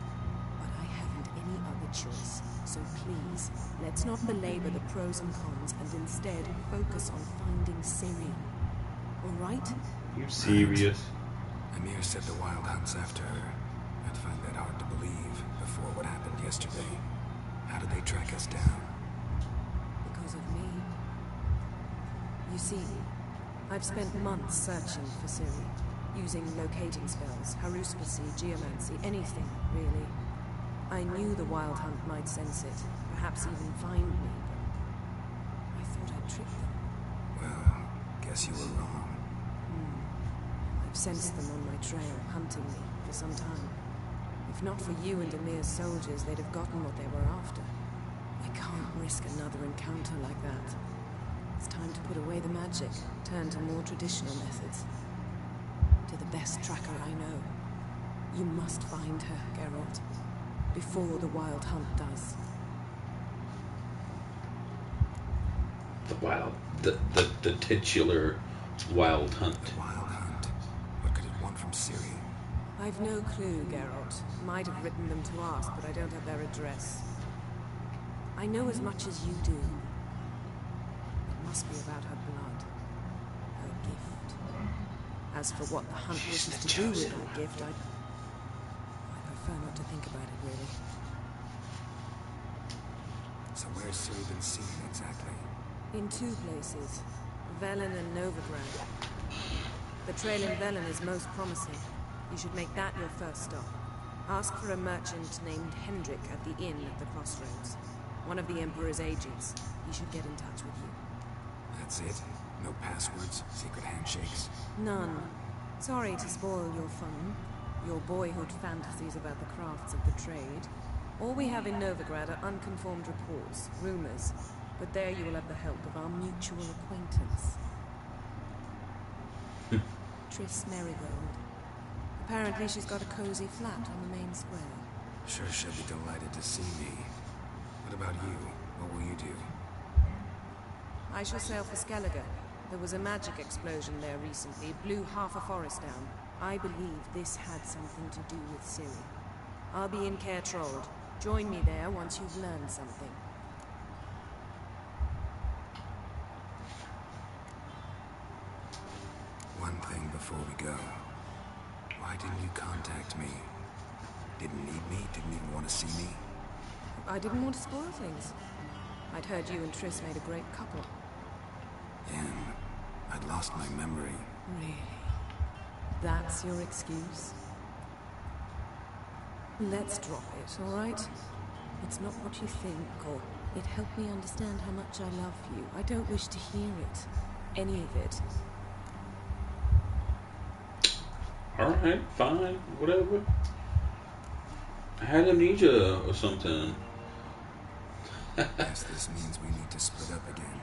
But I haven't any other choice. So please, let's not belabor the pros and cons and instead focus on finding Ciri. Alright?
You serious?
Emir said the Wild Hunt's after her. I'd find that hard to believe before what happened yesterday. How did they track us down?
Because of me. You see, I've spent months searching for Ciri, using locating spells, haruspicy, geomancy, anything, really. I knew the Wild Hunt might sense it, perhaps even find me, but I thought I'd trick them.
Well, guess you were wrong.
I've sensed them on my trail, hunting me, for some time. If not for you and Emir's soldiers, they'd have gotten what they were after. I can't risk another encounter like that. It's time to put away the magic, turn to more traditional methods. To the best tracker I know. You must find her, Geralt, before the Wild Hunt does.
The titular Wild Hunt.
The Wild Hunt? What could it want from Ciri?
I've no clue, Geralt. Might have written them to ask, but I don't have their address. I know as much as you do. It must be about her blood. Her gift. As for what the hunt wishes to do with that gift, I prefer not to think about it, really.
So where's Ciri been seen, exactly?
In two places. Velen and Novigrad. The trail in Velen is most promising. You should make that your first stop. Ask for a merchant named Hendrik at the inn at the crossroads. One of the Emperor's agents. He should get in touch with you.
That's it? No passwords? Secret handshakes?
None. Sorry to spoil your fun. Your boyhood fantasies about the crafts of the trade. All we have in Novigrad are unconformed reports, rumors. But there you will have the help of our mutual acquaintance. Triss Merigold. Apparently she's got a cozy flat on the main square.
Sure she'll be delighted to see me. What about you? What will you do?
I shall sail for Skellige. There was a magic explosion there recently. It blew half a forest down. I believe this had something to do with Ciri. I'll be in Caer Trold. Join me there once you've learned something.
One thing before we go. Why didn't you contact me? Didn't need me? Didn't even want to see me?
I didn't want to spoil things. I'd heard you and Triss made a great couple.
Yen, I'd lost my memory.
Really? That's your excuse? Let's drop it, all right? It's not what you think, or it helped me understand how much I love you. I don't wish to hear it. Any of it.
Alright, fine, whatever. I had amnesia or something.
Guess this means we need to split up again.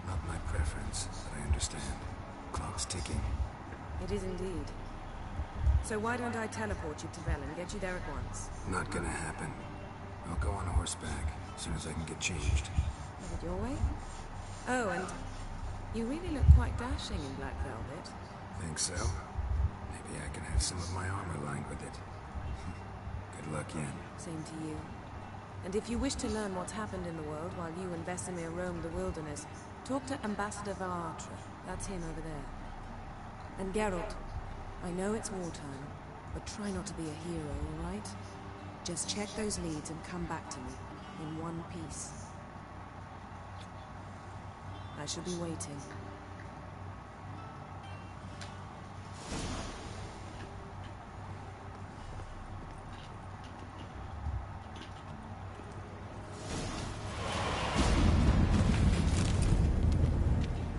Not my preference, but I understand. Clock's ticking.
It is indeed. So why don't I teleport you to Velen, get you there at once?
Not gonna happen. I'll go on horseback, as soon as I can get changed.
Have it your way? Oh, and you really look quite dashing in black velvet.
Think so? Maybe I can have some of my armor lined with it. Good luck, Yen.
Same to you. And if you wish to learn what's happened in the world while you and Vesemir roam the wilderness, talk to Ambassador Valatra. That's him over there. And Geralt, I know it's wartime, but try not to be a hero, all right? Just check those leads and come back to me, in one piece. I shall be waiting.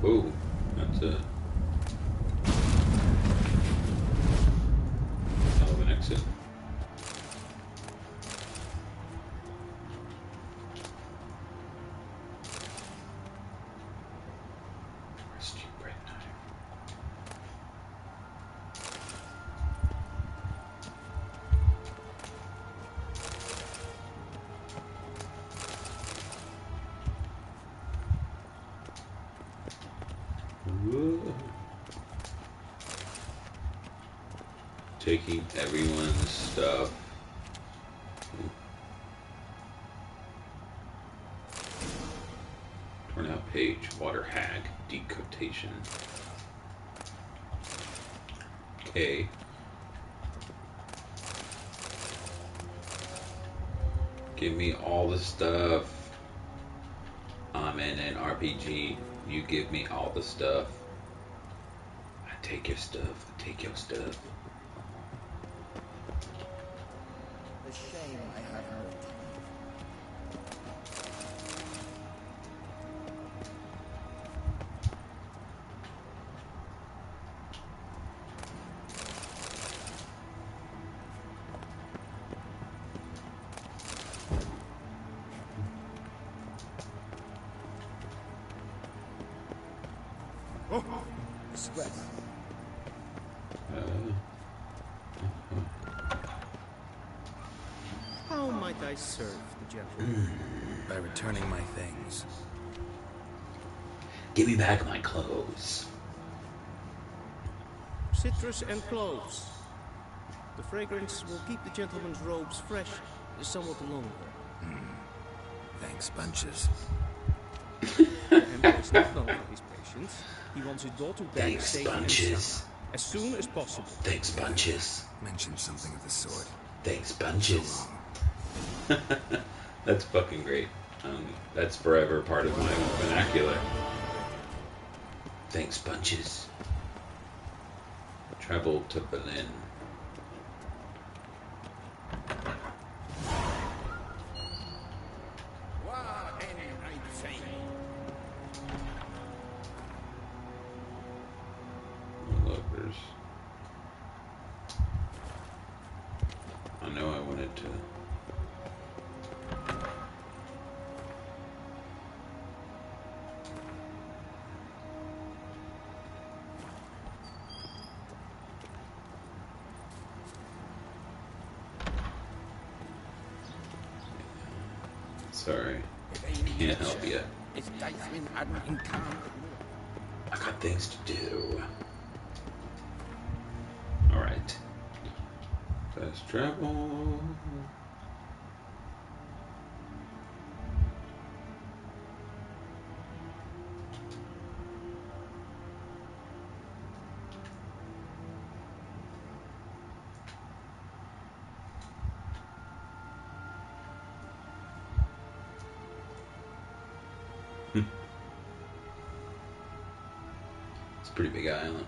Whoa, that's a hell of an exit. Rusty bread knife. Whoa. Taking everyone's stuff. Torn out page, water hag, decotation. Okay. Give me all the stuff. I'm in an RPG. You give me all the stuff. I take your stuff. I take your stuff.
The shame I have no time.
express.
How might I serve the gentleman?
By returning my things.
Give me back my clothes.
Citrus and cloves. The fragrance will keep the gentleman's robes fresh somewhat longer.
Thanks, bunches.
The Emperor is not known for his patience. He wants his daughter back
Thanks,
safe and
bunches.
sound, as soon as possible.
Thanks, bunches.
Mention something of the sort.
Thanks, bunches. That's fucking great. That's forever part of my vernacular. Thanks, bunches. Travel to Berlin. Lookers. I know I wanted to. Sorry, can't help you. I got things to do. Alright. Fast travel. It's a pretty big island.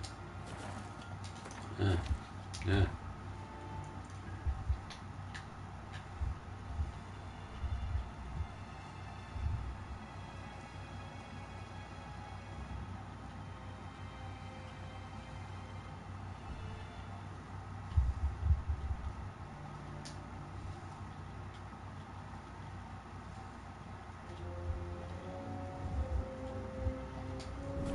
Yeah.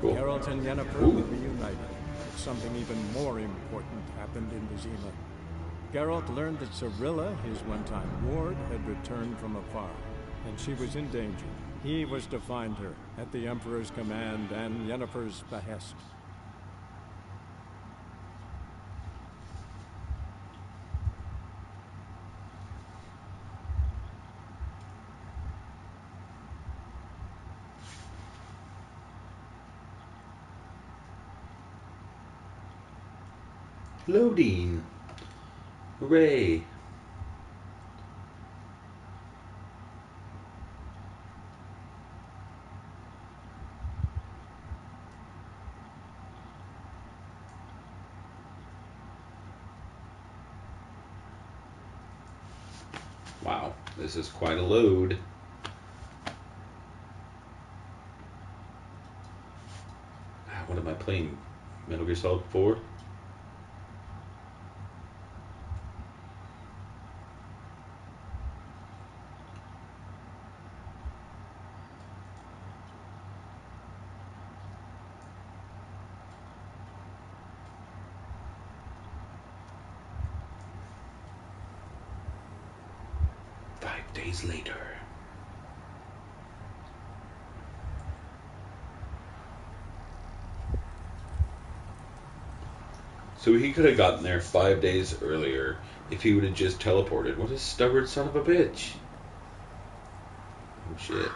Cool.
Geralt and Yennifer were reunited, but something even more important happened in Vizima. Geralt learned that Cirilla, his one-time ward, had returned from afar, and she was in danger. He was to find her, at the Emperor's command and Yennefer's behest.
Loading. Hooray. Wow, this is quite a load. What am I playing? Metal Gear Solid 4? Days later. So he could have gotten there 5 days earlier if he would have just teleported. What a stubborn son of a bitch. Oh shit.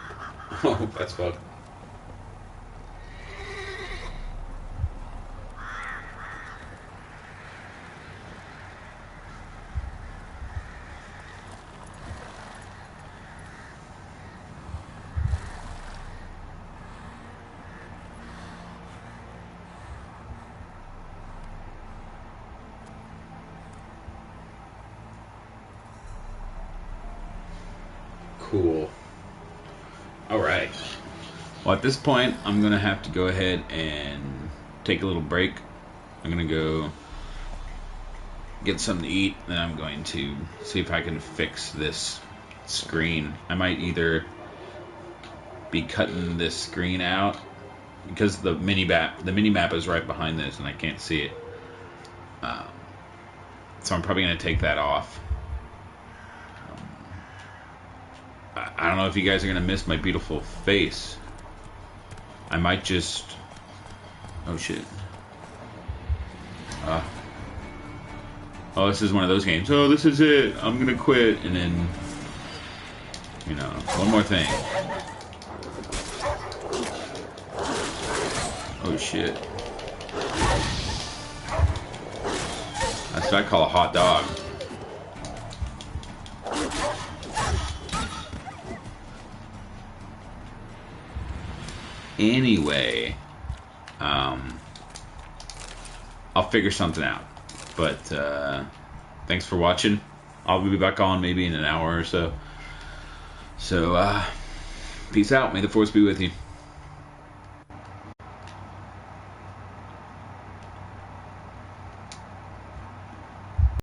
Oh, that's fucked. Cool. Alright. Well, at this point, I'm going to have to go ahead and take a little break. I'm going to go get something to eat, then I'm going to see if I can fix this screen. I might either be cutting this screen out because the mini map is right behind this and I can't see it. So I'm probably going to take that off. I don't know if you guys are going to miss my beautiful face. I might just... Oh, shit. Oh, this is one of those games. Oh, this is it. I'm going to quit. And then, you know, one more thing. Oh, shit. That's what I call a hot dog. Anyway, I'll figure something out. But thanks for watching. I'll be back on maybe in an hour or so. So, peace out. May the force be with you.